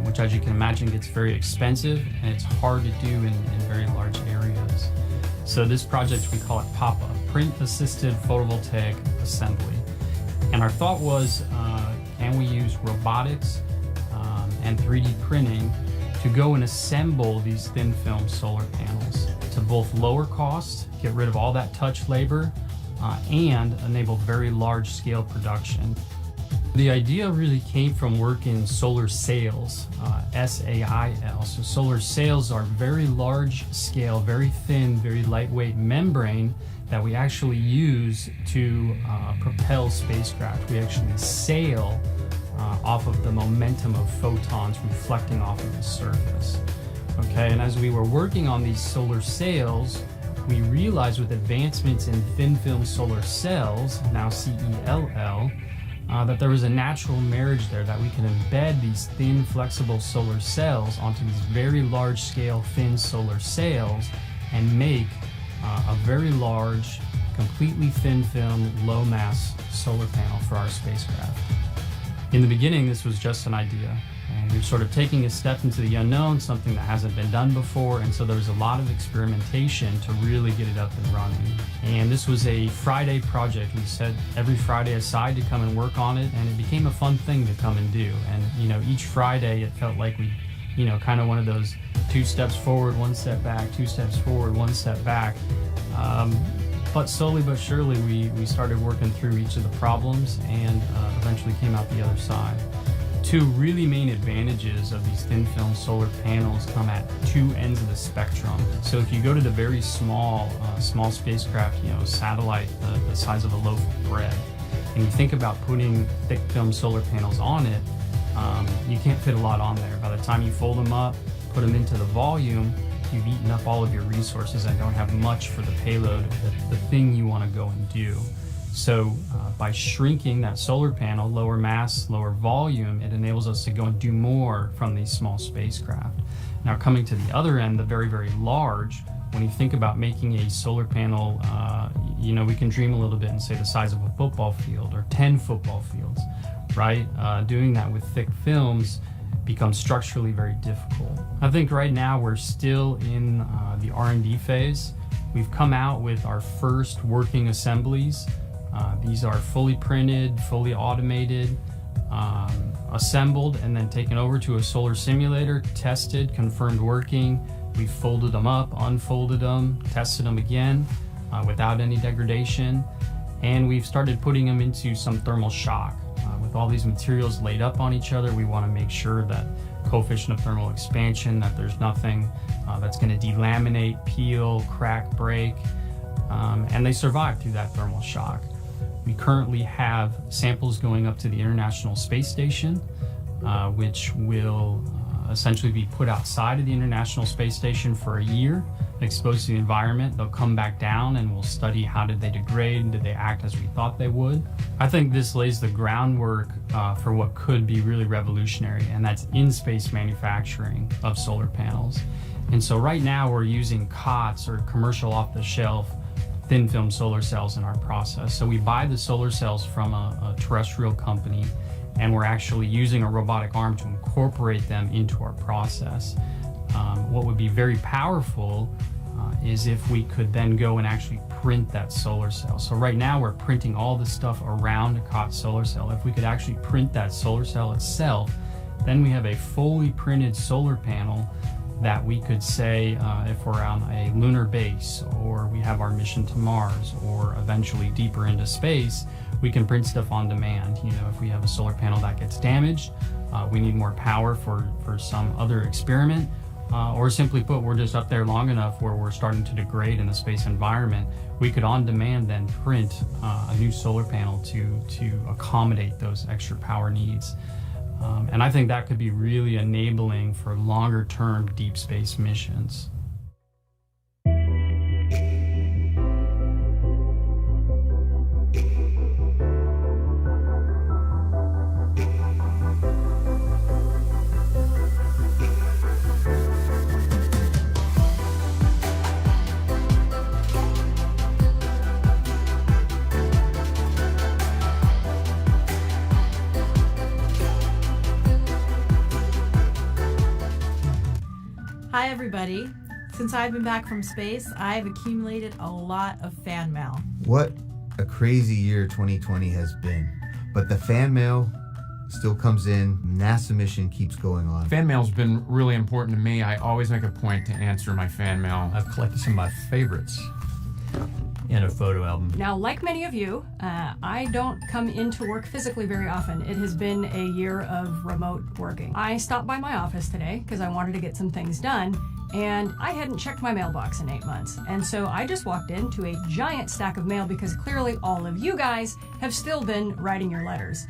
which, as you can imagine, gets very expensive and it's hard to do in very large areas. So this project, we call it PAPA, Print Assisted Photovoltaic Assembly. And our thought was, can we use robotics and 3D printing to go and assemble these thin film solar panels to both lower cost, get rid of all that touch labor, and enable very large scale production. The idea really came from work in solar sails, SAIL. So solar sails are very large scale, very thin, very lightweight membrane that we actually use to propel spacecraft. We actually sail off of the momentum of photons reflecting off of the surface. Okay, and as we were working on these solar sails, we realized with advancements in thin film solar cells, now CELL, that there was a natural marriage there, that we can embed these thin flexible solar cells onto these very large scale thin solar sails and make a very large, completely thin film, low mass solar panel for our spacecraft. In the beginning, this was just an idea, and we were sort of taking a step into the unknown, something that hasn't been done before, and so there was a lot of experimentation to really get it up and running. And this was a Friday project. We set every Friday aside to come and work on it, and it became a fun thing to come and do. And each Friday it felt like we, kind of one of those 2 steps forward, 1 step back, 2 steps forward, 1 step back. But slowly but surely we started working through each of the problems and eventually came out the other side. 2 really main advantages of these thin film solar panels come at 2 ends of the spectrum. So if you go to the very small spacecraft, satellite the size of a loaf of bread, and you think about putting thick film solar panels on it, you can't fit a lot on there. By the time you fold them up, put them into the volume, you've eaten up all of your resources and don't have much for the payload, the thing you want to go and do. So by shrinking that solar panel, lower mass, lower volume, it enables us to go and do more from these small spacecraft. Now coming to the other end, the very, very large, when you think about making a solar panel, we can dream a little bit and say the size of a football field or 10 football fields, right? Doing that with thick films becomes structurally very difficult. I think right now we're still in the R&D phase. We've come out with our first working assemblies. These are fully printed, fully automated, assembled, and then taken over to a solar simulator, tested, confirmed working. We've folded them up, unfolded them, tested them again without any degradation, and we've started putting them into some thermal shock. With all these materials laid up on each other, we want to make sure that coefficient of thermal expansion, that there's nothing that's going to delaminate, peel, crack, break, and they survive through that thermal shock. We currently have samples going up to the International Space Station, which will essentially be put outside of the International Space Station for a year, exposed to the environment. They'll come back down and we'll study how did they degrade, did they act as we thought they would. I think this lays the groundwork for what could be really revolutionary, and that's in-space manufacturing of solar panels. And so right now we're using COTS, or commercial off-the-shelf thin film solar cells, in our process. So we buy the solar cells from a terrestrial company, and we're actually using a robotic arm to incorporate them into our process. What would be very powerful is if we could then go and actually print that solar cell. So right now we're printing all the stuff around a COTS solar cell. If we could actually print that solar cell itself, then we have a fully printed solar panel that we could say, if we're on a lunar base, or we have our mission to Mars, or eventually deeper into space, we can print stuff on demand. If we have a solar panel that gets damaged, we need more power for some other experiment, or simply put, we're just up there long enough where we're starting to degrade in the space environment, we could on demand then print a new solar panel to accommodate those extra power needs. And I think that could be really enabling for longer term deep space missions. Hi, everybody. Since I've been back from space, I've accumulated a lot of fan mail. What a crazy year 2020 has been. But the fan mail still comes in. NASA mission keeps going on. Fan mail's been really important to me. I always make a point to answer my fan mail. I've collected some of my favorites in a photo album. Now, like many of you, I don't come into work physically very often. It has been a year of remote working. I stopped by my office today because I wanted to get some things done, and I hadn't checked my mailbox in 8 months. And so I just walked into a giant stack of mail because clearly all of you guys have still been writing your letters.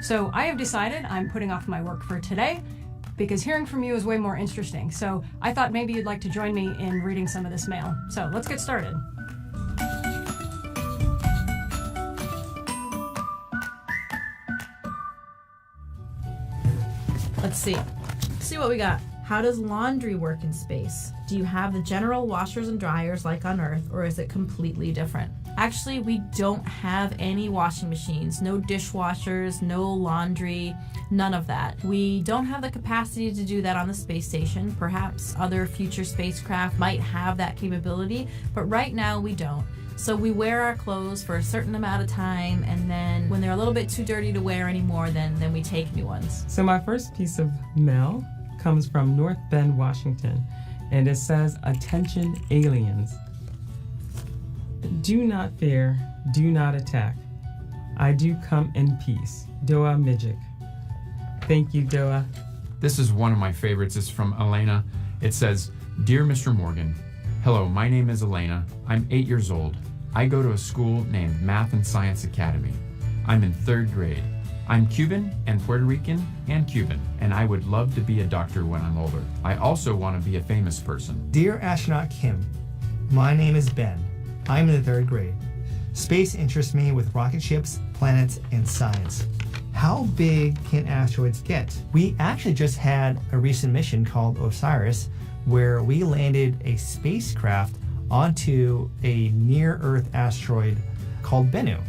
So I have decided I'm putting off my work for today because hearing from you is way more interesting. So I thought maybe you'd like to join me in reading some of this mail. So let's get started. Let's see. See what we got. How does laundry work in space? Do you have the general washers and dryers like on Earth, or is it completely different? Actually, we don't have any washing machines, no dishwashers, no laundry, none of that. We don't have the capacity to do that on the space station. Perhaps other future spacecraft might have that capability, but right now we don't. So we wear our clothes for a certain amount of time, and then when they're a little bit too dirty to wear anymore, then we take new ones. So my first piece of mail comes from North Bend, Washington, and it says, "Attention aliens. Do not fear, do not attack. I do come in peace. Doa Mijik." Thank you, Doa. This is one of my favorites. It's from Elena. It says, "Dear Mr. Morgan, hello, my name is Elena. I'm 8 years old. I go to a school named Math and Science Academy. I'm in 3rd grade. I'm Cuban and Puerto Rican and Cuban, and I would love to be a doctor when I'm older. I also want to be a famous person." Dear Astronaut Kim, my name is Ben. I'm in the 3rd grade. Space interests me with rocket ships, planets, and science. How big can asteroids get? We actually just had a recent mission called OSIRIS, where we landed a spacecraft onto a near-Earth asteroid called Bennu.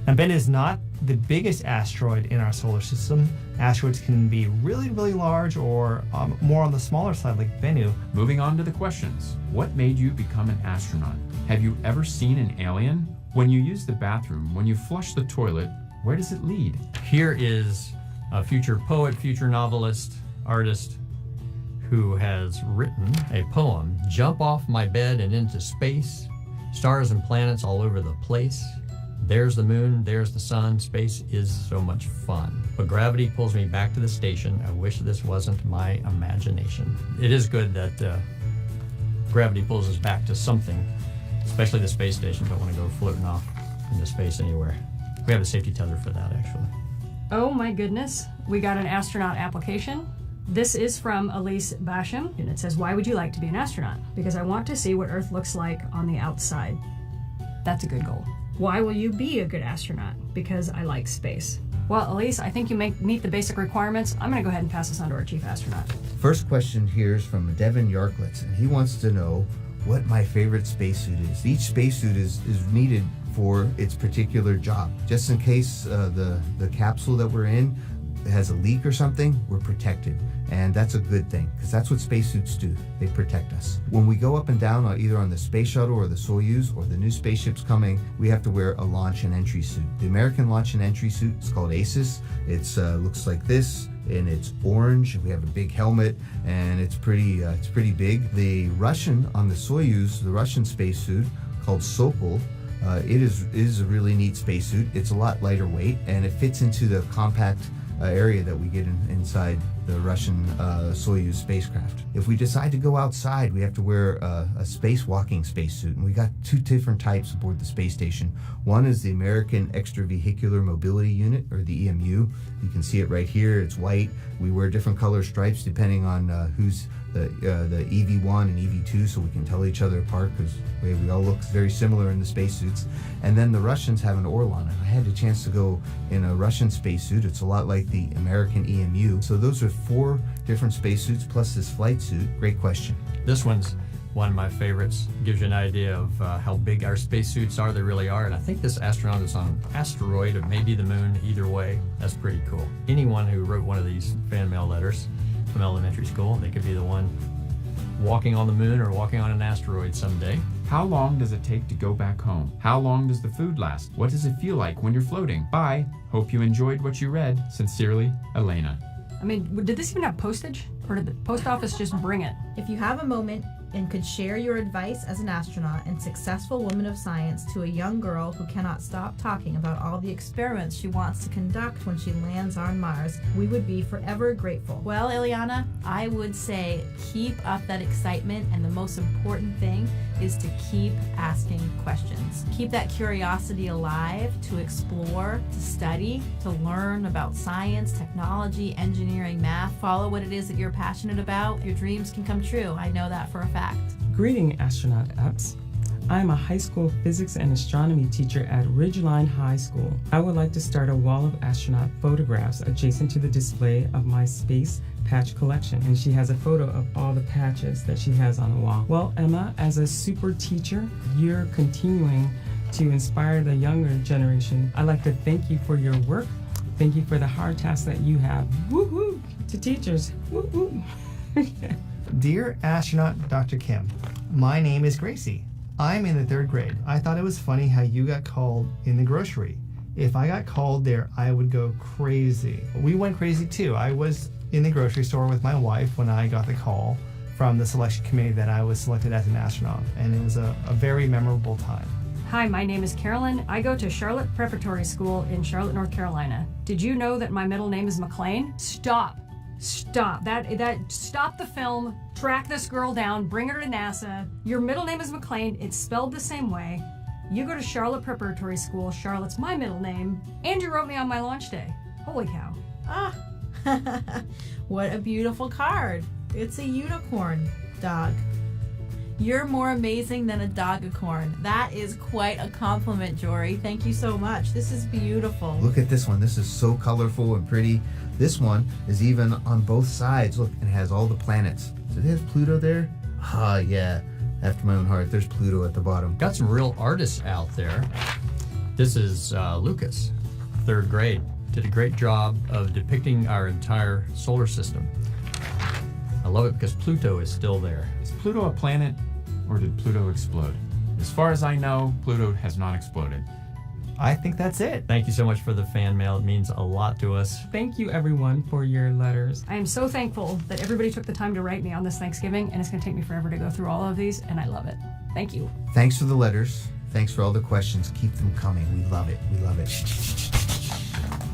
Now, Bennu is not the biggest asteroid in our solar system. Asteroids can be really, really large or more on the smaller side like Bennu. Moving on to the questions. What made you become an astronaut? Have you ever seen an alien? When you use the bathroom, when you flush the toilet, where does it lead? Here is a future poet, future novelist, artist who has written a poem, "Jump off my bed and into space, stars and planets all over the place. There's the moon, there's the sun, space is so much fun. But gravity pulls me back to the station. I wish this wasn't my imagination." It is good that gravity pulls us back to something, especially the space station. Don't want to go floating off into space anywhere. We have a safety tether for that, actually. Oh my goodness, we got an astronaut application. This is from Elise Basham, and it says, "Why would you like to be an astronaut?" "Because I want to see what Earth looks like on the outside." That's a good goal. "Why will you be a good astronaut?" "Because I like space." Well, Elise, I think you meet the basic requirements. I'm going to go ahead and pass this on to our chief astronaut. First question here is from Devin Yarklitz, and he wants to know what my favorite spacesuit is. Each spacesuit is needed for its particular job. Just in case the capsule that we're in has a leak or something, we're protected. And that's a good thing, because that's what spacesuits do. They protect us. When we go up and down, either on the Space Shuttle or the Soyuz or the new spaceships coming, we have to wear a launch and entry suit. The American launch and entry suit is called ACES. It looks like this, and it's orange. We have a big helmet, and it's pretty big. The Russian on the Soyuz, the Russian spacesuit called Sokol, it is a really neat spacesuit. It's a lot lighter weight, and it fits into the compact area that we get inside the Russian Soyuz spacecraft. If we decide to go outside, we have to wear a spacewalking spacesuit, and we got 2 different types aboard the space station. One is the American Extravehicular Mobility Unit, or the EMU. You can see it right here. It's white. We wear different color stripes depending on who's the EV1 and EV2, so we can tell each other apart, because we all look very similar in the spacesuits. And then the Russians have an Orlan, and I had the chance to go in a Russian spacesuit. It's a lot like the American EMU. So those are 4 different spacesuits plus this flight suit. Great question. This one's one of my favorites. Gives you an idea of how big our spacesuits are. They really are. And I think this astronaut is on an asteroid or maybe the moon. Either way, that's pretty cool. Anyone who wrote one of these fan mail letters from elementary school, they could be the one walking on the moon or walking on an asteroid someday. How long does it take to go back home? How long does the food last? What does it feel like when you're floating? Bye. Hope you enjoyed what you read. Sincerely, Elena. I mean, did this even have postage? Or did the post office just bring it? If you have a moment and could share your advice as an astronaut and successful woman of science to a young girl who cannot stop talking about all the experiments she wants to conduct when she lands on Mars, we would be forever grateful. Well, Ileana, I would say keep up that excitement, and the most important thing is to keep asking questions. Keep that curiosity alive to explore, to study, to learn about science, technology, engineering, math. Follow what it is that you're passionate about. Your dreams can come true. I know that for a fact. Greeting, astronaut Epps. I'm a high school physics and astronomy teacher at Ridgeline High School. I would like to start a wall of astronaut photographs adjacent to the display of my space patch collection. And she has a photo of all the patches that she has on the wall. Well, Emma, as a super teacher, you're continuing to inspire the younger generation. I'd like to thank you for your work. Thank you for the hard tasks that you have. Woo-hoo! To teachers, woo-hoo! Dear astronaut Dr. Kim, my name is Gracie. I'm in the 3rd grade. I thought it was funny how you got called in the grocery. If I got called there, I would go crazy. We went crazy too. I was in the grocery store with my wife when I got the call from the selection committee that I was selected as an astronaut, and it was a very memorable time. Hi, my name is Carolyn. I go to Charlotte Preparatory School in Charlotte, North Carolina. Did you know that my middle name is McLean? Stop. Stop. Stop the film. Track this girl down. Bring her to NASA. Your middle name is McLean. It's spelled the same way. You go to Charlotte Preparatory School. Charlotte's my middle name. And you wrote me on my launch day. Holy cow. Ah, what a beautiful card. It's a unicorn dog. You're more amazing than a dogacorn. That is quite a compliment, Jory. Thank you so much. This is beautiful. Look at this one. This is so colorful and pretty. This one is even on both sides. Look, and has all the planets. Does it have Pluto there? Ah, yeah. After my own heart, there's Pluto at the bottom. Got some real artists out there. This is Lucas, 3rd grade. Did a great job of depicting our entire solar system. I love it because Pluto is still there. Is Pluto a planet, or did Pluto explode? As far as I know, Pluto has not exploded. I think that's it. Thank you so much for the fan mail. It means a lot to us. Thank you, everyone, for your letters. I am so thankful that everybody took the time to write me on this Thanksgiving, and it's going to take me forever to go through all of these, and I love it. Thank you. Thanks for the letters. Thanks for all the questions. Keep them coming. We love it. We love it.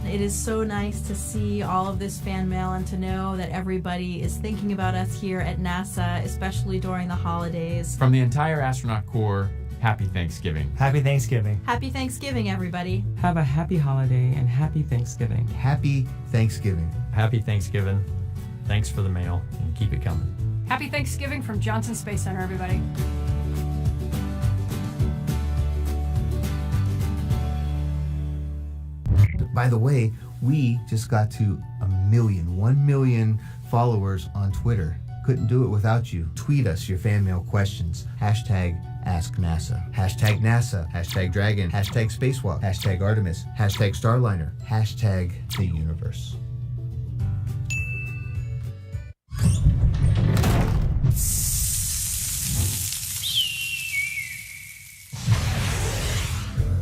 It is so nice to see all of this fan mail and to know that everybody is thinking about us here at NASA, especially during the holidays. From the entire astronaut corps, happy Thanksgiving. Happy Thanksgiving. Happy Thanksgiving, everybody. Have a happy holiday and happy Thanksgiving. Happy Thanksgiving. Happy Thanksgiving. Thanks for the mail, and keep it coming. Happy Thanksgiving from Johnson Space Center, everybody. By the way, we just got to 1 million followers on Twitter. Couldn't do it without you. Tweet us your fan mail questions. #AskNASA. #NASA. #Dragon. #Spacewalk. #Artemis. #Starliner. #the universe.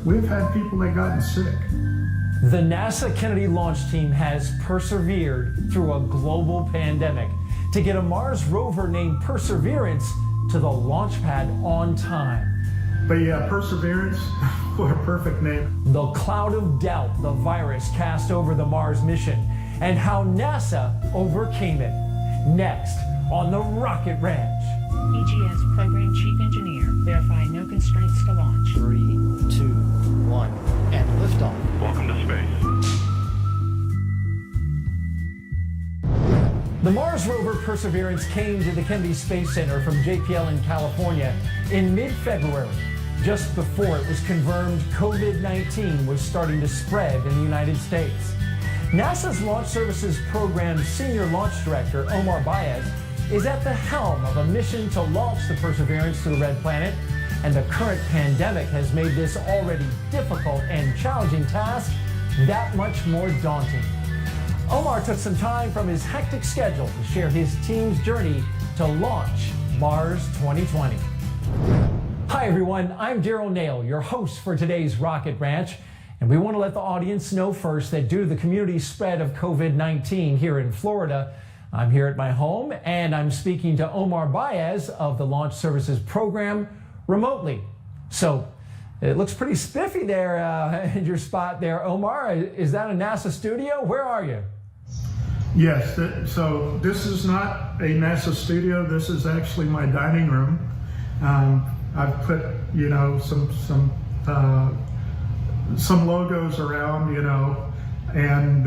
We've had people that gotten sick. The NASA Kennedy launch team has persevered through a global pandemic to get a Mars rover named Perseverance to the launch pad on time. But yeah, Perseverance, what a perfect name. The cloud of doubt the virus cast over the Mars mission and how NASA overcame it. Next on the Rocket Ranch. EGS Program Chief Engineer, verifying no constraints to launch. 3, 2, 1, and liftoff. Welcome to space. The Mars rover Perseverance came to the Kennedy Space Center from JPL in California in mid-February, just before it was confirmed COVID-19 was starting to spread in the United States. NASA's Launch Services Program Senior Launch Director Omar Baez is at the helm of a mission to launch the Perseverance to the Red Planet, and the current pandemic has made this already difficult and challenging task that much more daunting. Omar took some time from his hectic schedule to share his team's journey to launch Mars 2020. Hi everyone, I'm Daryl Nail, your host for today's Rocket Ranch, and we want to let the audience know first that due to the community spread of COVID-19 here in Florida, I'm here at my home and I'm speaking to Omar Baez of the Launch Services Program remotely. So it looks pretty spiffy there in your spot there, Omar. Is that a NASA studio? Where are you? Yes, so this is not a NASA studio. This is actually my dining room. I've put, you know, some logos around, you know, and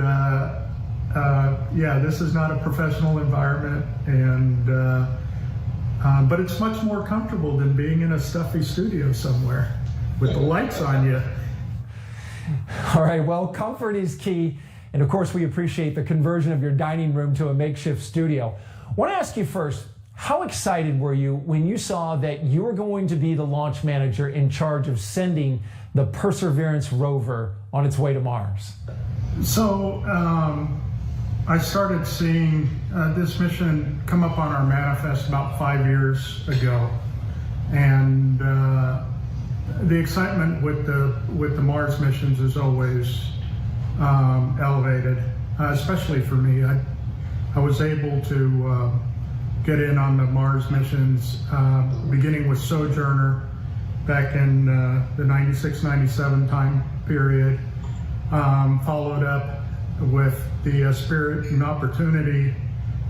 yeah, this is not a professional environment, and but it's much more comfortable than being in a stuffy studio somewhere with the lights on you. All right, well, comfort is key. And of course, we appreciate the conversion of your dining room to a makeshift studio. I want to ask you first, how excited were you when you saw that you were going to be the launch manager in charge of sending the Perseverance rover on its way to Mars? So I started seeing this mission come up on our manifest about 5 years ago. And the excitement with the Mars missions is always elevated, especially for me. I was able to get in on the Mars missions, beginning with Sojourner back in the 96-97 time period, followed up with the Spirit and Opportunity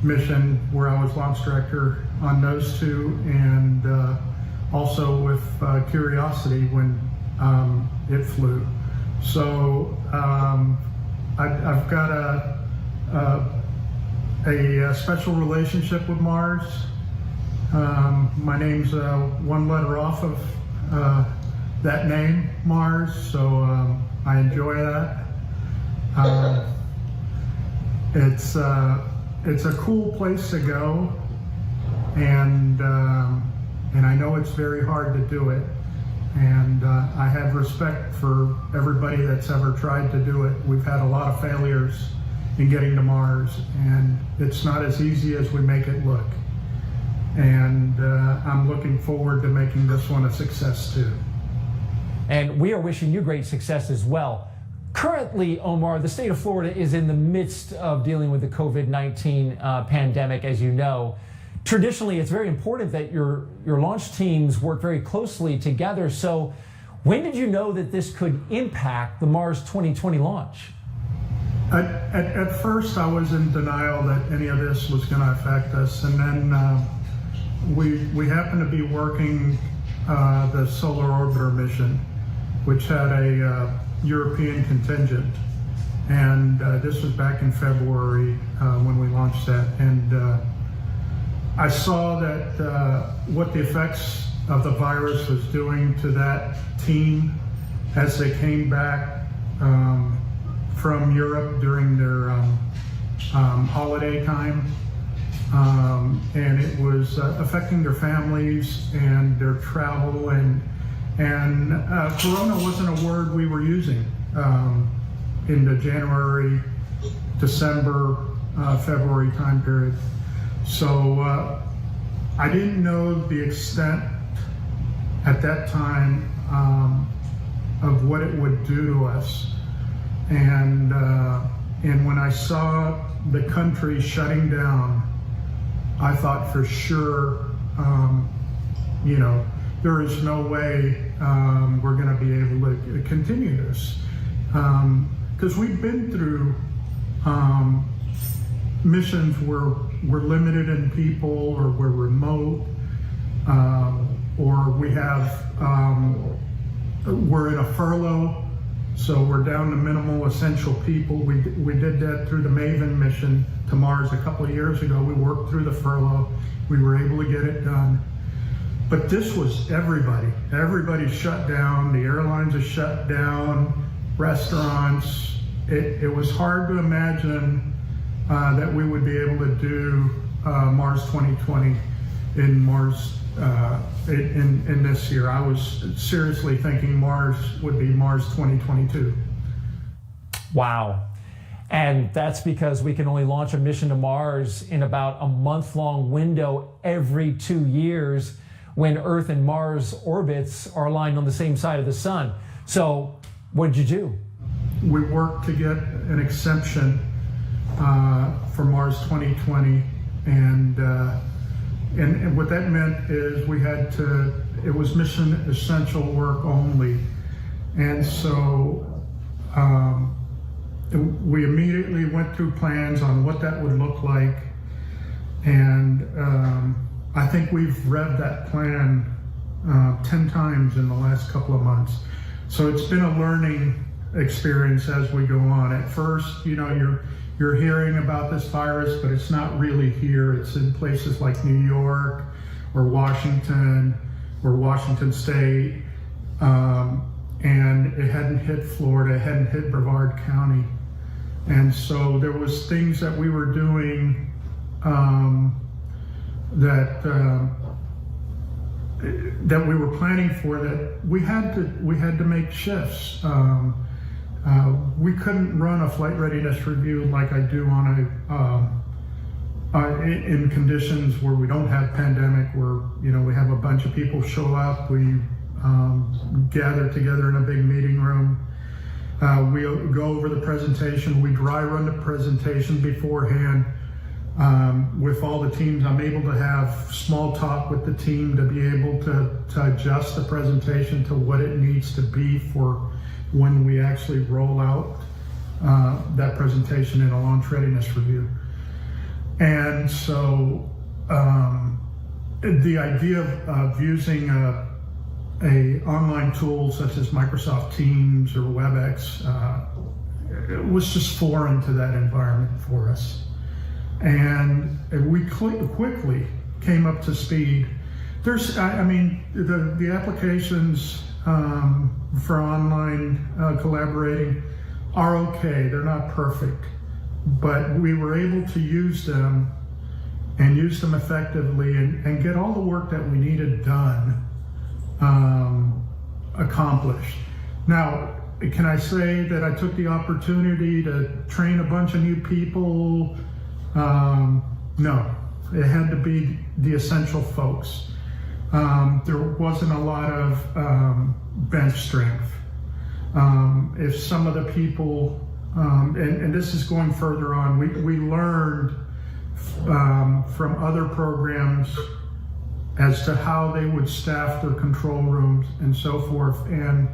mission, where I was launch director on those two, and also with Curiosity when it flew. So I've got a special relationship with Mars. My name's one letter off of that name, Mars, so I enjoy that. It's a cool place to go, and I know it's very hard to do it. And I have respect for everybody that's ever tried to do it. We've had a lot of failures in getting to Mars, and it's not as easy as we make it look. And I'm looking forward to making this one a success too. And we are wishing you great success as well. Currently, Omar, the state of Florida is in the midst of dealing with the COVID-19 pandemic, as you know. Traditionally, it's very important that your launch teams work very closely together. So when did you know that this could impact the Mars 2020 launch? At first, I was in denial that any of this was going to affect us. And then we happened to be working the Solar Orbiter mission, which had a European contingent. And this was back in February when we launched that. And I saw that what the effects of the virus was doing to that team as they came back from Europe during their holiday time. And it was affecting their families and their travel, and Corona wasn't a word we were using in the January, December, February time period. So I didn't know the extent at that time of what it would do to us. And when I saw the country shutting down, I thought for sure, you know, there is no way we're going to be able to continue this. Because we've been through missions where we're limited in people, or we're remote, or we have, we're in a furlough, so we're down to minimal essential people. We did that through the Maven mission to Mars a couple of years ago. We worked through the furlough. We were able to get it done. But this was everybody. Everybody shut down. The airlines are shut down, restaurants. It was hard to imagine that we would be able to do Mars 2020 in Mars in this year. I was seriously thinking Mars would be Mars 2022. Wow. And that's because we can only launch a mission to Mars in about a month-long window every 2 years when Earth and Mars orbits are aligned on the same side of the sun. So what did you do? We worked to get an exemption for Mars 2020, and what that meant is we had to, it was mission essential work only. And so we immediately went through plans on what that would look like. And I think we've read that plan 10 times in the last couple of months. So it's been a learning experience as we go on. At first, you know, you're hearing about this virus, but it's not really here. It's in places like New York or Washington State. And it hadn't hit Florida, it hadn't hit Brevard County. And so there was things that we were doing that we were planning for that we had to make shifts. We couldn't run a flight readiness review like I do on in conditions where we don't have pandemic, where, you know, we have a bunch of people show up, we gather together in a big meeting room. We go over the presentation, we dry run the presentation beforehand with all the teams. I'm able to have small talk with the team to be able to adjust the presentation to what it needs to be for when we actually roll out that presentation in a launch readiness review. And so the idea of using a online tool such as Microsoft Teams or WebEx it was just foreign to that environment for us. And we quickly came up to speed. There's, I mean, the applications for online collaborating are okay. They're not perfect, but we were able to use them and use them effectively and get all the work that we needed done accomplished. Now, can I say that I took the opportunity to train a bunch of new people? No, it had to be the essential folks. There wasn't a lot of bench strength. If some of the people, and this is going further on, we learned from other programs as to how they would staff their control rooms and so forth. And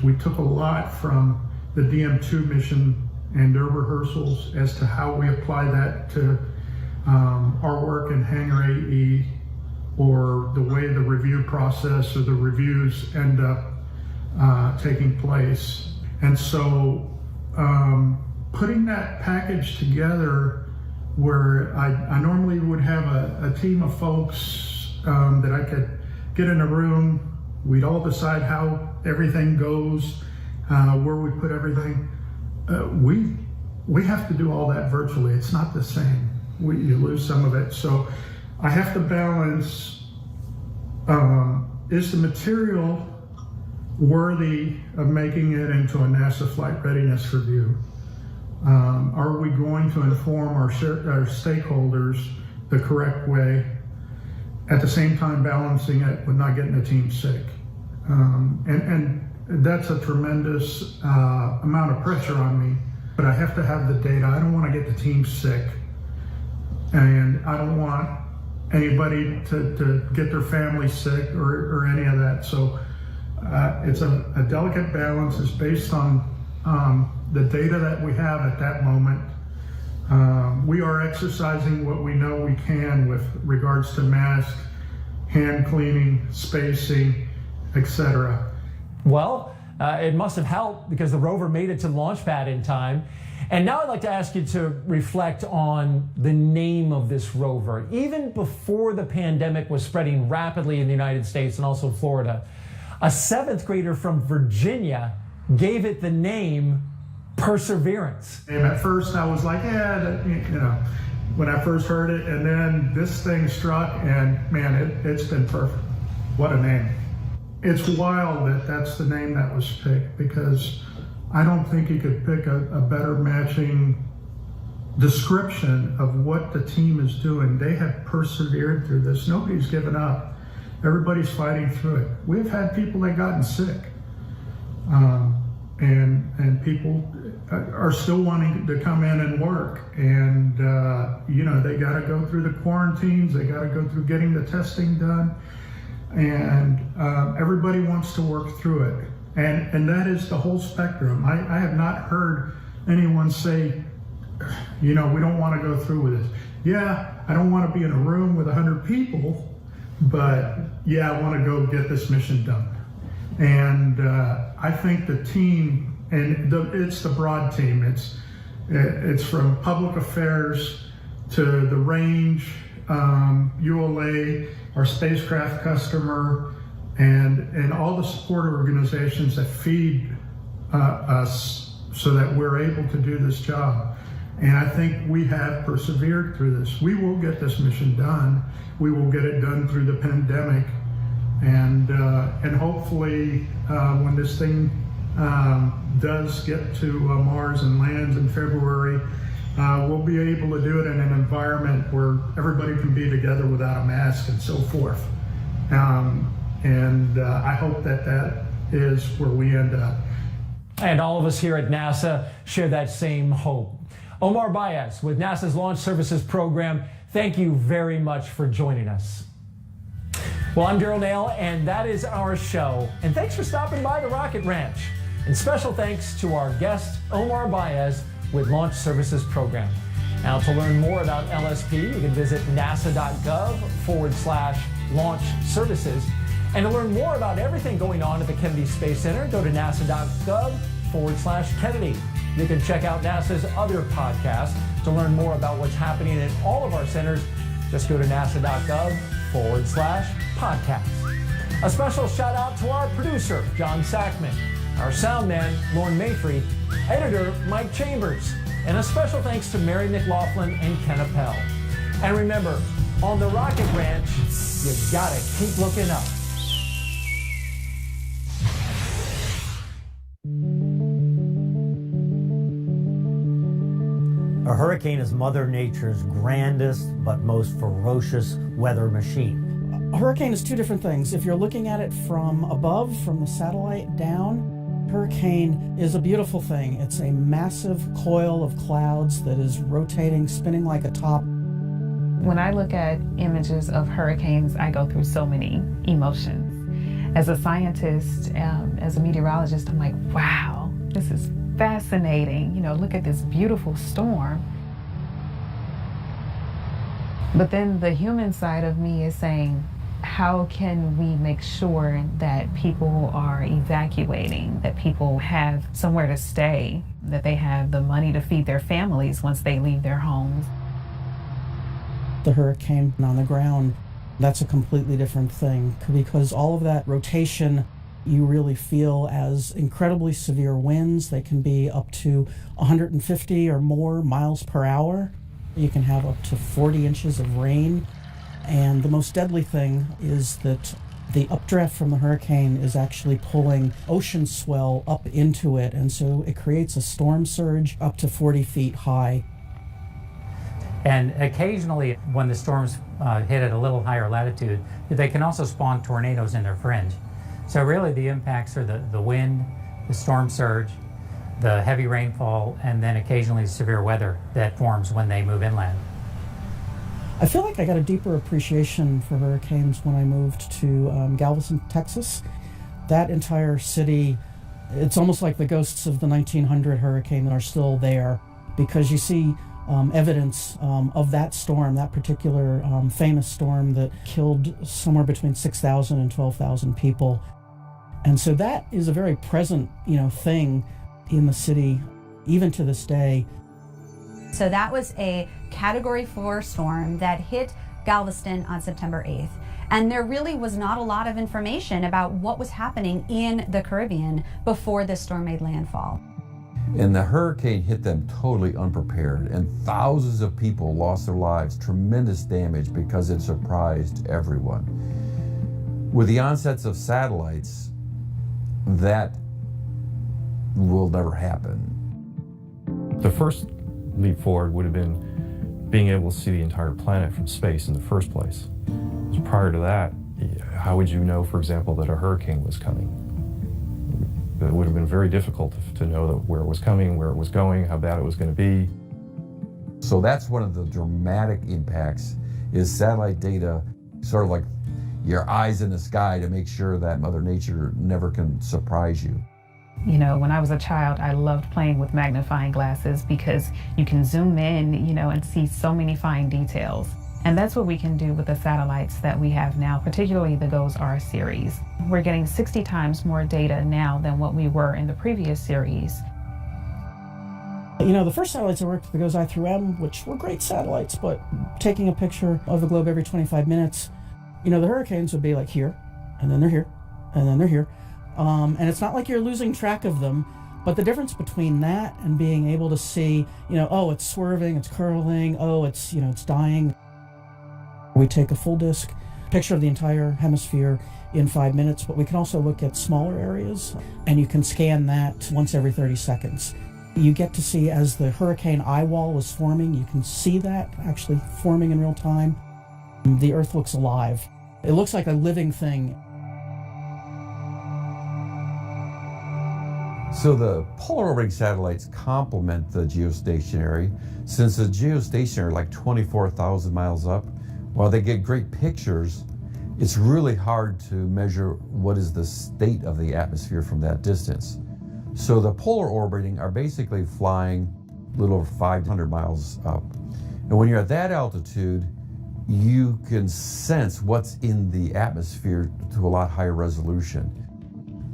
we took a lot from the DM2 mission and their rehearsals as to how we apply that to our work in Hangar AE, or the way the review process or the reviews end up taking place. And so putting that package together, where I normally would have a team of folks that I could get in a room, we'd all decide how everything goes, where we put everything. We have to do all that virtually. It's not the same. You lose some of it. So I have to balance, is the material worthy of making it into a NASA flight readiness review? Are we going to inform our stakeholders the correct way, at the same time balancing it with not getting the team sick? And that's a tremendous amount of pressure on me, but I have to have the data. I don't want to get the team sick, and I don't want anybody to get their family sick or any of that. So it's a delicate balance. It's based on the data that we have at that moment. We are exercising what we know we can with regards to mask, hand cleaning, spacing, etc. Well, it must have helped because the rover made it to the launch pad in time. And now I'd like to ask you to reflect on the name of this rover. Even before the pandemic was spreading rapidly in the United States and also Florida, a 7th grader from Virginia gave it the name Perseverance. And at first I was like, when I first heard it, and then this thing struck, and man, it's been perfect. What a name. It's wild that that's the name that was picked, because I don't think you could pick a better matching description of what the team is doing. They have persevered through this. Nobody's given up. Everybody's fighting through it. We've had people that gotten sick, and people are still wanting to come in and work. And they got to go through the quarantines. They got to go through getting the testing done, and everybody wants to work through it. And that is the whole spectrum. I have not heard anyone say, we don't want to go through with this. Yeah, I don't want to be in a room with 100 people, but yeah, I want to go get this mission done. And I think the team, and it's the broad team. It's from public affairs to the range, ULA, our spacecraft customer, and all the support organizations that feed us so that we're able to do this job. And I think we have persevered through this. We will get this mission done. We will get it done through the pandemic. And hopefully when this thing does get to Mars and lands in February, we'll be able to do it in an environment where everybody can be together without a mask and so forth. And I hope that is where we end up. And all of us here at NASA share that same hope. Omar Baez with NASA's Launch Services Program, thank you very much for joining us. Well, I'm Daryl Nail, and that is our show. And thanks for stopping by the Rocket Ranch. And special thanks to our guest, Omar Baez with Launch Services Program. Now, to learn more about LSP, you can visit nasa.gov/launch services. And to learn more about everything going on at the Kennedy Space Center, go to nasa.gov/Kennedy. You can check out NASA's other podcasts. To learn more about what's happening in all of our centers, just go to nasa.gov/podcast. A special shout out to our producer, John Sackman, our sound man, Lauren Mayfrey, editor, Mike Chambers, and a special thanks to Mary McLaughlin and Ken Appel. And remember, on the Rocket Ranch, you gotta keep looking up. A hurricane is Mother Nature's grandest but most ferocious weather machine. A hurricane is two different things. If you're looking at it from above, from the satellite down, hurricane is a beautiful thing. It's a massive coil of clouds that is rotating, spinning like a top. When I look at images of hurricanes, I go through so many emotions. As a scientist, as a meteorologist, I'm like, wow, this is fascinating. Look at this beautiful storm. But then the human side of me is saying, how can we make sure that people are evacuating, that people have somewhere to stay, that they have the money to feed their families once they leave their homes? The hurricane on the ground, that's a completely different thing, because all of that rotation you really feel as incredibly severe winds. They can be up to 150 or more miles per hour. You can have up to 40 inches of rain. And the most deadly thing is that the updraft from the hurricane is actually pulling ocean swell up into it. And so it creates a storm surge up to 40 feet high. And occasionally, when the storms hit at a little higher latitude, they can also spawn tornadoes in their fringe. So really the impacts are the wind, the storm surge, the heavy rainfall, and then occasionally severe weather that forms when they move inland. I feel like I got a deeper appreciation for hurricanes when I moved to Galveston, Texas. That entire city, it's almost like the ghosts of the 1900 hurricane are still there, because you see evidence of that storm, that particular famous storm that killed somewhere between 6,000 and 12,000 people. And so that is a very present, thing in the city, even to this day. So that was a Category 4 storm that hit Galveston on September 8th. And there really was not a lot of information about what was happening in the Caribbean before this storm made landfall. And the hurricane hit them totally unprepared, and thousands of people lost their lives, tremendous damage because it surprised everyone. With the onsets of satellites, that will never happen. The first leap forward would have been being able to see the entire planet from space in the first place. Prior to that, how would you know, for example, that a hurricane was coming? It would have been very difficult to know where it was coming, where it was going, how bad it was going to be. So that's one of the dramatic impacts, is satellite data, sort of like your eyes in the sky to make sure that Mother Nature never can surprise you. You know, when I was a child, I loved playing with magnifying glasses because you can zoom in, and see so many fine details. And that's what we can do with the satellites that we have now, particularly the GOES-R series. We're getting 60 times more data now than what we were in the previous series. The first satellites I worked with, the GOES-I through M, which were great satellites, but taking a picture of the globe every 25 minutes, the hurricanes would be like here, and then they're here, and then they're here. And it's not like you're losing track of them, but the difference between that and being able to see, oh, it's swerving, it's curling, oh, it's dying. We take a full disk picture of the entire hemisphere in 5 minutes, but we can also look at smaller areas, and you can scan that once every 30 seconds. You get to see as the hurricane eye wall was forming, you can see that actually forming in real time. The Earth looks alive. It looks like a living thing. So the polar orbiting satellites complement the geostationary. Since the geostationary, like 24,000 miles up, while they get great pictures, it's really hard to measure what is the state of the atmosphere from that distance. So the polar orbiting are basically flying a little over 500 miles up. And when you're at that altitude, you can sense what's in the atmosphere to a lot higher resolution.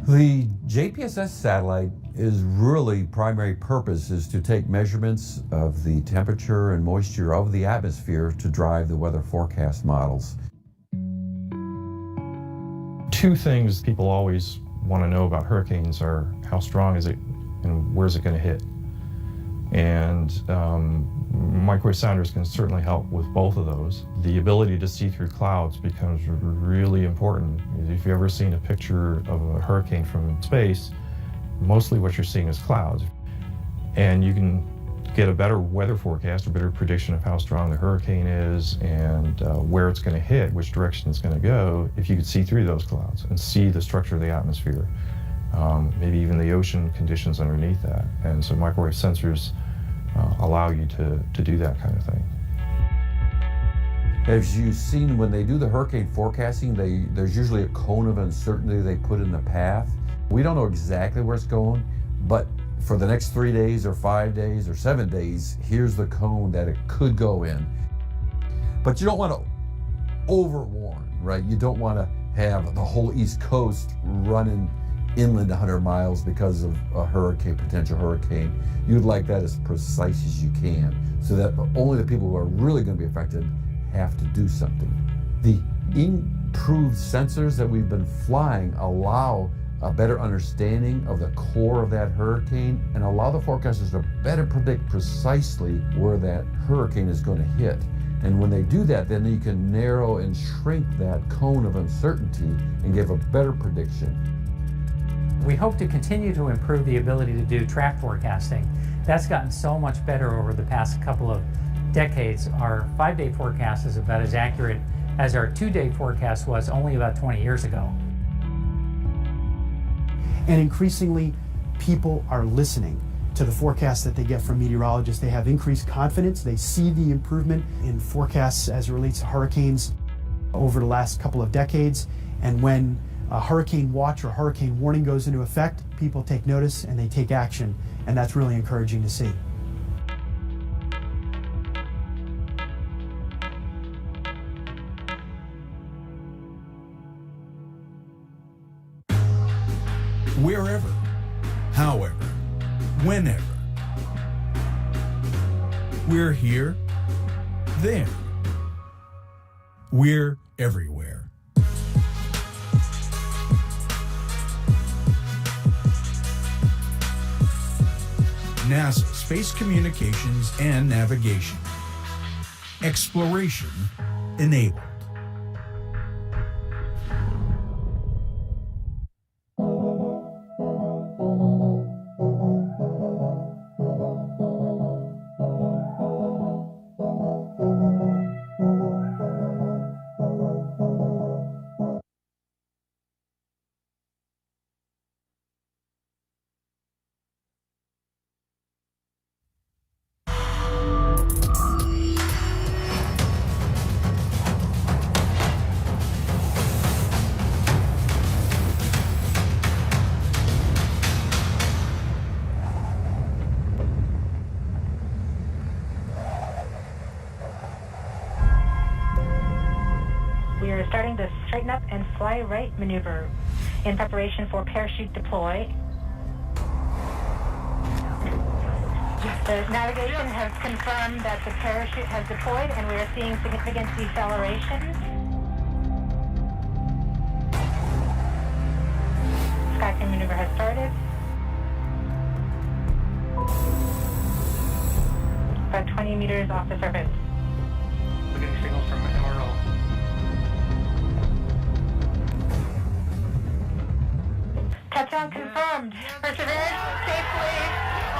The JPSS satellite is really primary purpose is to take measurements of the temperature and moisture of the atmosphere to drive the weather forecast models. Two things people always want to know about hurricanes are how strong is it and where's it going to hit. And microwave sounders can certainly help with both of those. The ability to see through clouds becomes really important. If you've ever seen a picture of a hurricane from space, mostly what you're seeing is clouds. And you can get a better weather forecast, a better prediction of how strong the hurricane is and where it's going to hit, which direction it's going to go, if you could see through those clouds and see the structure of the atmosphere, maybe even the ocean conditions underneath that. And so microwave sensors allow you to do that kind of thing. As you've seen, when they do the hurricane forecasting, there's usually a cone of uncertainty they put in the path. We don't know exactly where it's going, but for the next 3 days or 5 days or 7 days, here's the cone that it could go in. But you don't want to overwarn, right? You don't want to have the whole East Coast running inland 100 miles because of a hurricane, potential hurricane. You'd like that as precise as you can so that only the people who are really going to be affected have to do something. The improved sensors that we've been flying allow a better understanding of the core of that hurricane and allow the forecasters to better predict precisely where that hurricane is going to hit. And when they do that, then you can narrow and shrink that cone of uncertainty and give a better prediction. We hope to continue to improve the ability to do track forecasting. That's gotten so much better over the past couple of decades. Our 5-day forecast is about as accurate as our 2-day forecast was only about 20 years ago. And increasingly, people are listening to the forecasts that they get from meteorologists. They have increased confidence. They see the improvement in forecasts as it relates to hurricanes over the last couple of decades. And when a hurricane watch or hurricane warning goes into effect, people take notice and they take action. And that's really encouraging to see. Wherever, however, whenever. We're here, there. We're everywhere. NASA Space Communications and Navigation. Exploration enabled. We're starting the straighten up and fly right maneuver in preparation for parachute deploy. The navigation has confirmed that the parachute has deployed and we are seeing significant deceleration. Skycrane maneuver has started. About 20 meters off the surface. We're getting signals from MRO. Touchdown confirmed. Perseverance safely